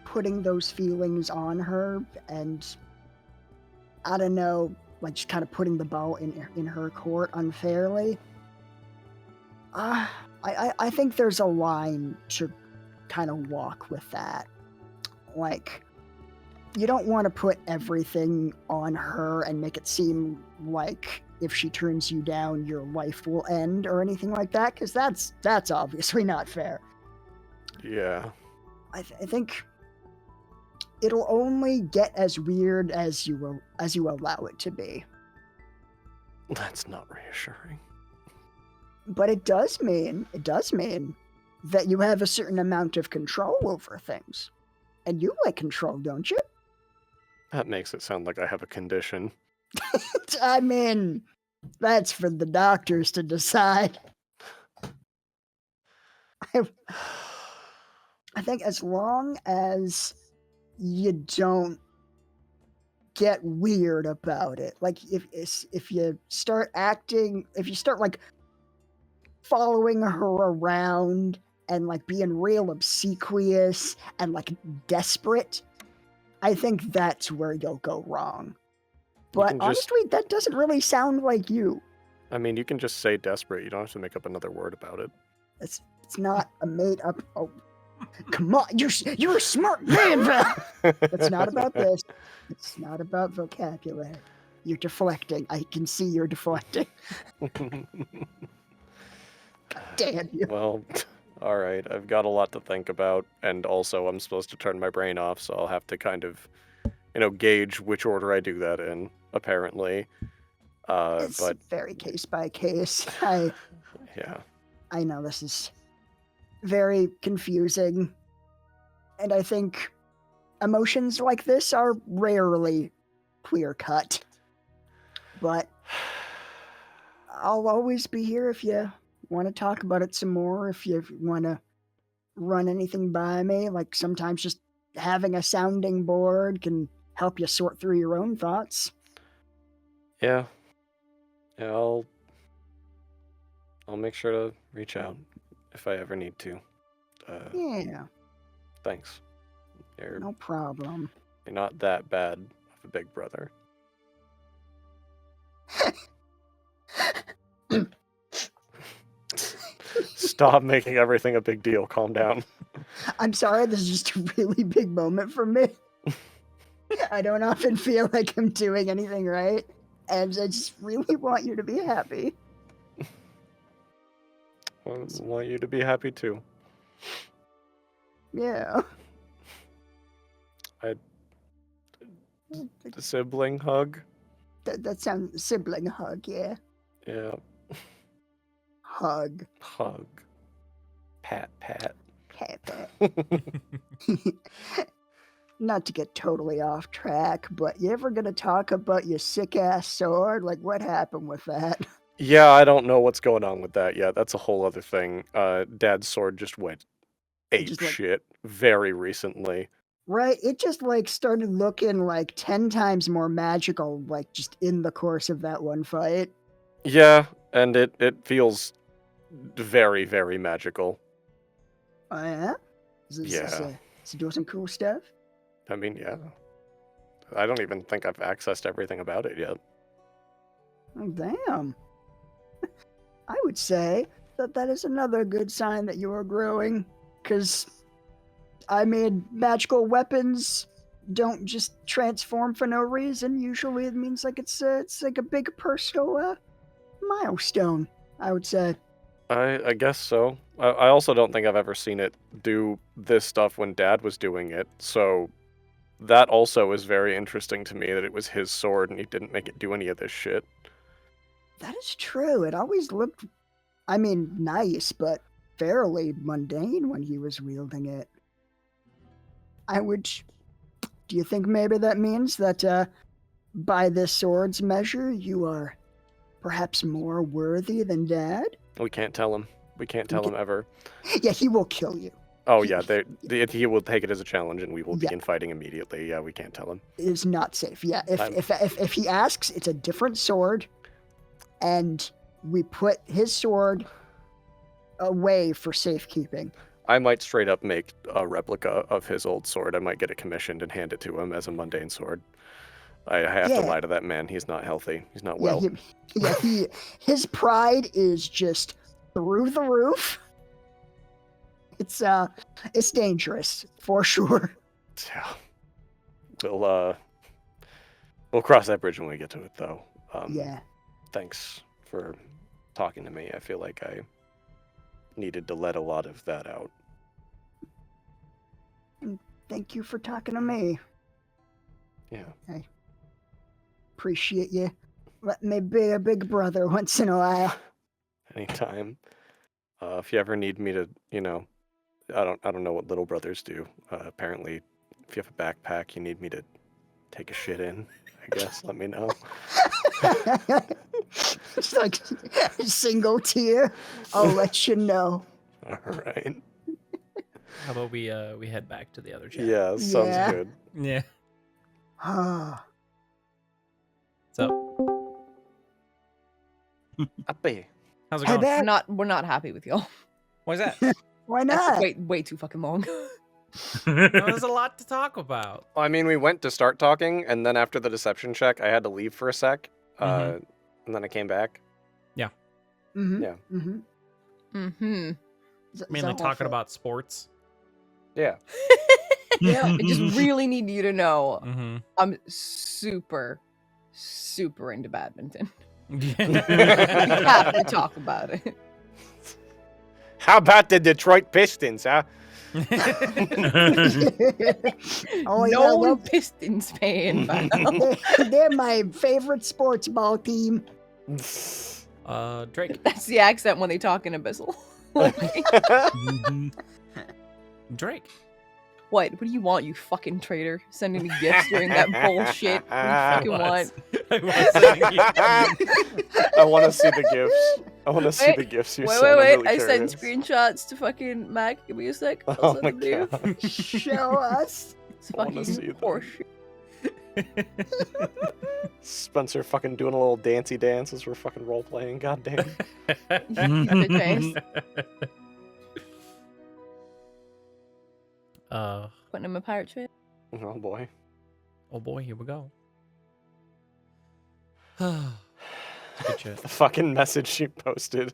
putting those feelings on her and I don't know, like just kind of putting the ball in her court unfairly, I think there's a line to kind of walk with that. Like, you don't want to put everything on her and make it seem like if she turns you down, your life will end or anything like that, because that's obviously not fair. Yeah. I think it'll only get as weird as you allow it to be. That's not reassuring. But it does mean that you have a certain amount of control over things. And you like control, don't you? That makes it sound like I have a condition. I mean, that's for the doctors to decide. I think as long as you don't get weird about it, like if you start like following her around and like being real obsequious and like desperate, I think that's where you'll go wrong. But can just- honestly, that doesn't really sound like you. I mean, you can just say desperate. You don't have to make up another word about it. It's not a made up. Oh, come on, you're a smart man, Val. It's not about this. It's not about vocabulary. You're deflecting. I can see you're deflecting. Damn you. Well, all right. I've got a lot to think about, and also I'm supposed to turn my brain off, so I'll have to kind of, gauge which order I do that in. Apparently, It's but very case by case. yeah, I know this is very confusing, and I think emotions like this are rarely clear cut. But I'll always be here if you want to talk about it some more, if you want to run anything by me. Like sometimes just having a sounding board can help you sort through your own thoughts. yeah. I'll make sure to reach out if I ever need to. Yeah, Thanks. You're no problem. not that bad of a big brother. Stop making everything a big deal. Calm down. I'm sorry, this is just a really big moment for me. I don't often feel like I'm doing anything right, and I just really want you to be happy. I want you to be happy too. Yeah. The sibling hug. That sounds sibling hug, yeah. Yeah. Hug. Hug. Pat. Pat. Not to get totally off track, but you ever gonna talk about your sick ass sword? Like, what happened with that? Yeah, I don't know what's going on with that yet. That's a whole other thing. Dad's sword just went ape just, like- shit very recently. Right? It just, like, started looking, like, 10 times more magical, like, just in the course of that one fight. Yeah, and it feels very, very magical. Oh, yeah? Is it doing some cool stuff? I mean, yeah. I don't even think I've accessed everything about it yet. Oh, damn. I would say that is another good sign that you are growing, because, I mean, magical weapons don't just transform for no reason. Usually it means like it's like a big personal milestone, I would say. I guess so. I also don't think I've ever seen it do this stuff when Dad was doing it, so that also is very interesting to me that it was his sword and he didn't make it do any of this shit. That is true. It always looked, I mean, nice, but fairly mundane when he was wielding it. Do you think maybe that means that by this sword's measure, you are perhaps more worthy than Dad? We can't tell him. We can't tell him ever. Yeah, he will kill you. Oh yeah, he will take it as a challenge and we will Yeah. begin fighting immediately. Yeah, we can't tell him. It is not safe. Yeah, if he asks, it's a different sword, and we put his sword away for safekeeping. I might straight up make a replica of his old sword. I might get it commissioned and hand it to him as a mundane sword. I have to Yeah. lie to that man. He's not healthy. He's not well. His pride is just through the roof. It's dangerous for sure. Yeah. We'll cross that bridge when we get to it, though. Yeah. Thanks for talking to me. I feel like I needed to let a lot of that out. Thank you for talking to me. Yeah. Appreciate you. Let me be a big brother once in a while. Anytime. If you ever need me to, I don't know what little brothers do. Apparently, if you have a backpack, you need me to take a shit in. I guess. Let me know. It's like a single tear. I'll let you know. All right. How about we head back to the other chat? Yeah, sounds Yeah. good. Yeah. Ah, So, Happy. how's it Hey, going? Dad. We're not happy with y'all. Why's that? Why That's not? way too fucking long. There's a lot to talk about. I mean, we went to start talking, and then after the deception check, I had to leave for a sec, and then I came back. Mm-hmm. Yeah. Mm-hmm. Mm-hmm. Mainly talking about sports. Yeah. Yeah. I just really need you to know Mm-hmm. I'm super, super into badminton. We Yeah. have to talk about it. How about the Detroit Pistons, huh? Oh, yeah, no well- Pistons fan, pal. They're my favorite sports ball team. Drake. That's the accent when they talk in Abyssal. Drake. What do you want, you fucking traitor? Sending me gifts during that bullshit. What do you fucking want? I was sending you- I want to see the gifts. I want to see the gifts you Wait, sent. I'm wait. really I sent curious. screenshots to fucking Mac. Give me a sec. I'll Oh send my them to you. god. Show us. It's I wanna fucking see them. horseshit. Spencer fucking doing a little dancey dance as we're fucking role playing. God damn. Bitch face. Putting him in pirate ship. Oh boy. Oh boy, here we go. Good shit. The fucking message she posted.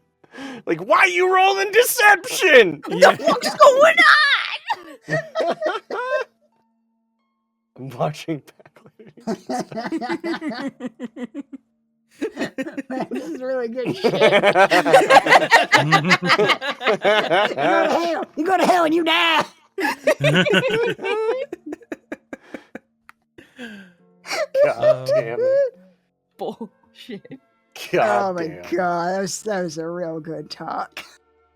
Like, why are you rolling deception? What the fuck's going on? I'm watching back later. This is really good shit. You go to hell and you die. God damn it. Bullshit. God Oh my damn. god, that was a real good talk.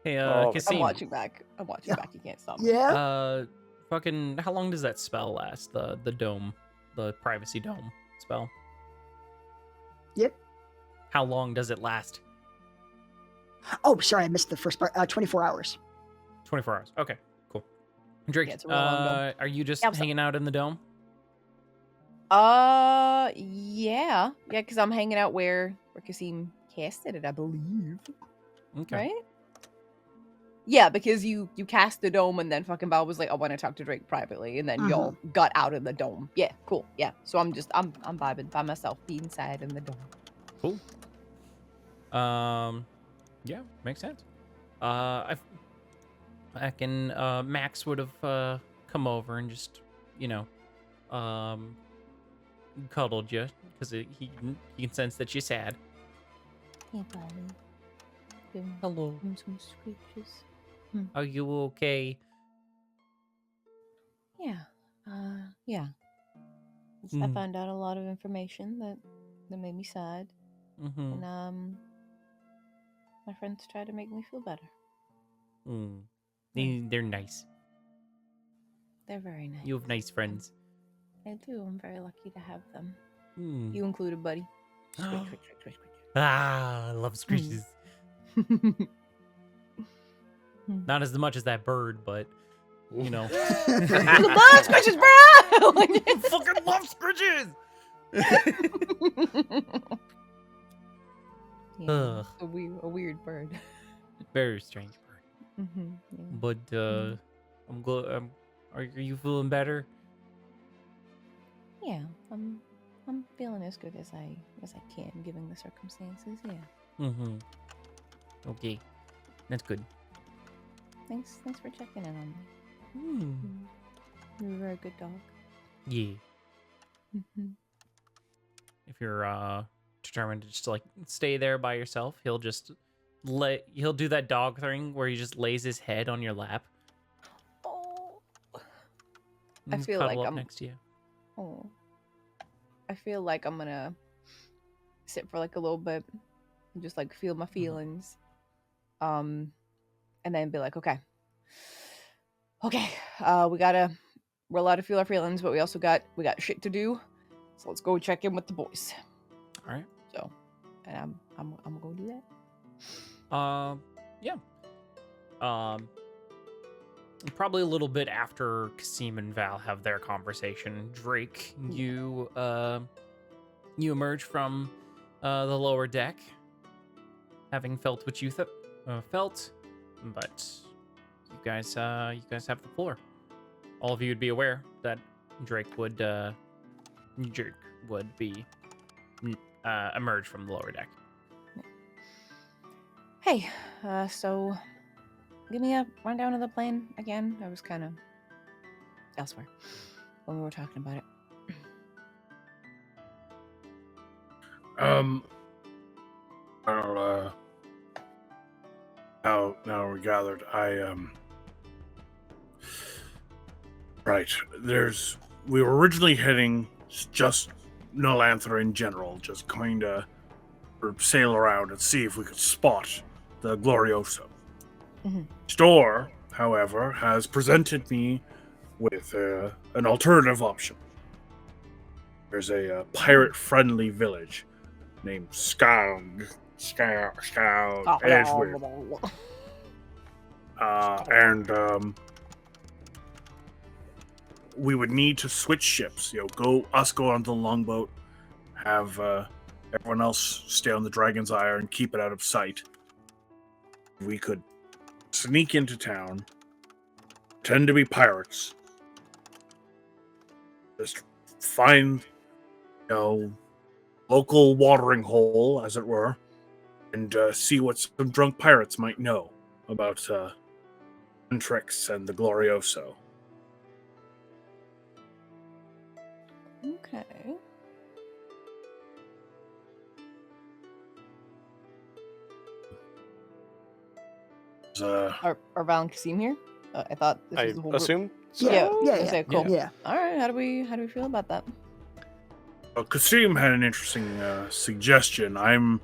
Hey, Oh. I'm Kasim. watching back. I'm watching back. You can't stop me. Yeah. Fucking, how long does that spell last? The dome, the privacy dome spell. Yep. How long does it last? Oh, sorry, I missed the first part. 24 hours. 24 hours. Okay, cool. Drake, Yeah, it's a real long dome. are you just Yeah, I'm so- hanging out in the dome? Yeah, because I'm hanging out where Kasim casted it, I believe. Okay. Right? Yeah, because you cast the dome and then fucking Val was like, I want to talk to Drake privately, and then y'all got out of the dome. Yeah, cool. Yeah, so I'm vibing by myself, be inside in the dome. Cool. Yeah, makes sense. I can Max would have come over and just, cuddled you because he can sense that you're sad. Hey, buddy. Hello. Some screeches. Are you okay? Yeah. Yeah. I found out a lot of information that made me sad, Mm-hmm. and my friends try to make me feel better. They're nice. They're very nice. You have nice friends. I do. I'm very lucky to have them. Mm. You included, buddy. Squish, squish, Ah, I love screeches. squish. Not as much as that bird, but The blood squishes, bro! fucking love screeches. Yeah, Ugh. a weird bird. Very strange bird. Yeah. But I'm glad. Are you feeling better? Yeah, I'm feeling as good as I can, given the circumstances. Yeah. Mm-hmm. Okay, that's good. Thanks for checking in on me. Hmm. You're a very good dog. Yeah. Mm-hmm. If you're determined to just like stay there by yourself, he'll do that dog thing where he just lays his head on your lap. Oh. and I feel cuddle like up I'm- next to you. Oh. I feel like I'm gonna sit for like a little bit and just like feel my feelings. And then be like, okay, we're allowed to feel our feelings, but we got shit to do. So let's go check in with the boys. All right. So, and I'm gonna go do that. Yeah. Probably a little bit after Kasim and Val have their conversation, Drake, you emerge from the lower deck, having felt what you felt, but you guys have the floor. All of you would be aware that Drake would be emerge from the lower deck. Hey, so give me a rundown of the plan again. I was kind of elsewhere when we were talking about it. Well, now we're gathered. Right. We were originally heading just Nolantha in general, just going to sail around and see if we could spot the Glorioso. Mhm. Store, however, has presented me with an alternative option. There's a pirate-friendly village named Skog Edgewood. And we would need to switch ships. Go on the longboat, have everyone else stay on the Dragon's Ire and keep it out of sight. We could sneak into town, pretend to be pirates, just find, local watering hole, as it were, and see what some drunk pirates might know about Trix and the Glorioso. Okay. Are Val and Kasim here? I thought this I was the whole group. assume. Yeah. Yeah. Okay, cool. Yeah. All right. How do we feel about that? Kasim had an interesting suggestion. I'm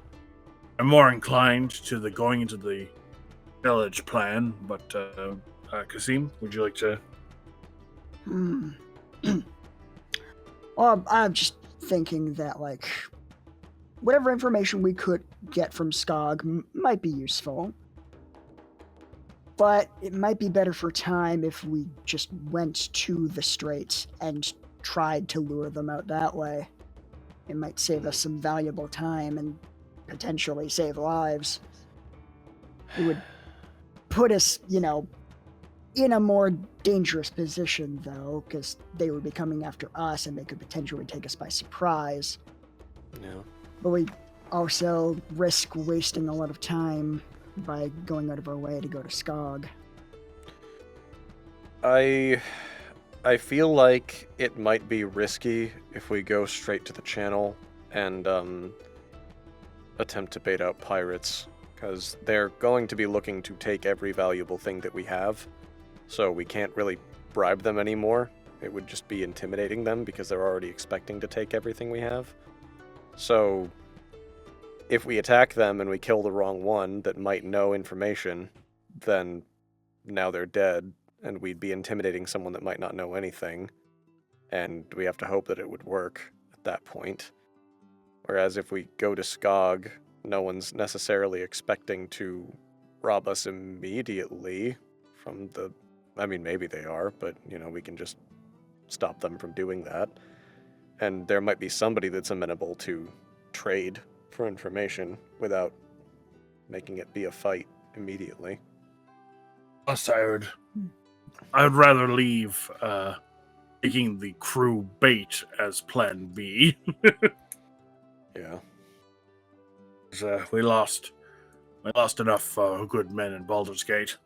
more inclined to the going into the village plan, but Kasim, would you like to? Well, I'm just thinking that, like, whatever information we could get from Skog might be useful. But it might be better for time if we just went to the Straits and tried to lure them out that way. It might save us some valuable time and potentially save lives. It would put us, in a more dangerous position, though, because they would be coming after us and they could potentially take us by surprise. Yeah. But we also risk wasting a lot of time by going out of our way to go to Skog. I feel like it might be risky if we go straight to the channel and attempt to bait out pirates, because they're going to be looking to take every valuable thing that we have, so we can't really bribe them anymore. It would just be intimidating them because they're already expecting to take everything we have. So if we attack them and we kill the wrong one that might know information, then now they're dead, and we'd be intimidating someone that might not know anything, and we have to hope that it would work at that point. Whereas if we go to Skog, no one's necessarily expecting to rob us immediately from the... I mean, maybe they are, but, we can just stop them from doing that. And there might be somebody that's amenable to trade for information without making it be a fight immediately. Plus, I would rather leave taking the crew bait as plan B. Yeah. We lost enough good men in Baldur's Gate.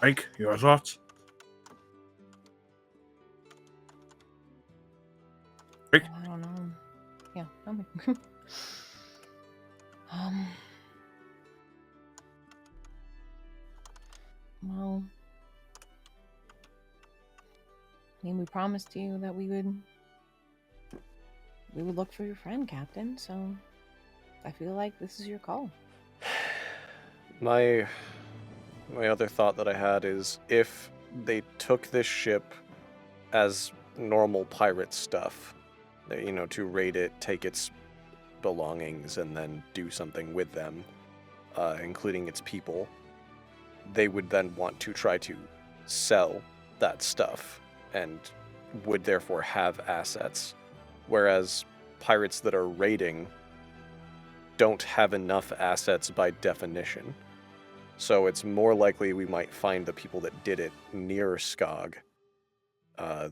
Mike, your thoughts? Rick? I don't know. Yeah, tell me. Well, I mean, we promised you that we would look for your friend, Captain, so I feel like this is your call. My other thought that I had is if they took this ship as normal pirate stuff, to raid it, take its belongings, and then do something with them, including its people, they would then want to try to sell that stuff and would therefore have assets. Whereas pirates that are raiding don't have enough assets by definition. So it's more likely we might find the people that did it near Skog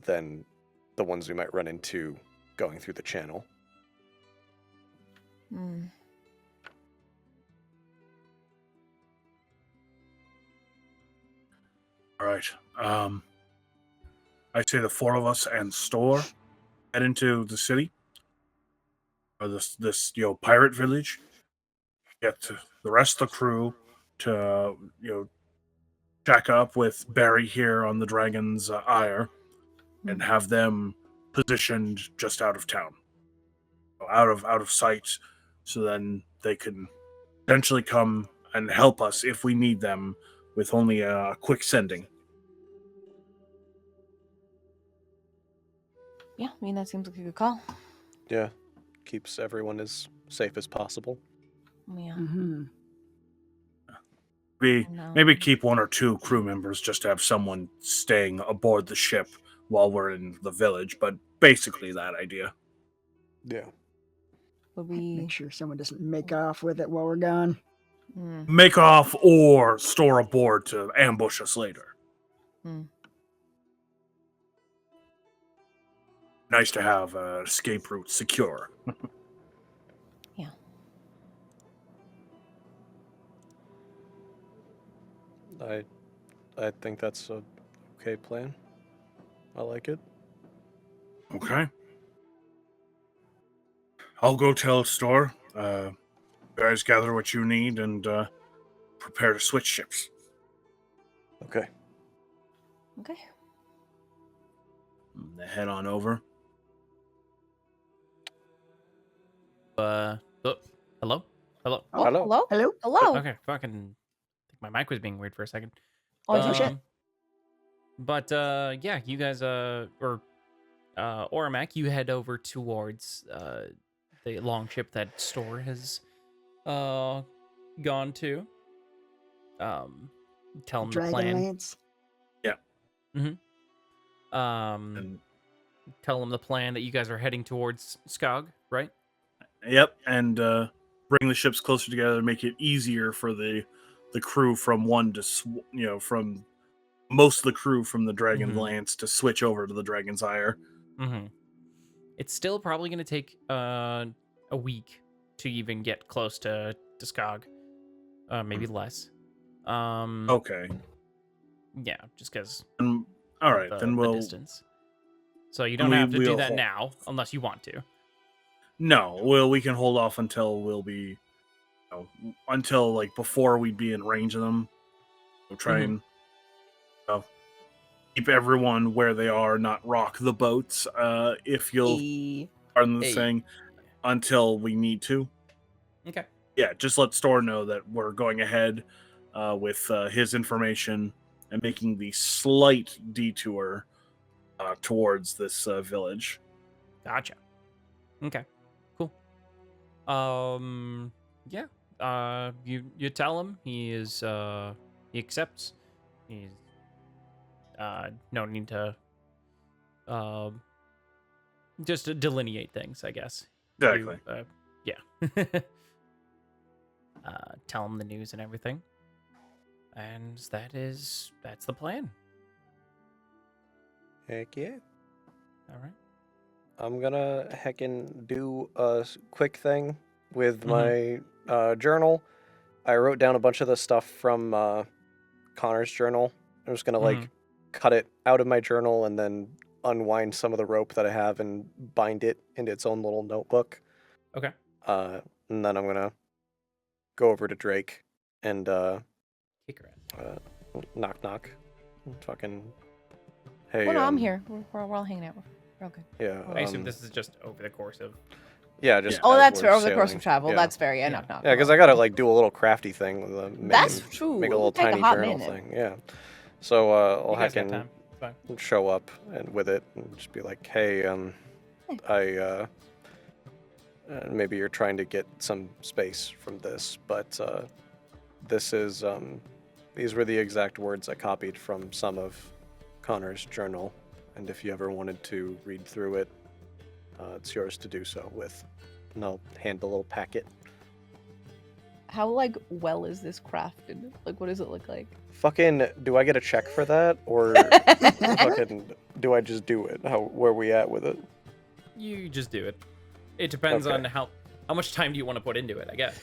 than the ones we might run into going through the channel. Hmm. All right. I say the four of us and Store head into the city, or this pirate village. Get the rest of the crew to check up with Barry here on the Dragon's Ire, and have them positioned just out of town, out of sight, so then they can potentially come and help us if we need them with only a quick sending. Yeah, I mean, that seems like a good call. Yeah, keeps everyone as safe as possible. Yeah. Mm-hmm. Maybe keep one or two crew members just to have someone staying aboard the ship while we're in the village, but basically that idea. Yeah. Would we... Make sure someone doesn't make off with it while we're gone. Make off or store aboard to ambush us later. Nice to have an escape route secure. Yeah. I think that's a okay plan. I like it. Okay. I'll go tell Store. Guys, gather what you need and prepare to switch ships. Okay. Okay. They head on over. Oh, hello? Hello? Oh, Hello. hello? Hello? Hello? Okay, fucking... I think my mic was being weird for a second. Oh, shit. But, yeah, you guys, Oramak, you head over towards, the long ship that Store has, gone to. Tell him the plan. Dragonlance? And Tell him the plan that you guys are heading towards Skog, right? Yep, and bring the ships closer together, make it easier for the crew from one to from most of the crew from the Dragon Lance to switch over to the Dragon's Ire. Mm-hmm. It's still probably going to take a week to even get close to Skog, maybe less. Okay. Yeah, just because. All right, then the we'll. Distance. So you don't have to do we'll that hold- now, unless you want to. No, we can hold off until we'll be, until like before we'd be in range of them. We'll try and keep everyone where they are, not rock the boats. If you'll pardon the saying, until we need to. Okay. Yeah, just let Store know that we're going ahead with his information and making the slight detour towards this village. Gotcha. Okay. Cool. Yeah. You tell him he accepts. He's no need to just to delineate things, I guess. Exactly. Yeah. Tell him the news and everything. And that's the plan. Heck yeah. All right. I'm gonna heckin' do a quick thing with my journal. I wrote down a bunch of the stuff from Connor's journal. I'm just gonna cut it out of my journal and then unwind some of the rope that I have and bind it into its own little notebook. Okay. And then I'm gonna go over to Drake and Kick her ass. knock knock. Fucking hey. Well, no, I'm here. We're all hanging out. We're all good. Yeah. I assume this is just over the course of. Yeah, just. Oh, as that's we're fair. Over the course sailing. of travel. Yeah. That's fair. Yeah, knock knock. Yeah, because I gotta do a little crafty thing with That's true. Make a It little would take a tiny hot journal minute. thing. Yeah. So I'll You guys got heckin' time. It's fine. show up and with it and just be like, hey, I maybe you're trying to get some space from this, but this is these were the exact words I copied from some of Connor's journal, and if you ever wanted to read through it, it's yours to do so with. And I'll hand the little packet. How like well is this crafted? Like, what does it look like? Fucking, do I get a check for that, or fucking do I just do it? Where are we at with it? You just do it. It depends Okay. on how much time do you want to put into it, I guess.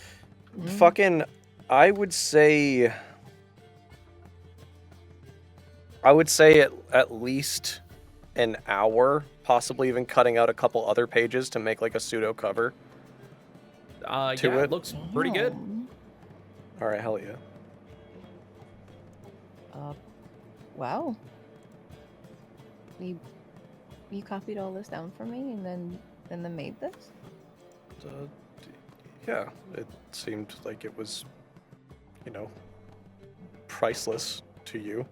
Fucking, I would say at least an hour, possibly even cutting out a couple other pages to make like a pseudo cover. Yeah, To it it. looks pretty good. All right, hell yeah. Wow. You copied all this down for me and then made this? Yeah, it seemed like it was, priceless to you.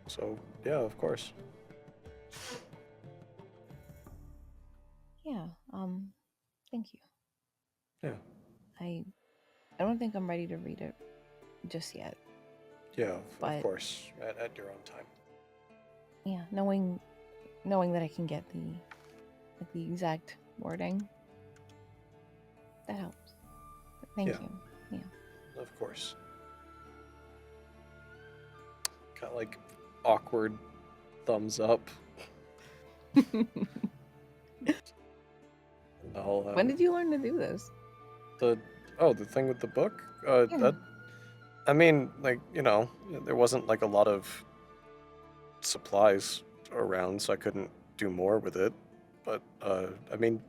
So, yeah, of course. Yeah. Thank you. Yeah. I don't think I'm ready to read it just yet. Yeah, of But- course, at your own time. Yeah, knowing that I can get the exact wording, that helps. Thank Yeah. you. Yeah. Of course. Got like awkward thumbs up. I'll, When did you learn to do this? the thing with the book? Yeah. That, I mean, like, there wasn't like a lot of supplies around, so I couldn't do more with it. But I mean,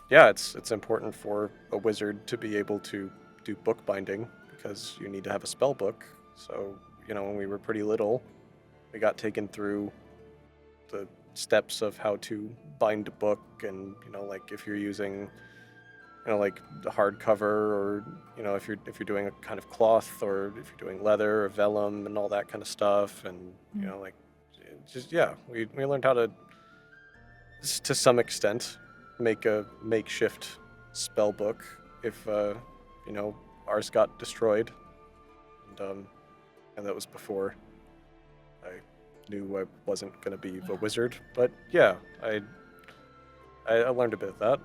yeah, it's important for a wizard to be able to do bookbinding because you need to have a spell book. So, when we were pretty little, we got taken through the steps of how to bind a book, and like if you're using like the hardcover, or if you're doing a kind of cloth, or if you're doing leather or vellum and all that kind of stuff, and like just we learned how to some extent make a makeshift spell book if ours got destroyed, and that was before I knew I wasn't going to be a wizard. But yeah, I learned a bit of that.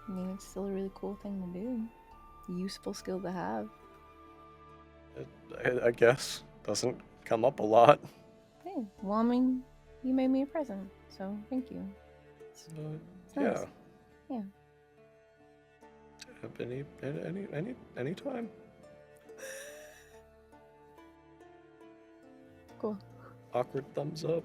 I mean, it's still a really cool thing to do. Useful skill to have. I guess doesn't come up a lot. Hey, well, I mean, you made me a present, so thank you. It's nice. Yeah. Yeah. Any time. Cool. Awkward thumbs up.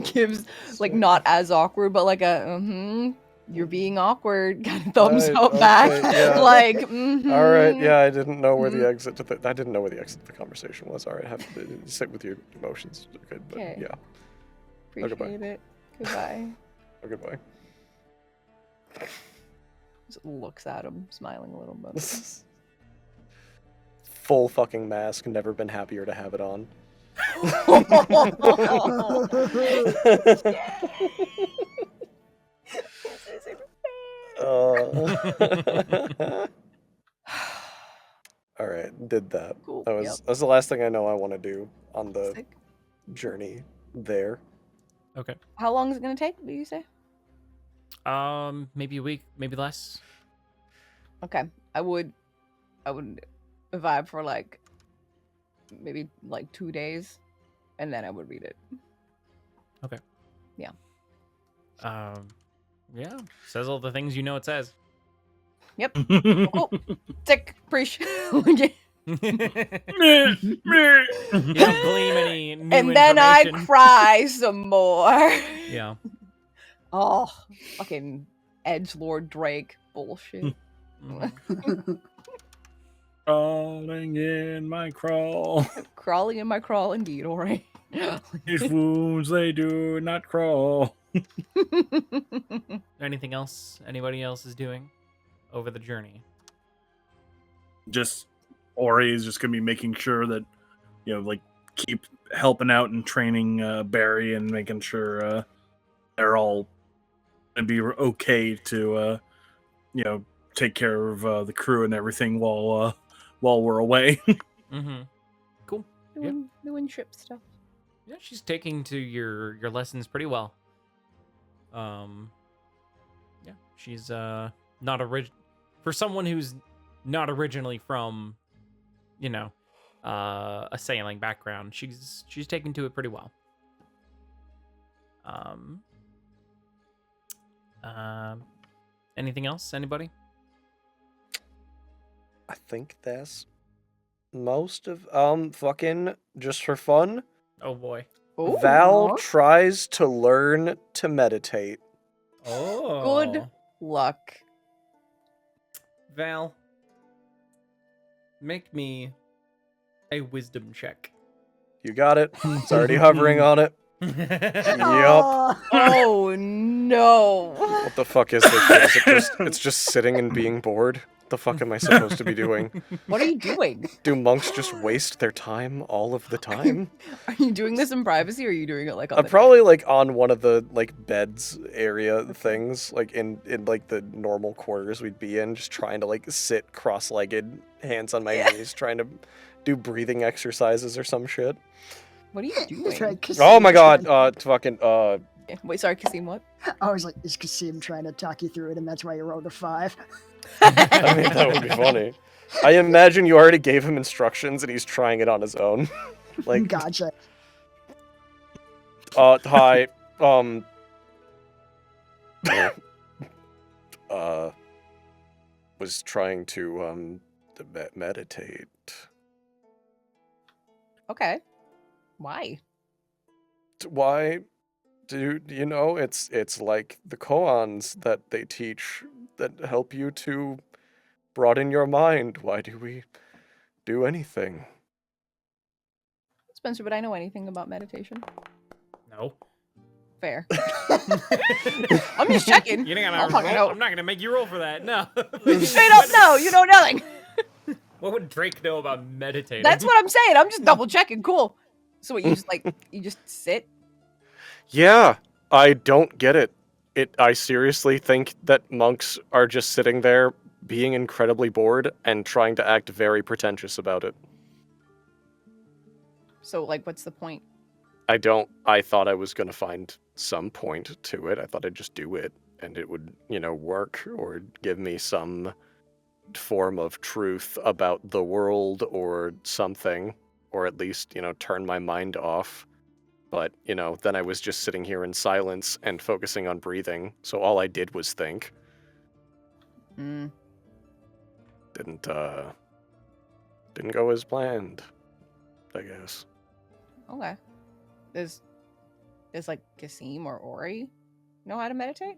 Gives like not as awkward, but like a you're being awkward kind of thumbs Right, up back. okay, yeah. Like All right, yeah, I didn't know where the exit to I didn't know where the exit to the conversation was. All right, have to sit with your emotions. Okay, but Okay. yeah. Appreciate goodbye. it. Goodbye. Oh, goodbye. Just looks at him, smiling a little bit. Full fucking mask. Never been happier to have it on. All right, did that. Cool. That Yep. was the last thing I know I want to do on the Sick. journey there. Okay. How long is it gonna take? Do you say? Maybe a week, maybe less. Okay, I would vibe for like maybe like 2 days, and then I would read it. Yeah. Says all the things it says. Yep. Cool. Sick. Appreciate. Okay. You don't glean any new And then I information. cry some more. Yeah. Oh, fucking edgelord Drake bullshit. Mhm. Crawling in my crawl. Crawling in my crawl, indeed. All right. These wounds, they do not crawl. Anything else anybody else is doing over the journey? Just Ori is just gonna be making sure that like keep helping out and training Barry and making sure they're all gonna be okay to take care of the crew and everything while we're away. Mm-hmm. Cool. doing ship stuff. Yeah, she's taking to your lessons pretty well. Yeah, she's not for someone who's not originally from, a sailing background. She's taken to it pretty well. Anything else? Anybody? I think that's most of fucking just for fun. Oh boy. Ooh, Val tries to learn to meditate. Oh. good luck. Val, make me a wisdom check. You got it. It's already hovering on it. Yep. Oh no. What the fuck is this? It's just sitting and being bored. What the fuck am I supposed to be doing? What are you doing? Do monks just waste their time all of the time? Are you doing this in privacy, or are you doing it like on I'm the probably like on one of the like beds area things, like in like the normal quarters we'd be in, just trying to like sit cross-legged, hands on my knees, trying to do breathing exercises or some shit. What are you doing? Oh my god, fucking Wait, sorry, Kasim, what? I was like, is Kasim trying to talk you through it, and that's why you rolled a 5? I mean, that would be funny. I imagine you already gave him instructions and he's trying it on his own. Like, Gotcha. Hi, was trying to, meditate. Okay. Why? Why? Do you know, it's like the koans that they teach that help you to broaden your mind. Why do we do anything? Spencer, would I know anything about meditation? No. Fair. I'm just checking. You're not I'll gonna fucking roll. know. I'm not gonna make you roll for that. No. Straight up, no, you know nothing. What would Drake know about meditating? That's what I'm saying. I'm just double checking. Cool. So what, you just sit? Yeah, I don't get it. I seriously think that monks are just sitting there being incredibly bored and trying to act very pretentious about it. So like, what's the point? I thought I was going to find some point to it. I thought I'd just do it and it would, work or give me some form of truth about the world or something, or at least, turn my mind off. But, then I was just sitting here in silence and focusing on breathing, so all I did was think. Didn't go as planned, I guess. Okay. Does like Kasim or Ori know how to meditate?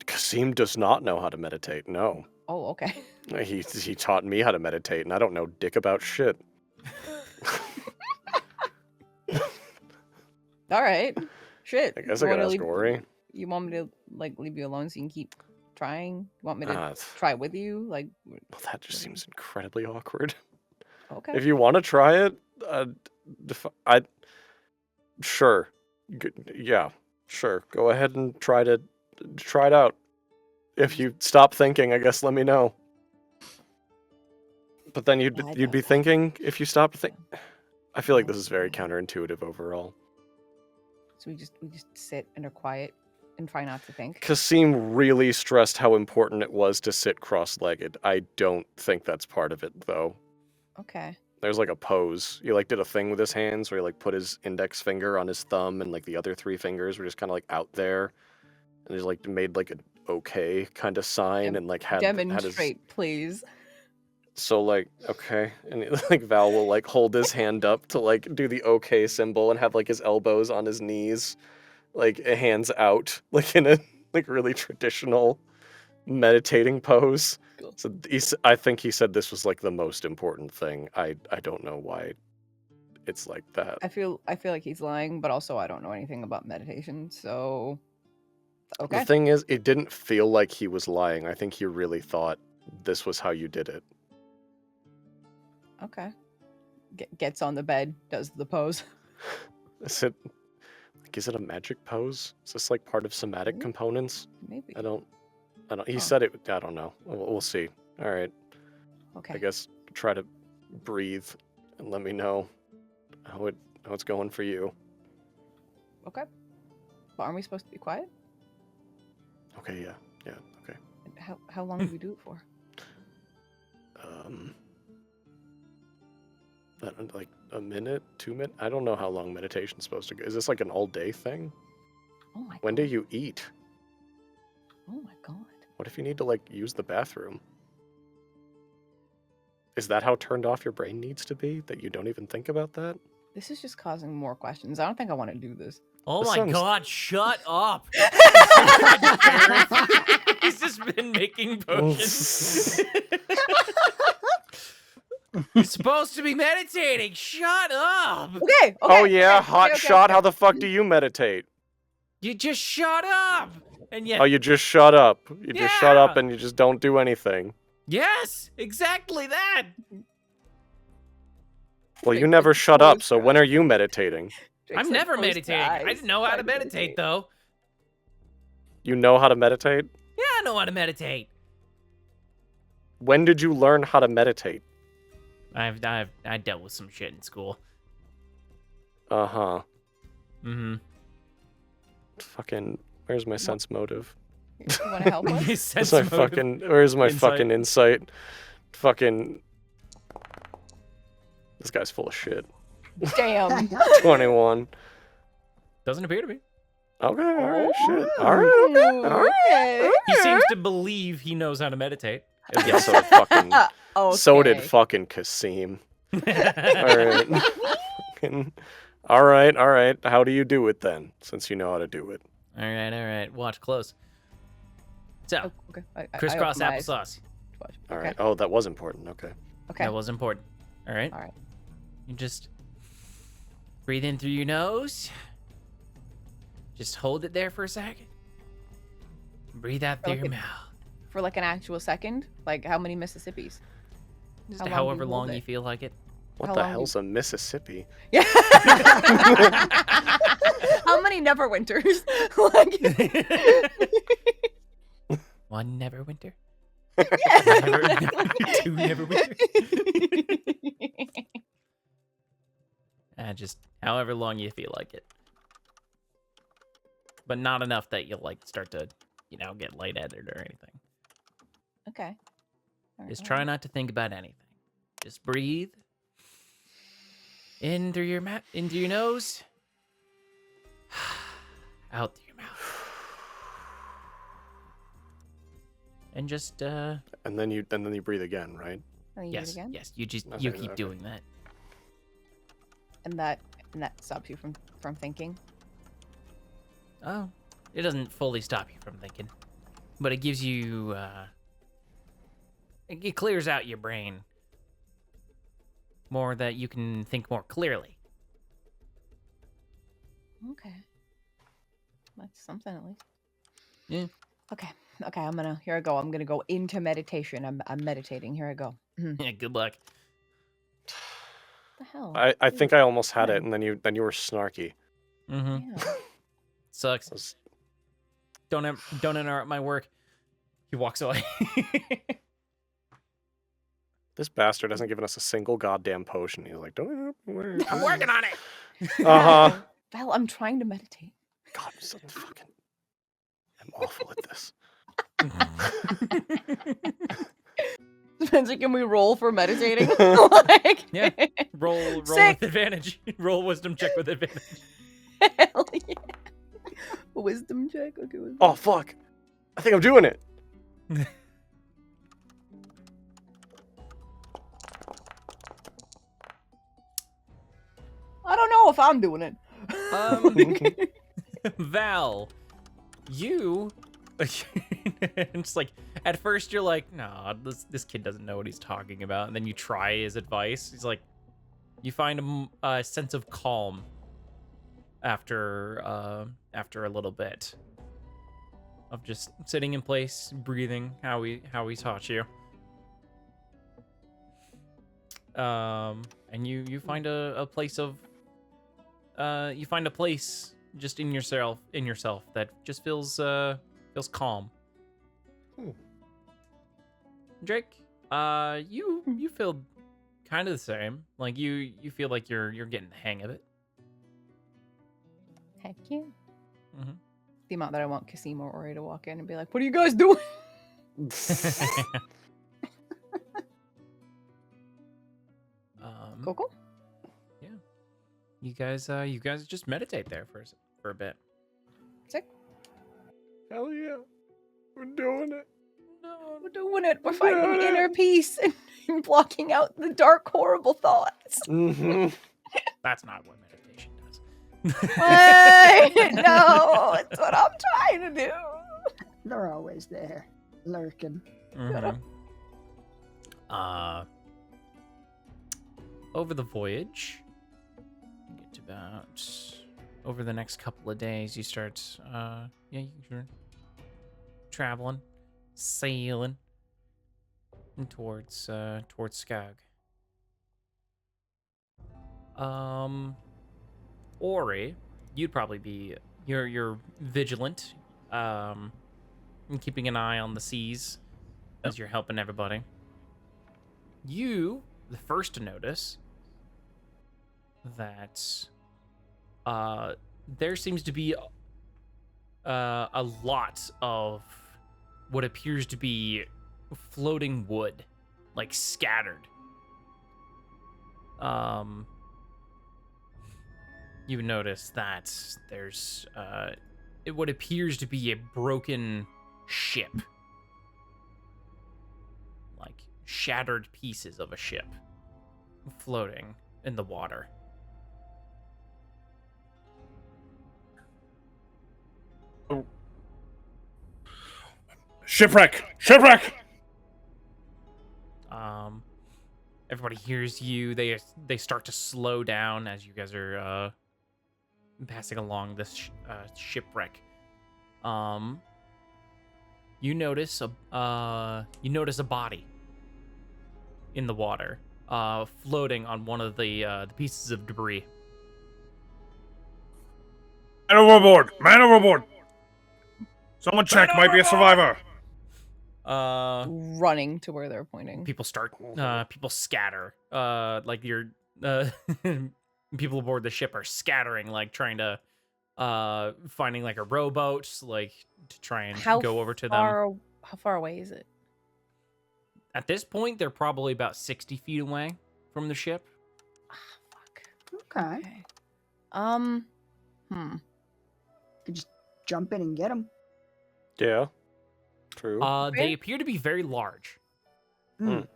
Kasim does not know how to meditate, no. Oh, okay. He taught me how to meditate, and I don't know dick about shit. All right. Shit. I guess I gotta ask Ori. You want me to like leave you alone so you can keep trying? You want me to try with you? Like, well, that just seems incredibly awkward. Okay. If you want to try it, sure. Yeah, sure. Go ahead and try it out. If you stop thinking, I guess let me know. But then you'd be thinking if you stopped thinking. I feel like this is very counterintuitive overall. So we just sit and are quiet and try not to think. Kasim really stressed how important it was to sit cross-legged. I don't think that's part of it, though. Okay. There's like a pose. He like did a thing with his hands where he like put his index finger on his thumb and like the other 3 fingers were just kind of like out there. And he's like made like an okay kind of sign and like had demonstrate, please. So like, okay. And like Val will like hold his hand up to like do the okay symbol and have like his elbows on his knees, like hands out, like in a like really traditional meditating pose. Cool. So I think he said this was like the most important thing. I don't know why it's like that. I feel like he's lying, but also I don't know anything about meditation, so okay. The thing is, it didn't feel like he was lying. I think he really thought this was how you did it. Okay. Gets on the bed, does the pose. Is it a magic pose? Is this like part of somatic components? Maybe. I don't. He said it. I don't know. We'll see. All right. Okay. I guess try to breathe and let me know how it's going for you. Okay. But aren't we supposed to be quiet? Okay, yeah, okay. How long do we do it for? Like a minute, 2 minutes? I don't know how long meditation's supposed to go. Is this like an all-day thing? Oh my god. When do you eat? Oh my god. What if you need to, like, use the bathroom? Is that how turned off your brain needs to be? That you don't even think about that? This is just causing more questions. I don't think I want to do this. Oh This my sounds- god, shut up. He's just been making potions. You're supposed to be meditating. Shut up. Okay. Oh yeah, okay, hot okay, shot. okay. How the fuck do you meditate? You just shut up. And yet, Oh, you just shut up. You just shut up Yeah. and you just don't do anything. yes, exactly that. Well, you Drake never just shut up, closed so her when are you meditating? Drake's I'm like, never close your meditating. I eyes, didn't know how try to meditate though. You know how to meditate? Yeah, I know how to meditate. When did you learn how to meditate? I dealt with some shit in school. Uh-huh. Mm-hmm. Fucking, where's my sense motive? You want to help us? Where's my Insight. fucking insight? Fucking, this guy's full of shit. Damn. 21. Doesn't appear to be. Okay, alright, shit. Alright, okay, alright. Okay. He seems to believe he knows how to meditate. Yeah, so did fucking, Okay. so did fucking Kasim. Alright. Alright. How do you do it then, since you know how to do it? All right. Watch close. So, Oh, okay. I crisscross opened my eyes. applesauce. Watch. Alright. Oh, that was important. Okay. Okay. That was important. All right. All right. You just breathe in through your nose. Just hold it there for a second. Breathe out through your Okay. mouth. For like an actual second? Like how many Mississippis? Just How long do however you long hold you it? feel like it. What How the long do hell's a Mississippi? Yeah. How many Neverwinters? Like One Neverwinter. Yeah. Two Neverwinter. Just however long you feel like it. But not enough that you'll like start to, get lightheaded or anything. Okay. All right, Just all try right. not to think about anything. Just breathe in through your nose, out through your mouth, and just And then you breathe again, right? And you do it yes, again? yes. You Okay, keep okay. doing that. And that stops you from thinking. Oh, it doesn't fully stop you from thinking, but it gives you it clears out your brain more that you can think more clearly. Okay. That's something at least. Yeah. Okay. Here I go. I'm gonna go into meditation. I'm meditating. Here I go. Yeah. Good luck. What the hell? I think I almost had it, fine. and then you were snarky. Mm-hmm. Yeah. Sucks. That was- Don't interrupt my work. He walks away. This bastard hasn't given us a single goddamn potion. He's like, don't. I'm working on it. Uh-huh. Val, I'm trying to meditate. God, I'm so fucking. I'm awful at this. Spencer, can we roll for meditating? Like, Yeah. Roll Sick. with advantage. Roll wisdom check with advantage. Hell yeah. Wisdom check. Okay. Wisdom. Oh fuck! I think I'm doing it. I don't know if I'm doing it. Val, you it's like at first you're like, no, this kid doesn't know what he's talking about, and then you try his advice. He's like, you find a sense of calm after a little bit of just sitting in place, breathing how he taught you. And you find a place of just in yourself that just feels calm. Drake, you feel kind of the same. Like you feel like you're getting the hang of it. Heck yeah. Mm-hmm. the amount that I want Kasim or Ori to walk in and be like, "What are you guys doing?" Coco? You guys just meditate there for a bit. Sick. Hell yeah. We're doing it. No, we're doing it. We're finding inner peace and blocking out the dark, horrible thoughts. Mm-hmm. That's not what meditation does. What? No, it's what I'm trying to do. They're always there, lurking. Mhm. Over the voyage, you get to about over the next couple of days, you start you're traveling, sailing towards Skag. Ori, you'd probably be you're vigilant, and keeping an eye on the seas as you're helping everybody. You, the first to notice that there seems to be a lot of what appears to be floating wood, like scattered. You notice that there's what appears to be a broken ship, like shattered pieces of a ship floating in the water. Shipwreck! Shipwreck! Everybody hears you. They start to slow down as you guys are passing along this shipwreck. You notice a body in the water, floating on one of the pieces of debris. Man overboard! Man overboard! Someone check, might be a survivor. Running to where they're pointing. People scatter. Like you're people aboard the ship are scattering, like trying to finding like a rowboat, like to try and go over to them. How far away is it? At this point, they're probably about 60 feet away from the ship. Fuck. Okay. Could just jump in and get them. Yeah. True. They appear to be very large. Mm.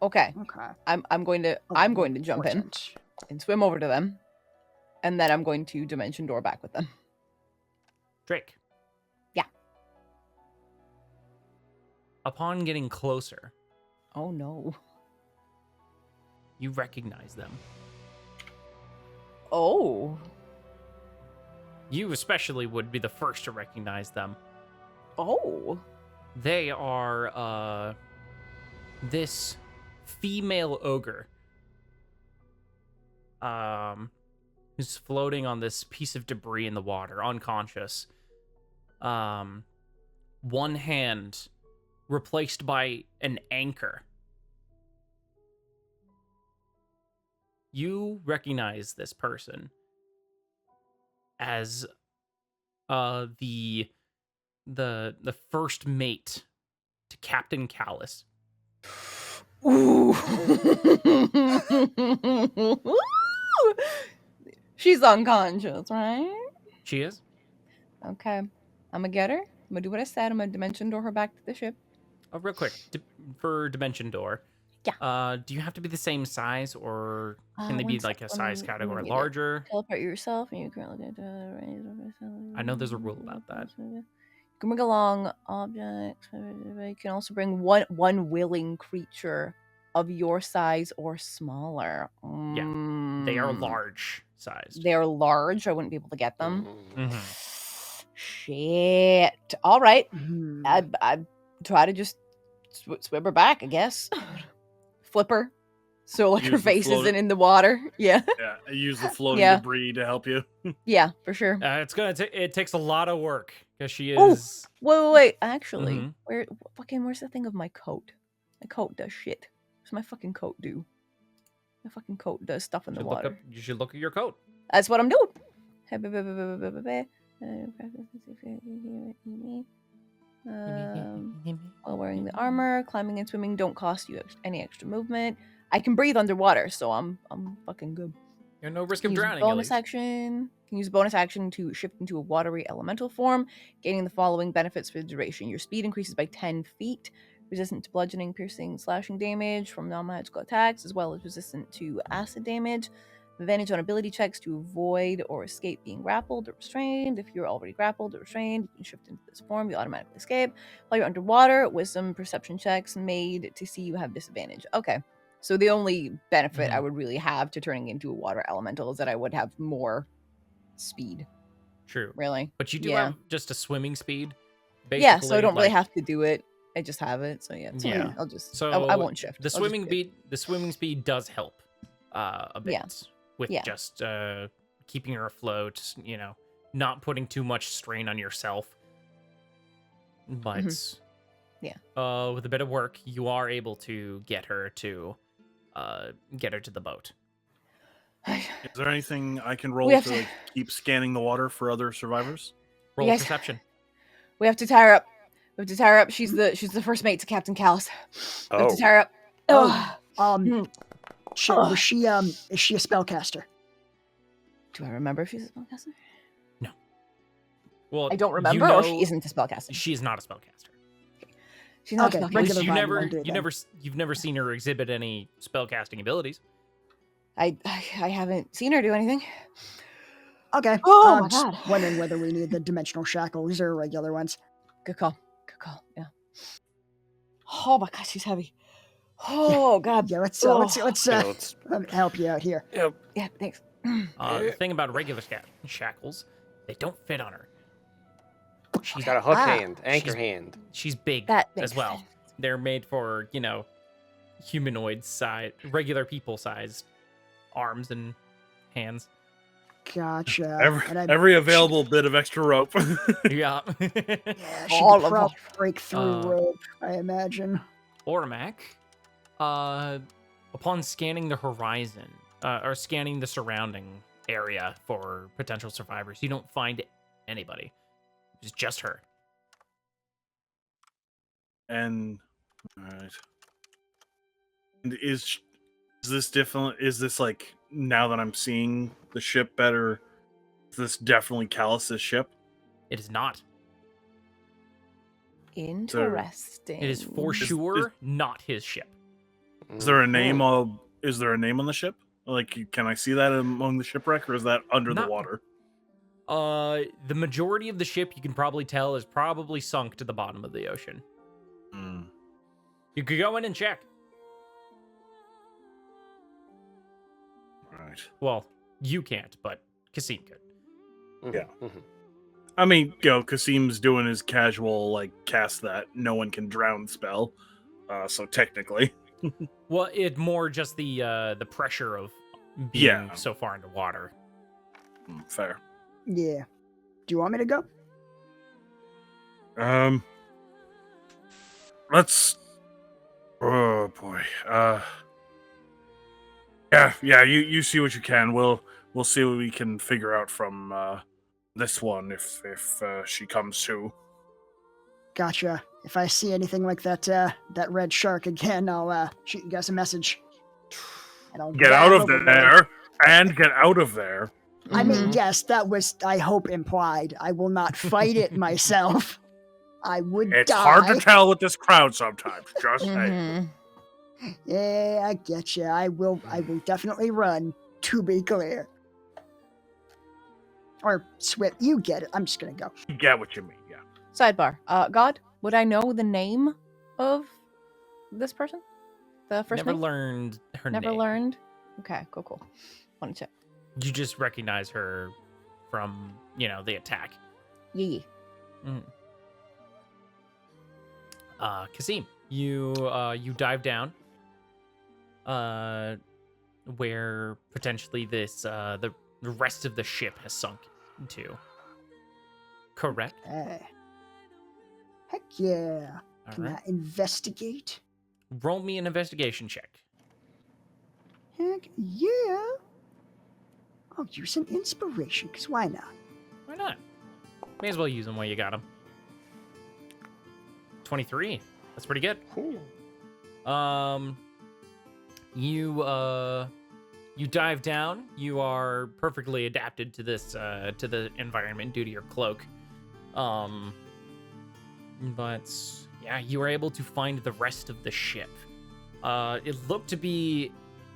Okay. Okay. I'm going to jump in Important. and swim over to them, and then I'm going to dimension door back with them. Drake. Yeah. Upon getting closer, Oh no. you recognize them. Oh. You especially would be the first to recognize them. Oh. They are this female ogre who's floating on this piece of debris in the water, unconscious. One hand replaced by an anchor. You recognize this person as the first mate to Captain Callus. Ooh. She's unconscious, right? She is? Okay. I'm gonna get her. I'm gonna do what I said. I'm gonna dimension door her back to the ship. Oh, real quick, for Dimension Door. Yeah. Do you have to be the same size, or can they One be like sec, a let me- size let category me get it. larger? Teleport yourself, and you can look at the range of yourself. I know there's a rule about that. You can bring along objects. You can also bring one willing creature of your size or smaller. They are large sized. They're large. I wouldn't be able to get them. Mhm. Shit. All right. Hmm. I try to just swim her back, I guess. Flip her. So like her Use the face floater. isn't in the water. Yeah. Yeah, I use the floating Yeah. debris to help you. Yeah, for sure. It's gonna it takes a lot of work because she Ooh. is. Wait. Actually, Mhm. where's the thing of my coat? My coat does shit. What's my fucking coat do? My fucking coat does stuff in the water. You should look at your coat. That's what I'm doing. While wearing the armor, climbing and swimming don't cost you any extra movement. I can breathe underwater, so I'm fucking good. You're no risk Can of use a drowning. At bonus least. action. Can use a bonus action to shift into a watery elemental form, gaining the following benefits for the duration. Your speed increases by 10 feet, resistant to bludgeoning, piercing, slashing damage from non-magical attacks, as well as resistant to acid damage. Advantage on ability checks to avoid or escape being grappled or restrained. If you're already grappled or restrained, you can shift into this form. You automatically escape. While you're underwater, wisdom perception checks made to see you have disadvantage. Okay. So the only benefit I would really have to turning into a water elemental is that I would have more speed. True. Really? But you do Yeah. have just a swimming speed. Basically, Yeah, so I don't really like- have to do it. I just have it. So yeah, it's Yeah. fine. I'll just So I won't shift. The I'll just swimming do it. speed. The swimming speed does help a bit Yeah. with Yeah. just keeping her afloat. You know, not putting too much strain on yourself. But Yeah. with a bit of work, you are able to get her to the boat. Is there anything I can We roll have to to- like, keep scanning the water for other survivors? Roll Yes. perception. We have to tie her up. We have to tie her up. She's the first mate to Captain Callus. We have to tie her up. Oh. Mm. Was she is she a spellcaster? Do I remember if she's a spellcaster? Well, I don't you remember, or she know isn't a spellcaster. She is not a spellcaster. She's not Okay, a At spellcaster. least regular you vibe never, won't do you then. you've never seen her exhibit any spellcasting abilities. I haven't seen her do anything. Okay. Oh I'm my just God. wondering whether we need the dimensional shackles or regular ones. Good call. Good call. Yeah. Oh my God, she's heavy. Oh God. Yeah, let's let me help you out here. Yeah, thanks. The thing about regular shackles, they don't fit on her. She's got a hook Ah, hand, anchor she's- hand. She's big That as makes well. sense. They're made for, humanoid size, regular people sized arms and hands. Gotcha. And I- Every available bit of extra rope. Yeah. Yeah, she All could of probably break through Uh, rope, I imagine. Ormac, upon scanning the horizon, or scanning the surrounding area for potential survivors, you don't find anybody. It's just her. And all right. And is this different? Is this like now that I'm seeing the ship better? Is this definitely Callus's ship? It is not. Interesting. It is for sure not his ship. Is there a name on? Is there a name on the ship? Like, can I see that among the shipwreck, or is that under Not- the water? The majority of the ship, you can probably tell, is probably sunk to the bottom of the ocean. Hmm. You could go in and check. Right. Well, you can't, but Kasim could. Yeah. I mean, Kasim's doing his casual like cast that no one can drown spell. So technically, Well, it more just the pressure of being so far into water. fair. Yeah. Do you want me to go? Let's. Oh boy. Yeah. You see what you can. We'll see what we can figure out from this one if she comes to. Gotcha. If I see anything like that red shark again, I'll shoot you guys a message. And I'll Get out dive of overboard. there and get out of there. I mean, Mhm. yes, that was, I hope, implied. I will not fight it myself. I would It's die. hard to tell with this crowd sometimes. Just saying. Mhm. Yeah, I get you. I will definitely run, to be clear. Or Swift, you get it. I'm just gonna go. You get what you mean. Yeah. Sidebar. God, would I know the name of this person? The first Never mate? learned her Never name. learned. Okay, cool. Want to check? You just recognize her from, the attack. Yeah. Kasim, you dive down, where potentially this the rest of the ship has sunk into. Correct. Heck yeah. All Can right. I investigate? Roll me an investigation check. Heck yeah. I'll use an inspiration, because why not? Why not? may as well use them while you got them. 23. That's pretty good. Cool. You dive down. You are perfectly adapted to this to the environment due to your cloak. But yeah, you were able to find the rest of the ship. It looked to be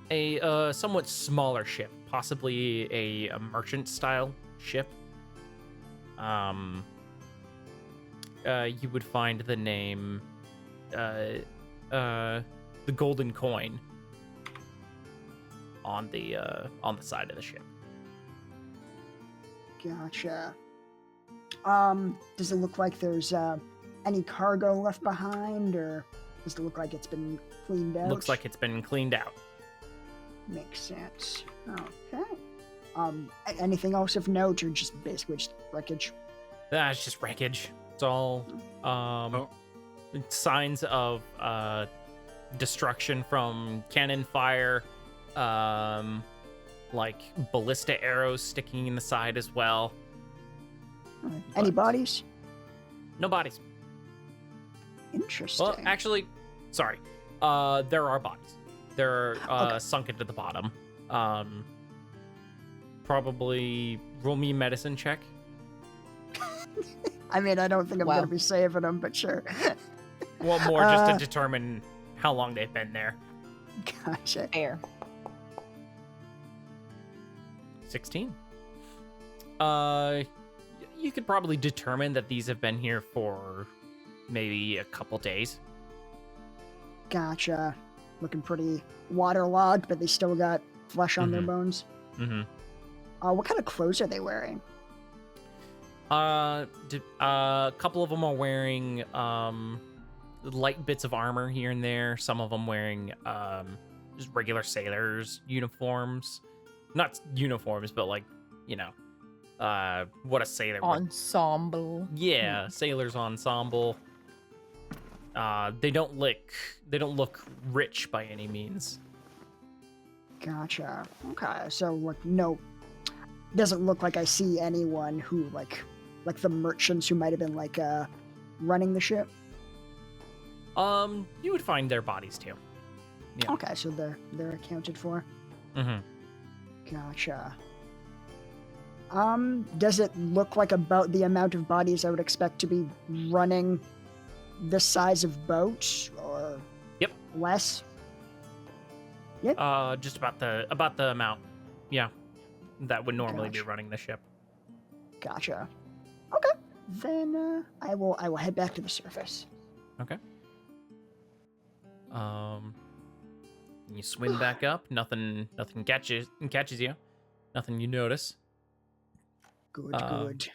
a somewhat smaller ship, possibly a merchant style ship. You would find the name the Golden Coin on the side of the ship. Gotcha. Does it look like there's any cargo left behind, or does it look like it's been cleaned out? Looks like it's been cleaned out. Makes sense. Okay. Anything else of note, or just basically just wreckage? It's just wreckage. It's all signs of destruction from cannon fire, like ballista arrows sticking in the side as well. Any But- bodies? No bodies. Interesting. Well, actually, sorry. There are bodies. They're Okay. sunk into the bottom. Probably roll me a medicine check. I mean, I don't think I'm Wow. gonna be saving them, but sure. One more just to determine how long they've been there. Gotcha. Fair. 16. You could probably determine that these have been here for maybe a couple days. Gotcha. Looking pretty waterlogged, but they still got flesh on their Mhm. bones. Mm-hmm. What kind of clothes are they wearing? A couple of them are wearing light bits of armor here and there. Some of them wearing just regular sailors' uniforms. Not uniforms, but like, you know, what a sailor would. Ensemble. Yeah, sailor's ensemble. They don't look rich by any means. Gotcha. Okay, so like no, doesn't look like I see anyone who like the merchants who might have been like running the ship. You would find their bodies too. Yeah. Okay, so they're accounted for. Mm-hmm. Gotcha. Does it look like about the amount of bodies I would expect to be running this size of boat, or Yep. less? Just about the amount. Yeah. That would normally be Gotcha. running the ship. Gotcha. Okay, then I will head back to the surface. Okay. You swim back up. Nothing catches you. Nothing you notice. Good, good.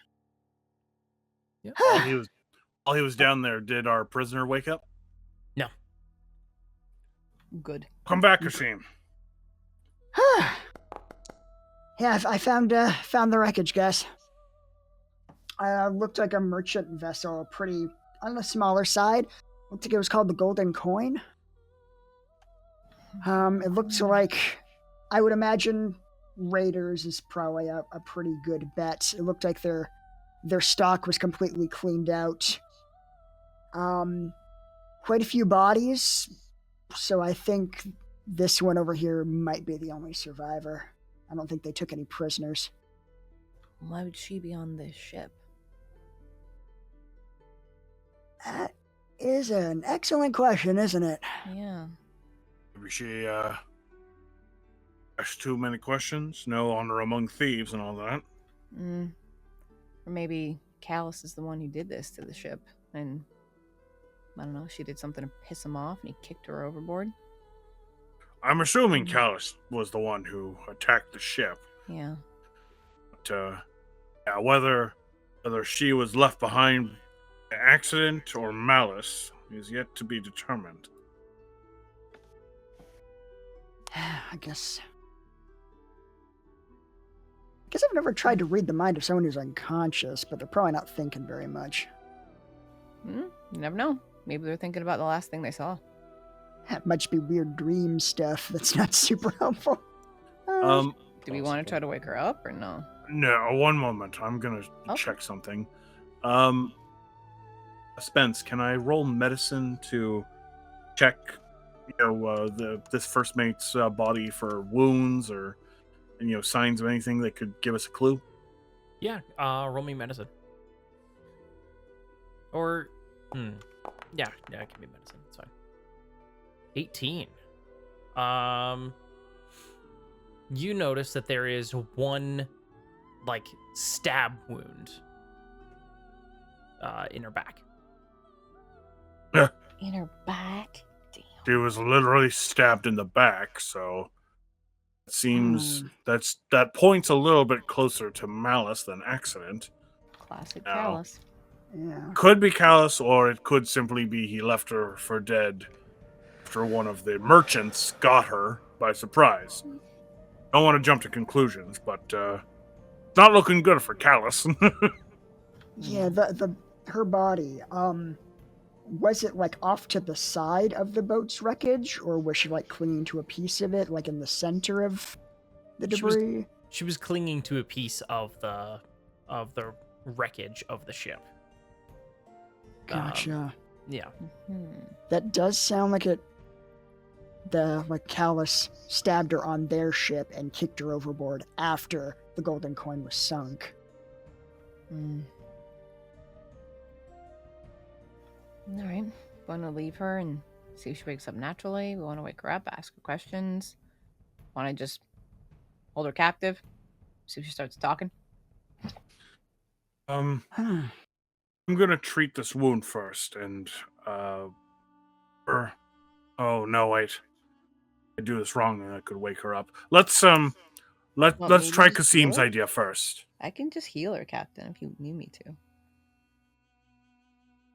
While he was down there, did our prisoner wake up? Good. Come back, Kasim. Yeah, I found the wreckage, guys. Looked like a merchant vessel, pretty on the smaller side. Looked like it was called the Golden Coin. It looks like, I would imagine Raiders is probably a pretty good bet. It looked like their stock was completely cleaned out. Quite a few bodies, so I think this one over here might be the only survivor. I don't think they took any prisoners. Why would she be on this ship? That is an excellent question, isn't it? Yeah. Maybe she asked too many questions. No honor among thieves and all that. Or maybe Callus is the one who did this to the ship, and I don't know, she did something to piss him off and he kicked her overboard. I'm assuming Callus was the one who attacked the ship. Yeah. But yeah, whether she was left behind by accident or malice is yet to be determined. I guess I've never tried to read the mind of someone who's unconscious, but they're probably not thinking very much. You never know. Maybe they're thinking about the last thing they saw. That might just be weird dream stuff that's not super helpful. Do we want to try to wake her up or no? No, one moment. I'm gonna Okay. check something. Spence, can I roll medicine to check, this first mate's body for wounds or, signs of anything that could give us a clue? Yeah, roll me medicine. Or, yeah, it can be medicine. It's fine. 18. You notice that there is one, like, stab wound in her back. In her back? Damn. She was literally stabbed in the back, so it seems that points a little bit closer to malice than accident. Classic No. callous. Yeah. Could be callous, or it could simply be he left her for dead after one of the merchants got her by surprise. Don't want to jump to conclusions, but it's not looking good for callous. Yeah, her body, was it like off to the side of the boat's wreckage, or was she like clinging to a piece of it, like in the center of the debris? She was clinging to a piece of the wreckage of the ship. Gotcha. Yeah. That does sound like it. Callus stabbed her on their ship and kicked her overboard after the golden coin was sunk. All right. Want to leave her and see if she wakes up naturally? We want to wake her up, ask her questions. Want to just hold her captive? See if she starts talking? I'm gonna treat this wound first, and oh no, wait. I do this wrong, and I could wake her up. Let's Well, let's try maybe just heal Kasim's her? idea first. I can just heal her, Captain, if you need me to.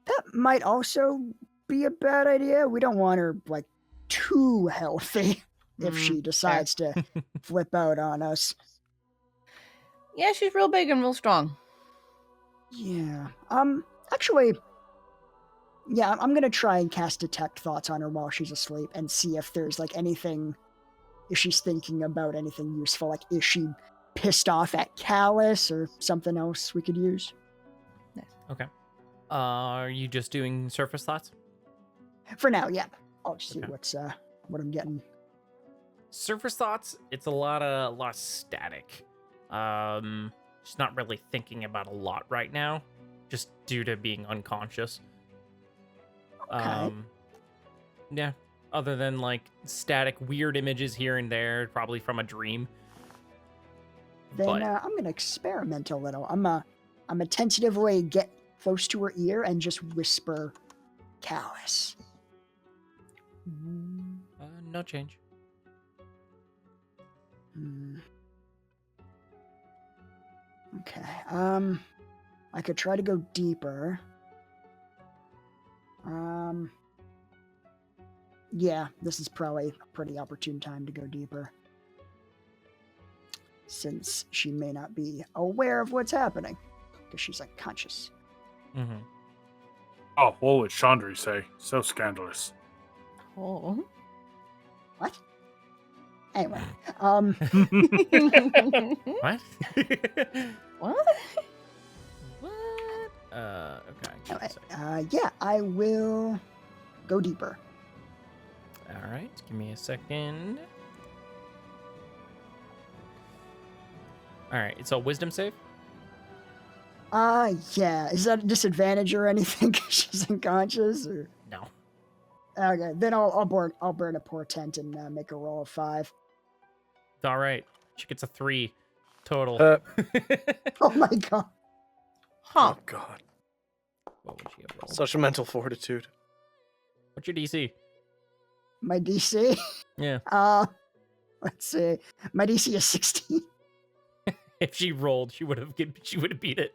That might also be a bad idea. We don't want her, like, too healthy if she decides to flip out on us. Yeah, she's real big and real strong. Yeah. Actually, yeah, I'm gonna try and cast Detect Thoughts on her while she's asleep and see if there's, like, anything, if she's thinking about anything useful. Like, is she pissed off at Callus or something else we could use? Nice. Okay. Are you just doing surface thoughts? For now, yeah. I'll just see Okay. what I'm getting. Surface thoughts, it's a lot of static. She's not really thinking about a lot right now, just due to being unconscious. Okay. Yeah. Other than like static, weird images here and there, probably from a dream. Then But- I'm gonna experiment a little. I'm a tentatively get close to her ear and just whisper, Callus. No change. Okay. I could try to go deeper. Yeah, this is probably a pretty opportune time to go deeper. Since she may not be aware of what's happening. Because she's unconscious. Mm-hmm. Oh, what would Chandri say? So scandalous. Oh. What? Anyway, What? What? What? Okay. give me a second. yeah, I will go deeper. All right. Give me a second. All right. It's a wisdom save. Yeah. Is that a disadvantage or anything? 'Cause she's unconscious, or No. okay? Then I'll burn a portent and make a roll of 5. All right. She gets a 3 total. Oh my god! Huh. Oh god. What would she have rolled? Such a mental fortitude. What's your DC? My DC. Yeah. Let's see. My DC is 16. If she rolled, she would have beat it.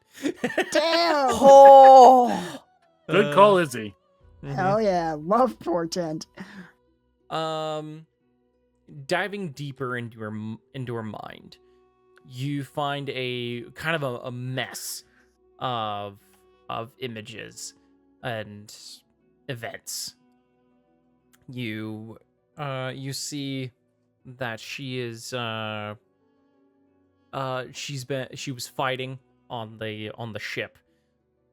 Damn! Oh. Good call, Izzy. Mhm. Hell yeah! Love portent. Diving deeper into her mind, you find a kind of a mess of images and events. You see that she was fighting on the ship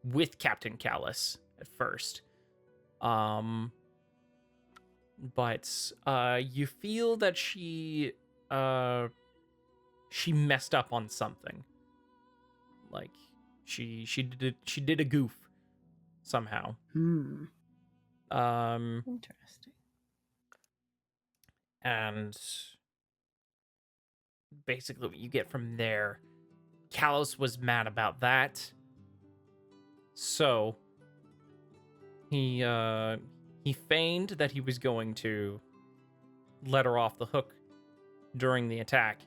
with Captain Callus at first. But you feel that she messed up on something. Like she did a goof somehow. Hmm. Interesting. And basically what you get from there, Callus was mad about that. So he feigned that he was going to let her off the hook during the attack,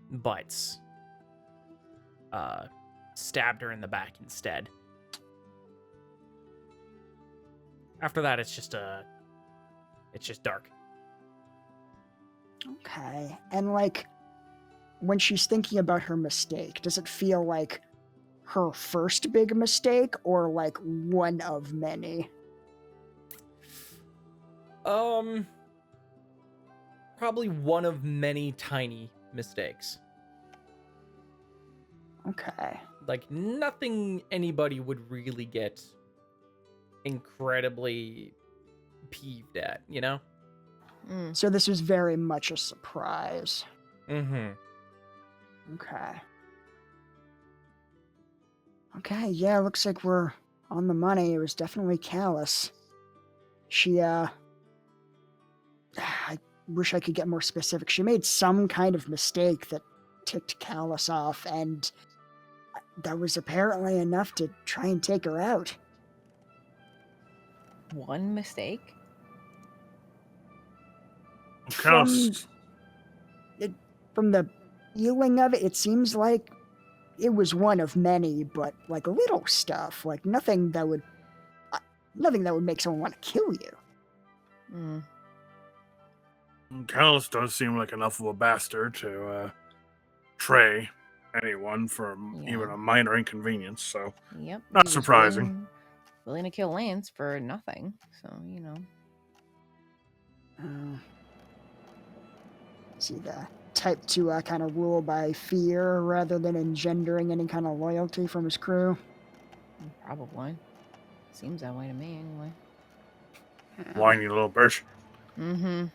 but stabbed her in the back instead. After that, it's just dark. Okay. And like, when she's thinking about her mistake, does it feel like her first big mistake or like one of many? Probably one of many tiny mistakes. Okay. Like nothing anybody would really get incredibly peeved at, you know? Mm. So this was very much a surprise. Mm-hmm. Okay. Okay, yeah, looks like we're on the money. It was definitely Callus. She, I wish I could get more specific. She made some kind of mistake that ticked Callus off, and that was apparently enough to try and take her out. One mistake? Callus, From the feeling of it, it seems like it was one of many, but like little stuff, like nothing that would make someone want to kill you. Mm. Callus does seem like enough of a bastard to betray anyone for Yeah. even a minor inconvenience. So Yep. Not he was surprising. Willing to kill Lance for nothing. So, you know. See, the type to kind of rule by fear rather than engendering any kind of loyalty from his crew. Probably. Seems that way to me, anyway. whiny little bitch. Mm-hmm.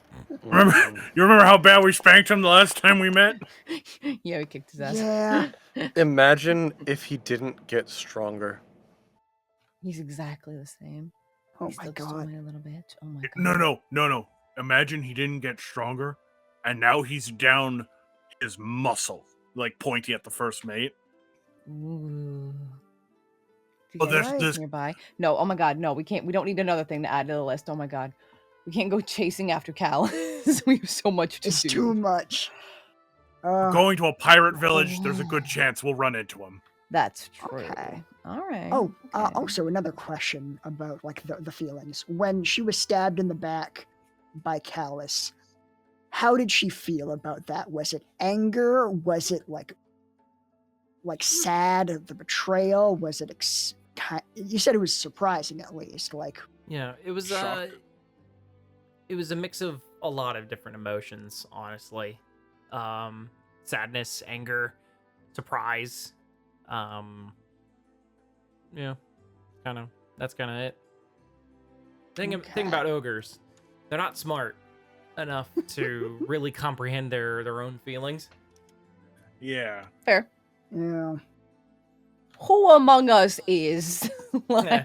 You remember how bad we spanked him the last time we met? Yeah, we kicked his ass. Yeah. Imagine if he didn't get stronger. He's exactly the same. Oh He's my still just a god. whiny little bitch. Oh my god. No. Imagine he didn't get stronger, and now he's down his muscle, like pointy at the first mate. Ooh. Do Oh, you guys there's- live nearby? No, oh my god, no, we can't. We don't need another thing to add to the list. Oh my god. We can't go chasing after Cal. We have so much to It's do. too much. Going to a pirate village, there's a good chance we'll run into him. That's true. Okay. All right. Oh, okay. also another question about like the feelings. When she was stabbed in the back by Callus, how did she feel about that? Was it anger? Was it like sad at the betrayal? Was it you said it was surprising at least, like Yeah, it was Shock. it was a mix of a lot of different emotions, honestly. Sadness, anger, surprise. Yeah, that's kind of it. Thing Okay. about ogres, they're not smart enough to really comprehend their own feelings. Yeah. Fair. yeah. Who among us is? Like,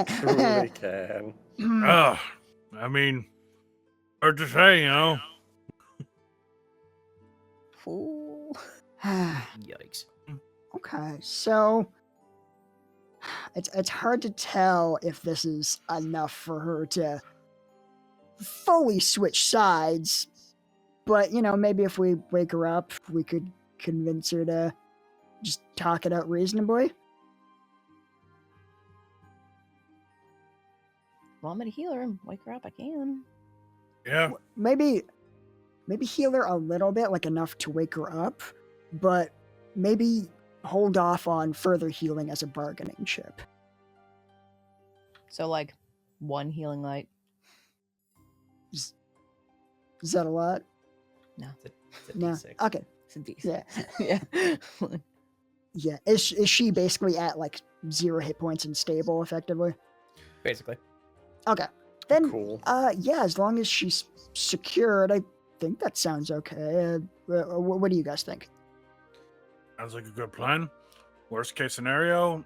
Truly can. Ugh. I mean, hard to say, you know. fool. Yikes. Okay, so it's hard to tell if this is enough for her to fully switch sides, but maybe if we wake her up, we could convince her to just talk it out reasonably. Want me to heal her and wake her up? I can. Yeah. Maybe heal her a little bit, like enough to wake her up, but maybe hold off on further healing as a bargaining chip. So, like, one healing light. Is that a lot? No. It's a No. D6. Okay. It's a decent. Yeah. Yeah. Yeah. Is she basically at like 0 hit points and stable effectively? Basically. Okay. Then Cool. yeah, as long as she's secured, I think that sounds okay. What do you guys think? Sounds like a good plan. Worst case scenario,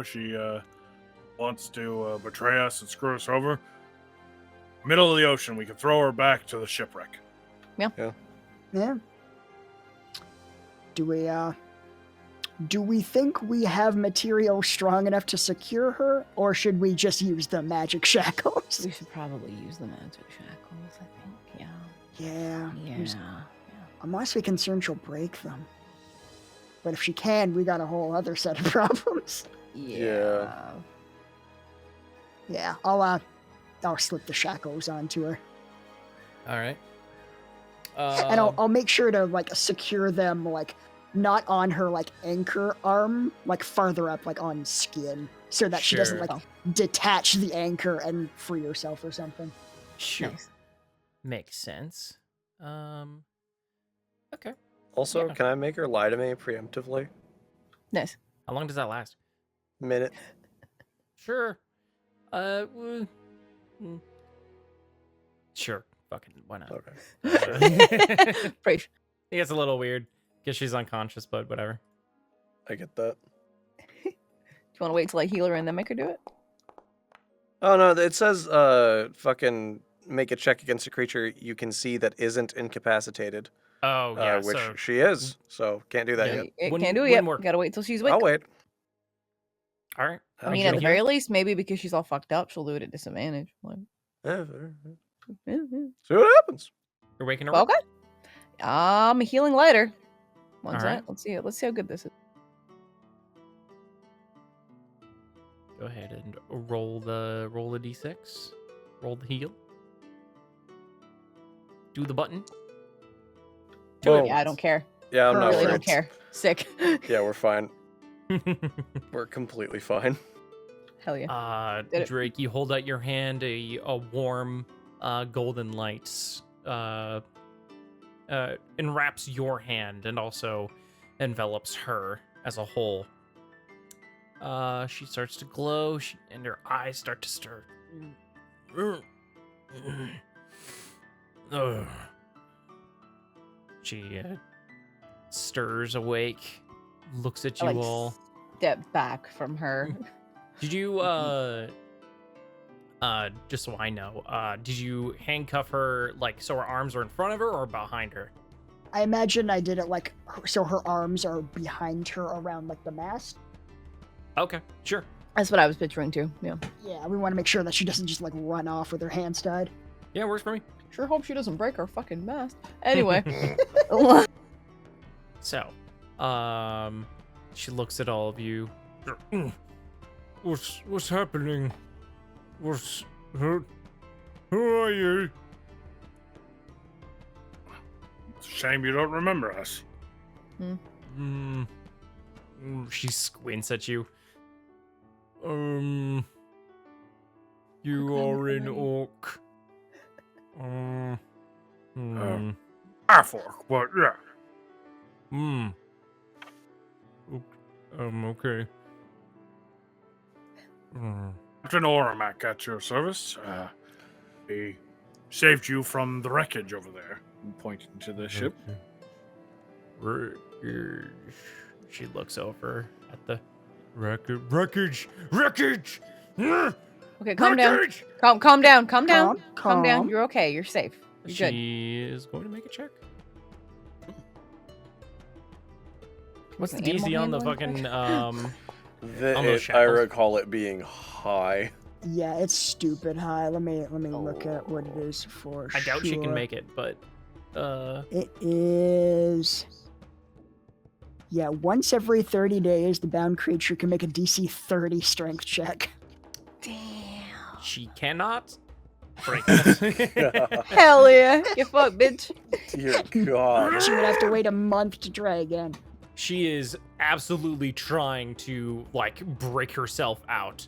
she wants to betray us and screw us over. Middle of the ocean, we can throw her back to the shipwreck. Yeah. Do we think we have material strong enough to secure her, or should we just use the magic shackles? We should probably use the magic shackles, I think. Yeah. Yeah. I'm honestly concerned she'll break them. But if she can, we got a whole other set of problems. Yeah. Yeah, I'll slip the shackles onto her. All right. And I'll make sure to like secure them like not on her like anchor arm, like farther up like on skin, so that she doesn't Sure. like detach the anchor and free herself or something. Sure. Nice. Makes sense. Okay. Also, Yeah. can I make her lie to me preemptively? Nice. How long does that last? Minute. Sure. Sure. Fucking why not? Okay. Brave. It gets a little weird because she's unconscious, but whatever. I get that. Do you want to wait till I heal her and then make her do it? Oh no, it says fucking make a check against a creature you can see that isn't incapacitated. Oh yeah. Which so she is, so can't do that Yeah. yet. It Wouldn't- can't do it wouldn't yet. work. Gotta wait till she's awake. I'll wait. all right. I mean, you at the gonna very heal? least, maybe because she's all fucked up, she'll do it at disadvantage. Like, Yeah, yeah. see what happens. You're waking her up. Okay. I'm healing later. One All sec. right. Let's see. Let's see how good this is. Go ahead and roll the d6. Roll the heal. Do the button. Do Boom. it. Yeah, I don't care. Yeah, I'm I not really worried. don't care. Sick. Yeah, we're fine. We're completely fine. Hell yeah. Did it. Drake, you hold out your hand. A warm golden light enwraps your hand and also envelops her as a whole. She starts to glow, and her eyes start to stir. She stirs awake, looks at you I, like, all. Step back from her. Did you just so I know, did you handcuff her like so her arms are in front of her or behind her? I imagine I did it like so her arms are behind her around like the mast. Okay, sure. That's what I was picturing too. Yeah. Yeah, we want to make sure that she doesn't just like run off with her hands tied. Yeah, works for me. Sure hope she doesn't break her fucking mast. Anyway. So, she looks at all of you. What's happening? Who are you? It's a shame you don't remember us. She squints at you. You What kind are of an thing? orc. Half orc, but yeah. Okay. Captain Oramak at your service. He saved you from the wreckage over there. I'm pointing to the ship. Wreckage. She looks over at the wreckage. Okay, calm down. Calm down. Calm down. Calm down. You're okay. You're safe. You're good. She is going to make a check. What's the An animal DC on the handling fucking check? on those I shackles? recall it being high. Yeah, it's stupid high. Let me look at what it is for I doubt she can sure. make it, but It is. Yeah, once every 30 days, the bound creature can make a DC 30 strength check. Damn. she cannot break it. Hell yeah. Get fucked, bitch. Dear God. She would have to wait a month to try again. She is absolutely trying to like break herself out,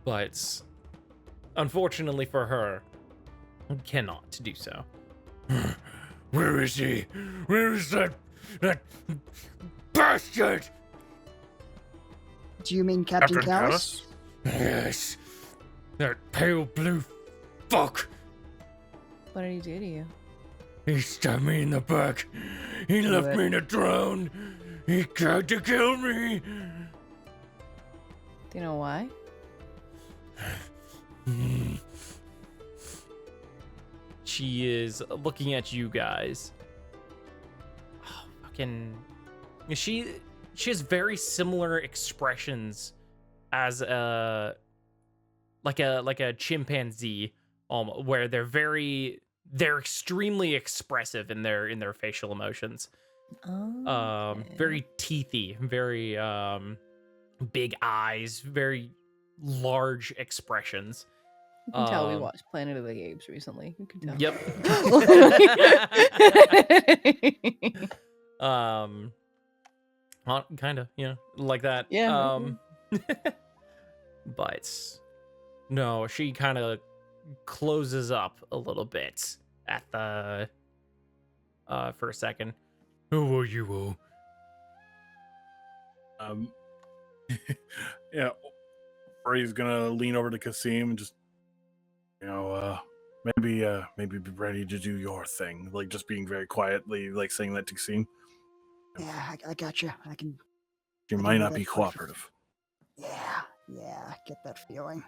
but unfortunately for her, cannot do so. Where is he? Where is that bastard! Do you mean Captain Callus? Yes. That pale blue fuck. What did he do to you? He stabbed me in the back. He Do left it. me to drown. He tried to kill me. Do you know why? She is looking at you guys. Oh, fucking. She has very similar expressions as a chimpanzee, where they're extremely expressive in their facial emotions. Very teethy, very big eyes, very large expressions. You can tell we watched Planet of the Apes recently. You can tell. Yep. Kind of, like that. Yeah. But no, she kind of closes up a little bit at the for a second. Who are you? Yeah. Or he's gonna lean over to Kasim and just, maybe be ready to do your thing. Like, just being very quietly, like, saying that to Kasim. Yeah, I got you. I can. She I might can do not that be for you. cooperative. Yeah, I get that feeling.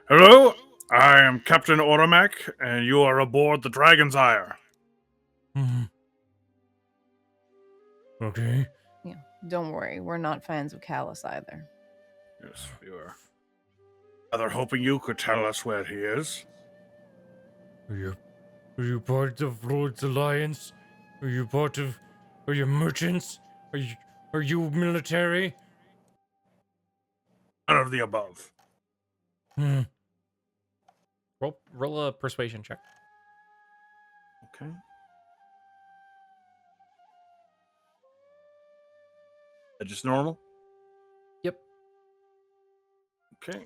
Hello, I am Captain Oromak, and you are aboard the Dragon's Ire. Okay. Yeah. Don't worry, we're not fans of Callus either. Yes, you are. Rather hoping you could tell us where he is. Are you part of Lord's Alliance? Are you merchants? Are you military? None of the above. Roll a persuasion check. Okay. Just normal? Yep. Okay.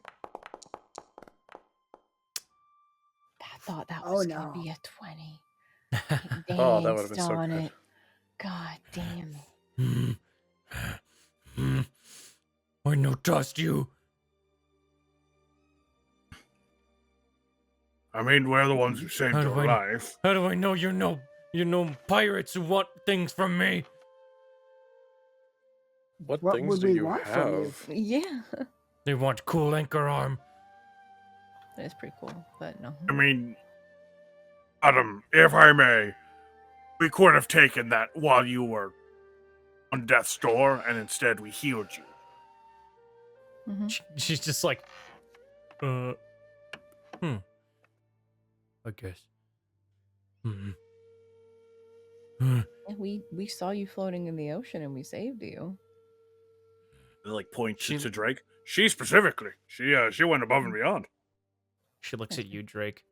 I thought that Oh, was no. gonna be a 20. Oh, that would've been Danced so on good. it. God damn it. I no trust you. I mean, we're the ones who saved How do your I- life. How do I know you're no pirates who want things from me? What What things would do we you want from you? have? Yeah. They want cool anchor arm. That is pretty cool, but no. I mean, Adam, if I may, we could have taken that while you were on death's door, and instead we healed you. She's just like, I guess. Yeah, we saw you floating in the ocean and we saved you. Like, points She- to Drake. She specifically. She went above and beyond. She looks at you, Drake.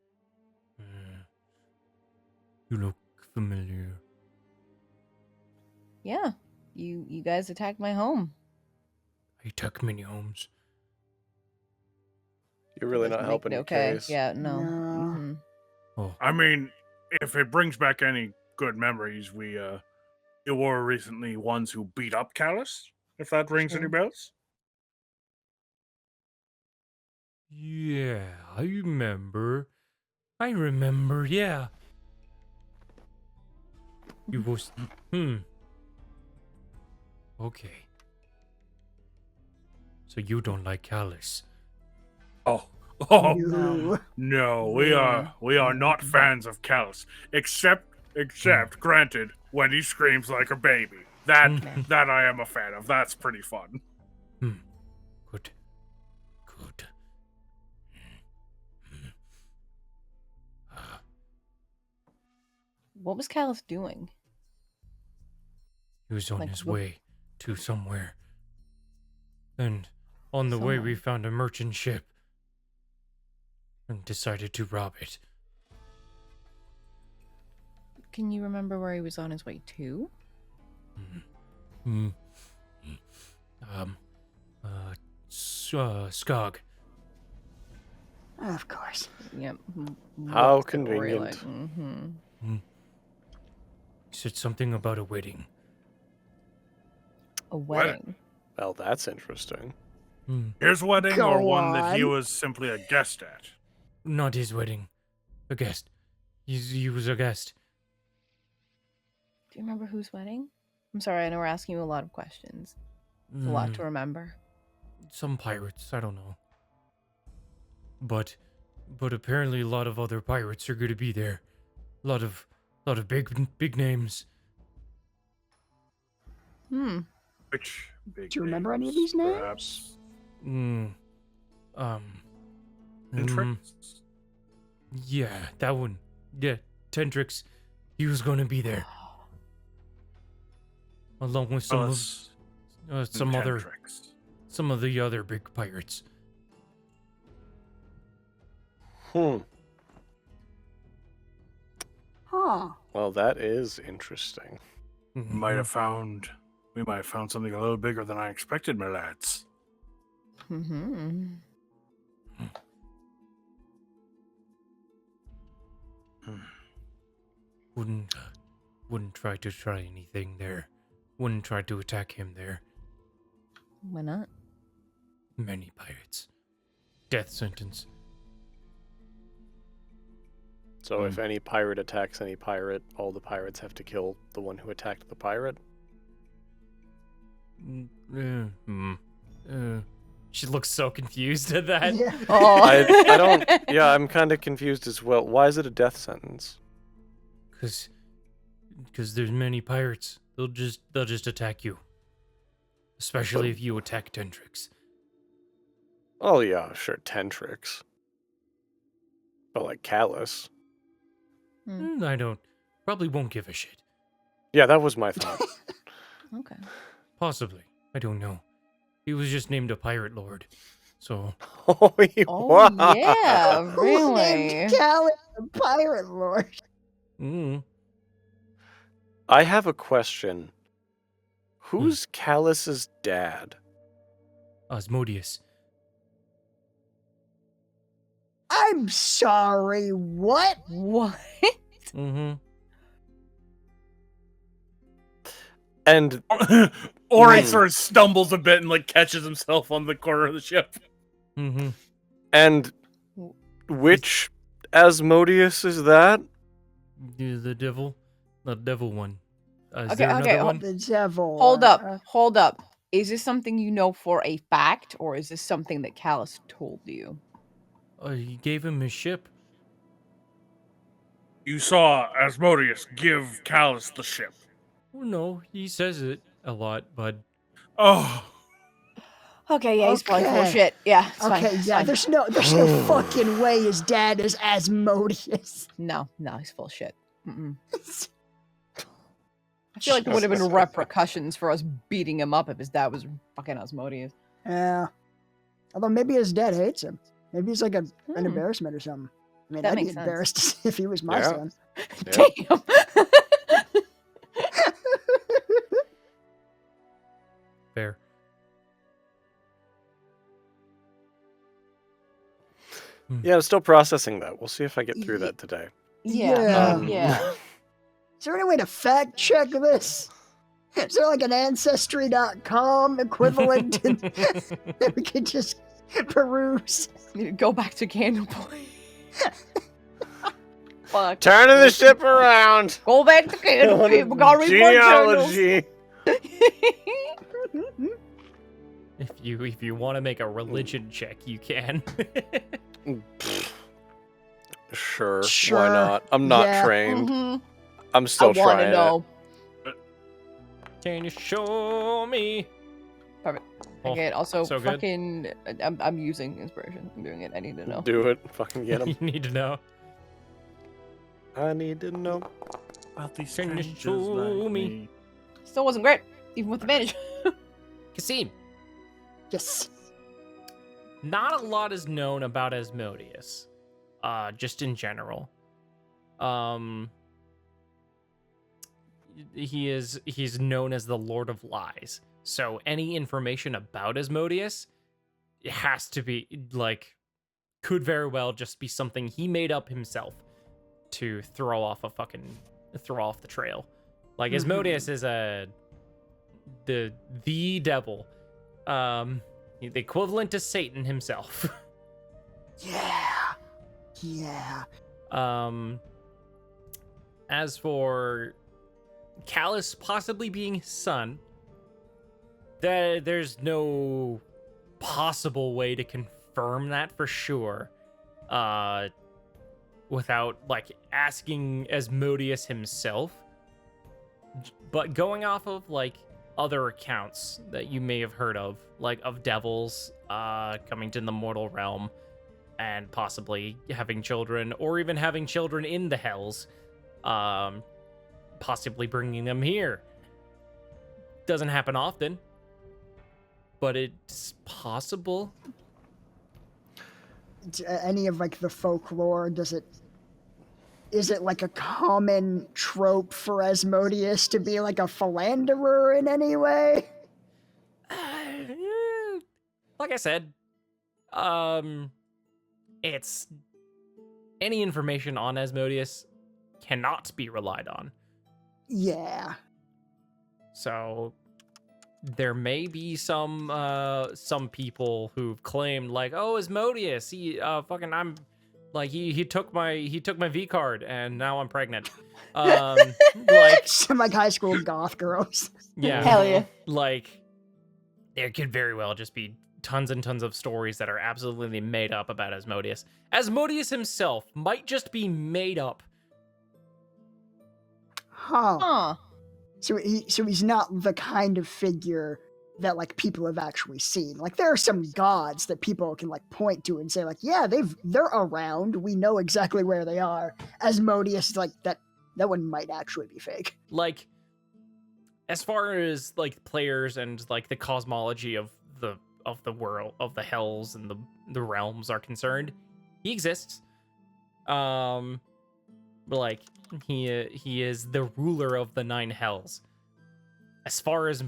You look familiar. Yeah. You guys attacked my home. I attack many homes. You're really Let's not make helping it your okay. case. Yeah, no. No. Mhm. Oh, I mean, if it brings back any good memories, you were recently ones who beat up Callus, if that rings any Sure. bells. yeah, I remember. Yeah. You was. Okay. So you don't like Callus. Oh, You. no, we are not fans of Callus, except granted when he screams like a baby. That I am a fan of. That's pretty fun. Good. What was Callus doing? He was on Like, his what- way to somewhere. And on the way, we Somewhere. found a merchant ship and decided to rob it. Can you remember where he was on his way to? Skog. Of course. Yep. How Looked at Ori convenient. like, mhm. He said something about a wedding. A wedding. Well, that's interesting. His wedding Go or one that he on. was simply a guest at? Not his wedding. A guest. He was a guest. Do you remember whose wedding? I'm sorry, I know we're asking you a lot of questions. It's a lot to remember. Some pirates, I don't know. But apparently a lot of other pirates are gonna be there. A lot of big names. Which big Do you remember any of names, these names? perhaps? Mm-hmm. Yeah, that one. Yeah, Tendrix. He was gonna be there. Along with some of the other big pirates. Huh. Huh. That is interesting. We might have found something a little bigger than I expected, my lads. Mm-hmm. Wouldn't try anything there. Wouldn't try to attack him there. Why not? Many pirates. Death sentence. So if any pirate attacks any pirate, all the pirates have to kill the one who attacked the pirate? She looks so confused at that. Yeah. Oh. I don't... Yeah, I'm kind of confused as well. Why is it a death sentence? Because there's many pirates. They'll just attack you. Especially if you attack Tendrix. Oh yeah, sure, Tentrix. But like Callus. I probably won't give a shit. Yeah, that was my thought. Okay. Possibly. I don't know. He was just named a pirate lord. So Oh, Oh, yeah, Who really? named Callie the Pirate Lord? I have a question. Who's Callus's dad? Asmodeus. I'm sorry, what? What? And Ori sort of stumbles a bit and like catches himself on the corner of the ship. and which Asmodeus is that? The devil one. Is Okay, there okay, another one? The devil. Hold up. Is this something you know for a fact, or is this something that Callus told you? He gave him his ship. You saw Asmodeus give Callus the ship. Oh, no, he says it a lot, but Oh, Okay, yeah, he's probably full of Okay. shit. Yeah, it's fine. Okay, it's yeah, fine. there's no fucking way his dad is Asmodeus. No, he's full of shit. Mm-mm. I feel like there would have been repercussions for us beating him up if his dad was fucking Asmodeus. Yeah. Although maybe his dad hates him. Maybe he's like an Hmm. embarrassment or something. I mean, That I'd be makes sense. embarrassed if he was my Yeah. son. Yeah. Damn. fair. Yeah, I'm still processing that. We'll see if I get through that today. Yeah. Um, Yeah. Is there any way to fact check this? Is there like an Ancestry.com equivalent that we could just peruse? Need to go back to Candlepoint. Fuck. Turning the ship around. Go back to Candlepoint. We gotta read more journals. Genealogy. If you want to make a religion check, you can. Sure, Sure. why not? I'm not Yeah. trained. Mhm. I'm I still want to trying know. Can you show me? Perfect. Oh, Okay, also so good. fucking I'm using inspiration. I'm doing it. I need to know. it. Do it. Fucking get You him. need to know. I need to know. about these Can you strangers show like me? me. Still wasn't great, even with advantage. Kasim. Yes. Not a lot is known about Asmodeus. Just in general. He's known as the Lord of Lies. So any information about Asmodeus, it has to be could very well just be something he made up himself to throw off the trail. Like Asmodeus is the devil, the equivalent to Satan himself. Yeah. As for Callus possibly being his son, there's no possible way to confirm that for sure, without like asking Asmodeus himself. But going off of like other accounts that you may have heard of, like of devils coming to the mortal realm and possibly having children, or even having children in the hells, possibly bringing them here. Doesn't happen often, but it's possible. Any of like the folklore, is it like a common trope for Asmodeus to be like a philanderer in any way? Like I said, it's any information on Asmodeus cannot be relied on. Yeah. So there may be some people who've claimed like, oh, Asmodeus, he fucking I'm like he took my V card and now I'm pregnant. Like Some like high school goth girls. yeah. Hell yeah. Like there could very well just be tons and tons of stories that are absolutely made up about Asmodeus. Asmodeus himself might just be made up. Huh. So he's not the kind of figure that like people have actually seen. Like there are some gods that people can like point to and say like, yeah, they're around. We know exactly where they are. Asmodeus, like that one might actually be fake. Like as far as like players and like the cosmology of the world of the hells and the realms are concerned, he exists. Like he is the ruler of the 9 hells. As far as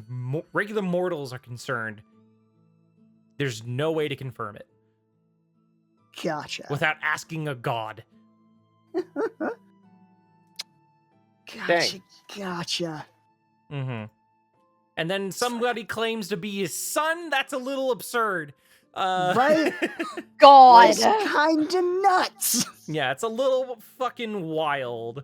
regular mortals are concerned, there's no way to confirm it Gotcha. without asking a god. Gotcha. Mm-hmm. And then somebody claims to be his son. That's a little absurd. Right? God. It's kinda nuts. Yeah, it's a little fucking wild.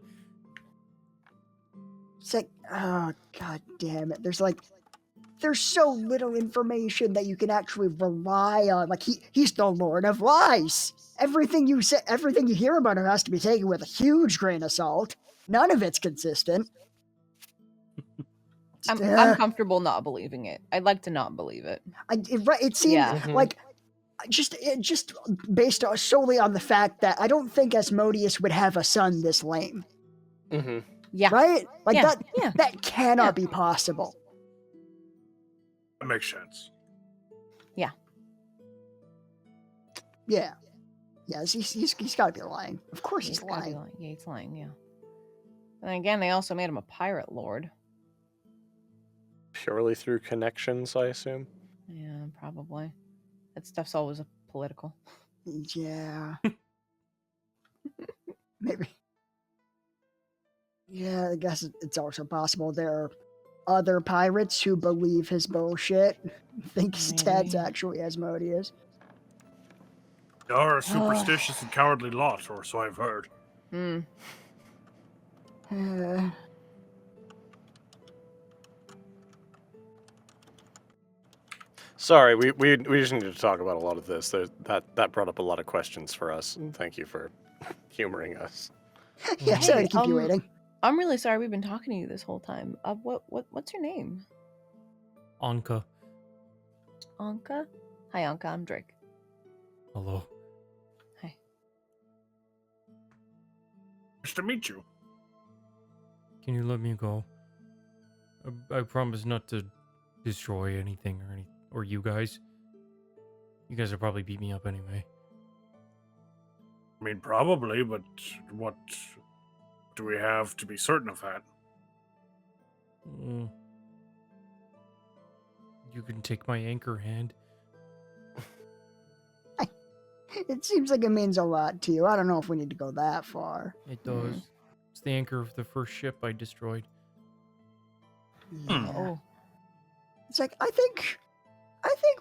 It's like, oh god damn it. There's so little information that you can actually rely on. Like he's the Lord of Lies. Everything you hear about him has to be taken with a huge grain of salt. None of it's consistent. I'm comfortable not believing it. I'd like to not believe it. It seems Yeah. like just based solely on the fact that I don't think Asmodeus would have a son this lame. Mm-hmm. Yeah. Right? Like Yeah, that yeah. that cannot be possible. That makes sense. Yeah. Yeah, he's got to be lying. Of course he's gotta be lying. Yeah, he's lying, yeah. And again, they also made him a pirate lord. Purely through connections, I assume. Yeah, probably. That stuff's always political. Yeah. Maybe. Yeah, I guess it's also possible there are other pirates who believe his bullshit, think his dad's Maybe. actually Asmodeus. They are a superstitious and cowardly lot, or so I've heard. Hmm. Sorry, we just need to talk about a lot of this. That brought up a lot of questions for us. Thank you for humoring us. Yeah, sorry to keep you waiting. I'm really sorry we've been talking to you this whole time. What's your name? Anka. Anka? Hi, Anka. I'm Drake. Hello. Hi. Nice to meet you. Can you let me go? I promise not to destroy anything or you guys. You guys will probably beat me up anyway. I mean, probably, but what do we have to be certain of that? You can take my anchor hand. It seems like it means a lot to you. I don't know if we need to go that far. It does. It's the anchor of the first ship I destroyed. Yeah. Oh. It's like I think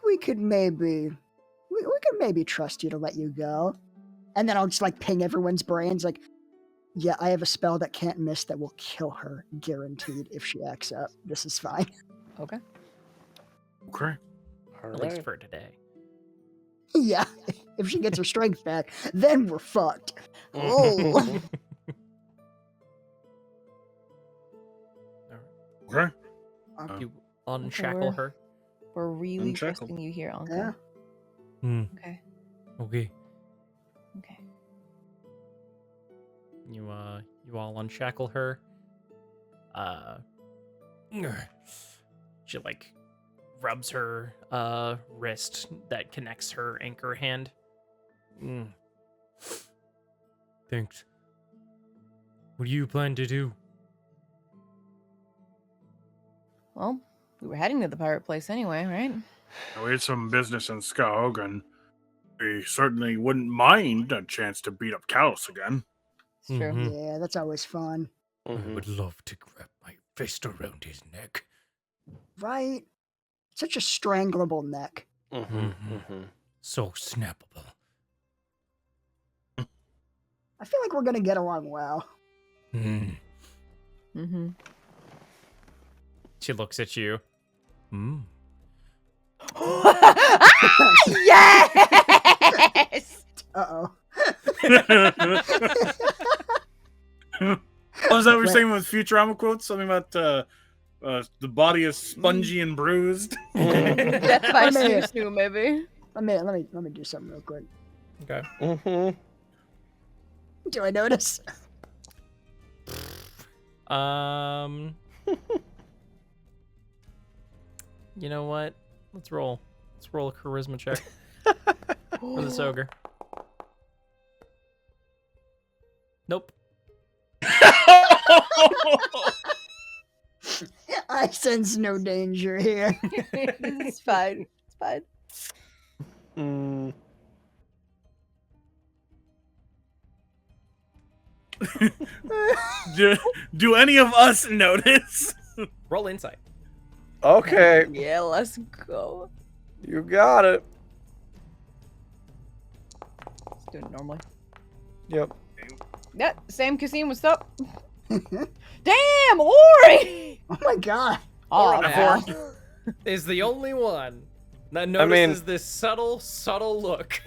we could maybe trust you to let you go. And then I'll just like ping everyone's brains like, yeah, I have a spell that can't miss that will kill her, guaranteed, if she acts up. This is fine. Okay. Okay. All At least right. for today. Yeah, if she gets her strength back, then we're fucked. Oh. Okay. You unshackle her. We're really Unshackled. trusting you here, Uncle. Yeah. Okay. Okay. Okay. You all unshackle her. She like rubs her wrist that connects her anchor hand. Thanks. What do you plan to do? Well, we were heading to the pirate place anyway, right? We had some business in Skog, and we certainly wouldn't mind a chance to beat up Callus again. It's true. Mhm. Yeah, that's always fun. I Mhm. would love to grab my fist around his neck. Right? Such a stranglable neck. Mhm. Mhm. Mhm. So snappable. I feel like we're gonna get along well. Mm-hmm. She looks at you. Yes! Uh-oh. What was that we were Wait. saying with Futurama quotes? Something about the body is spongy and bruised. Death by I mean- snoo, maybe. Let me do something real quick. Okay. Mhm. Do I notice? You know what? Let's roll. Let's roll a charisma check for this ogre. Nope. I sense no danger here. It's fine. It's fine. Mm. Do any of us notice? Roll insight. Okay, Yeah, let's go. you got it. Let's do it normally. Yep. Yeah, same Kasim, what's up? Damn, Ori! Oh my god. Oh, Ori man. is the only one that notices this subtle look.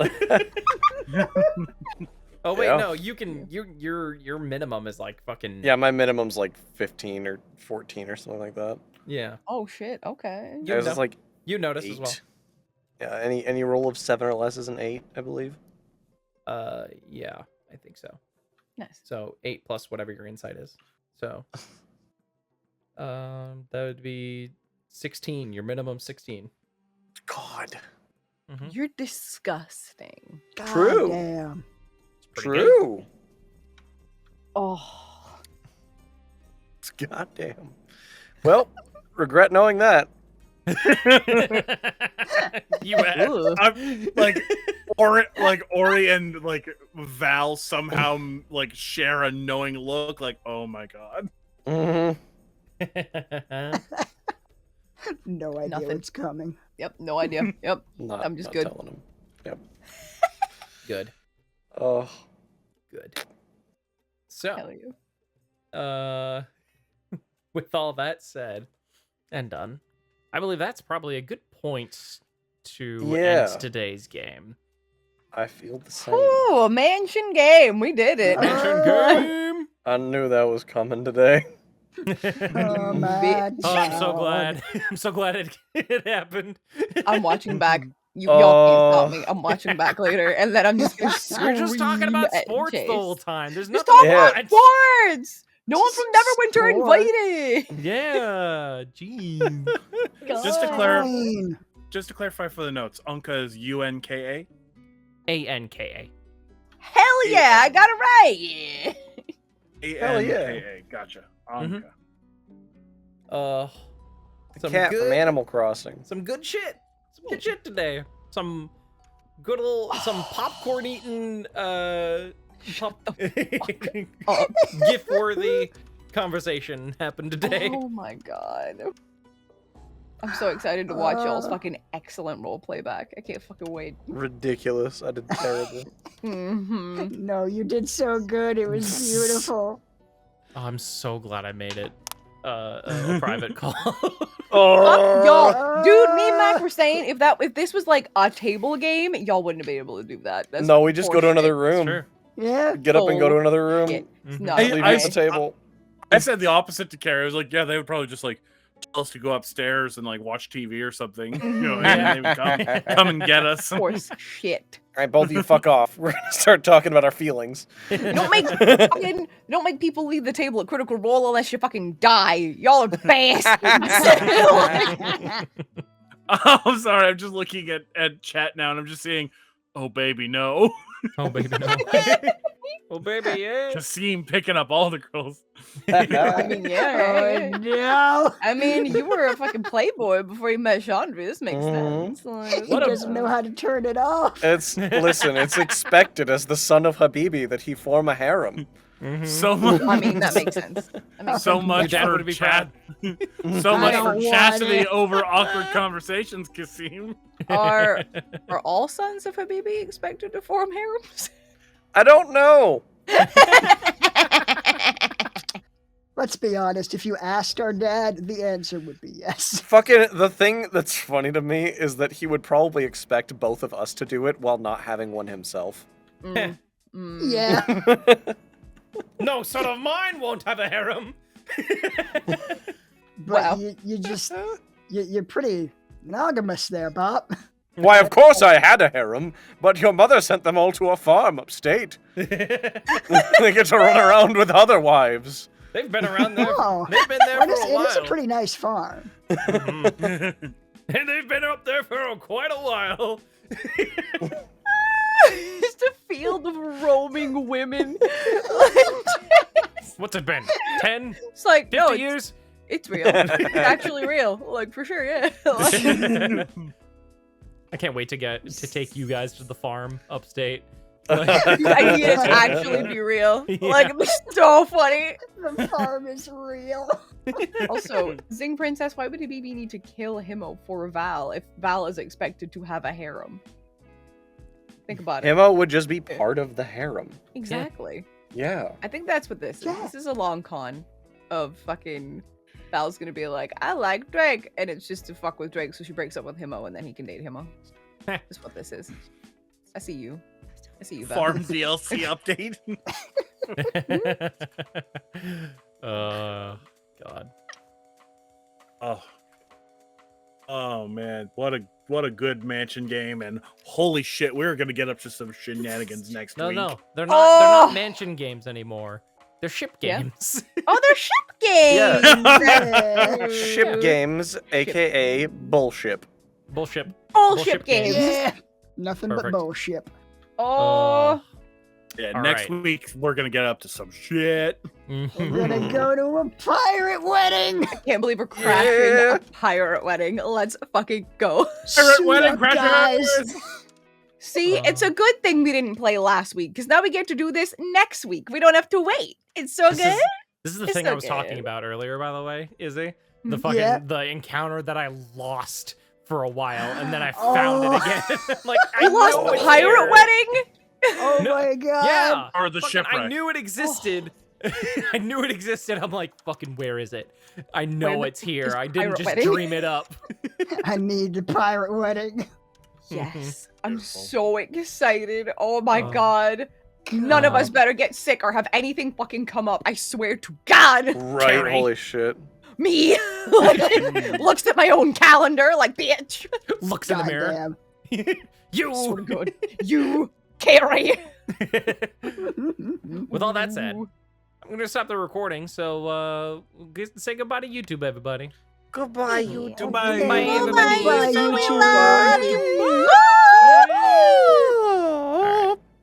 Oh wait, Yeah. no, you can. Your minimum is like fucking. Yeah, my minimum's like 15 or 14 or something like that. Yeah. Oh, shit, okay. You I was know- just like You notice 8. as well. Yeah, any roll of 7 or less is an 8, I believe. Yeah, I think so. Nice. So 8 plus whatever your insight is. So, that would be 16. Your minimum 16. God. Mhm. You're disgusting. God True. damn. It's pretty good. True. Oh. Goddamn. Well, regret knowing that. You have. Ugh. I'm like Ori and like Val somehow like share a knowing look. Like, oh my god. Mhm. No idea Nothing. what's coming. Yep, no idea. Yep. Not, I'm just not good. telling him. Good. Oh. Good. So, Hell yeah. with all that said and done, I believe that's probably a good point to Yeah. end today's game. I feel the same. Ooh, a mansion game. We did it. Mansion game. I knew that was coming today. Oh my Oh, I'm so God. glad. I'm so glad it happened. I'm watching back. Y'all can't stop Oh. me. I'm watching back later, and then I'm just gonna We're just talking about scream at sports the Chase. whole time. There's Just nothing talk Yeah. about sports. No one from Neverwinter Sport. invited. Yeah, jeez. Just to God. Fine. Just to clarify for the notes, Unka is UNKA. ANKA. Hell yeah, I got it right. Yeah. Hell yeah. ANKA. Gotcha. Anka. The The cat from Animal Crossing. some good shit. Some good shit today. Some good old, some popcorn eating, gift worthy conversation happened today. Oh my god. I'm so excited to watch y'all's fucking excellent role playback. I can't fucking wait. Ridiculous. I did terrible. No, you did so good. It was beautiful. Oh, I'm so glad I made it a private call. Y'all, dude, me and Mac were saying if this was like a table game, y'all wouldn't have been able to do that. That's No, we just go to another horseshit. room. Sure. Yeah. Get up and go to another room. Shit. It's Mhm. not I- Leave you okay. at the table. I said the opposite to Carrie. I was like, yeah, they would probably just like tell us to go upstairs and like watch TV or something. You know, and they would come and get us. Horse shit. All right, both of you fuck off. We're gonna start talking about our feelings. Don't make people leave the table at Critical Role unless you fucking die. Y'all are bastards. Oh, I'm sorry. I'm just looking at chat now and I'm just seeing, oh baby, no. Oh baby, no. Oh baby, yeah. Just see him picking up all the girls. I mean, yeah. Oh no. I mean, you were a fucking playboy before you met Chandra. This makes Mhm. sense. Like, He doesn't know how to turn it off. Listen, it's expected as the son of Habibi that he form a harem. Mhm. So much. I mean, that makes sense. That makes So sense. much Your dad for would be chat. proud. So much I for don't chastity want it. over awkward conversations, Kasim. Are all sons of Habibi expected to form harems? I don't know. Let's be honest. If you asked our dad, the answer would be yes. Fucking the thing that's funny to me is that he would probably expect both of us to do it while not having one himself. Mm. Mm. Yeah. No son of mine won't have a harem. But Wow. you're pretty monogamous there, Bob. Why, of course I had a harem, but your mother sent them all to a farm upstate. They get to run around with other wives. They've been around there. Oh. They've been there Well, for a while. it is a pretty nice farm. Mhm. And they've been up there for quite a while. Just a field of roaming women. What's it been? 10? It's like, 50 no, years? it's real. It's actually real. Like, for sure, yeah. Like, I can't wait to take you guys to the farm upstate. I need it to actually be real. Yeah. Like, it's so funny. The farm is real. Also, Zing Princess, why would Habibi need to kill Himo for Val if Val is expected to have a harem? Think about it. Himo would just be part of the harem. Exactly. Yeah. I think that's what this is. Yeah. This is a long con of fucking Val's gonna be like, I like Drake, and it's just to fuck with Drake, so she breaks up with Himo, and then he can date Himo. That's what this is. I see you. I see you, Val. Farm DLC update. God. Oh man, what a good mansion game, and holy shit, we're gonna get up to some shenanigans next No, week. no, they're Oh! not mansion games anymore. They're ship Yeah. games. Oh, they're ship games! Yeah. Ship games, aka bullship. Bullship. Bullshit games. Yeah. Nothing Perfect. but bullshit. Oh, Yeah, All next right. week we're gonna get up to some shit. We're gonna go to a pirate wedding. I can't believe we're crashing Yeah. a pirate wedding. Let's fucking go. Pirate Suit wedding, up, crashers! guys. See, it's a good thing we didn't play last week, because now we get to do this next week. We don't have to wait. It's so This good. This is the It's thing so I was talking good. about earlier, by the way, Izzy. The Mhm. fucking Yeah. the encounter that I lost for a while, and then I found Oh. it again. Like I You lost know the it's pirate there. wedding? Oh No, my god. Yeah. Or the Fucking- shipwreck. I knew it existed. I knew it existed. I'm like, fucking, where is it? I know Where it's here. is I didn't pirate just wedding? dream it up. I need the pirate wedding. Yes. I'm Beautiful. so excited. Oh my Oh. god. None of us God. better get sick or have anything fucking come up. I swear to God. Right, Carrie. holy shit. Me. Like, looks at my own calendar like, bitch. Looks in the mirror. Goddamn. Swear to You. God. You, Carrie. With all that said, I'm gonna stop the recording. So say goodbye to YouTube, everybody. Goodbye, YouTube. Goodbye. Bye, Bye, everybody. YouTube.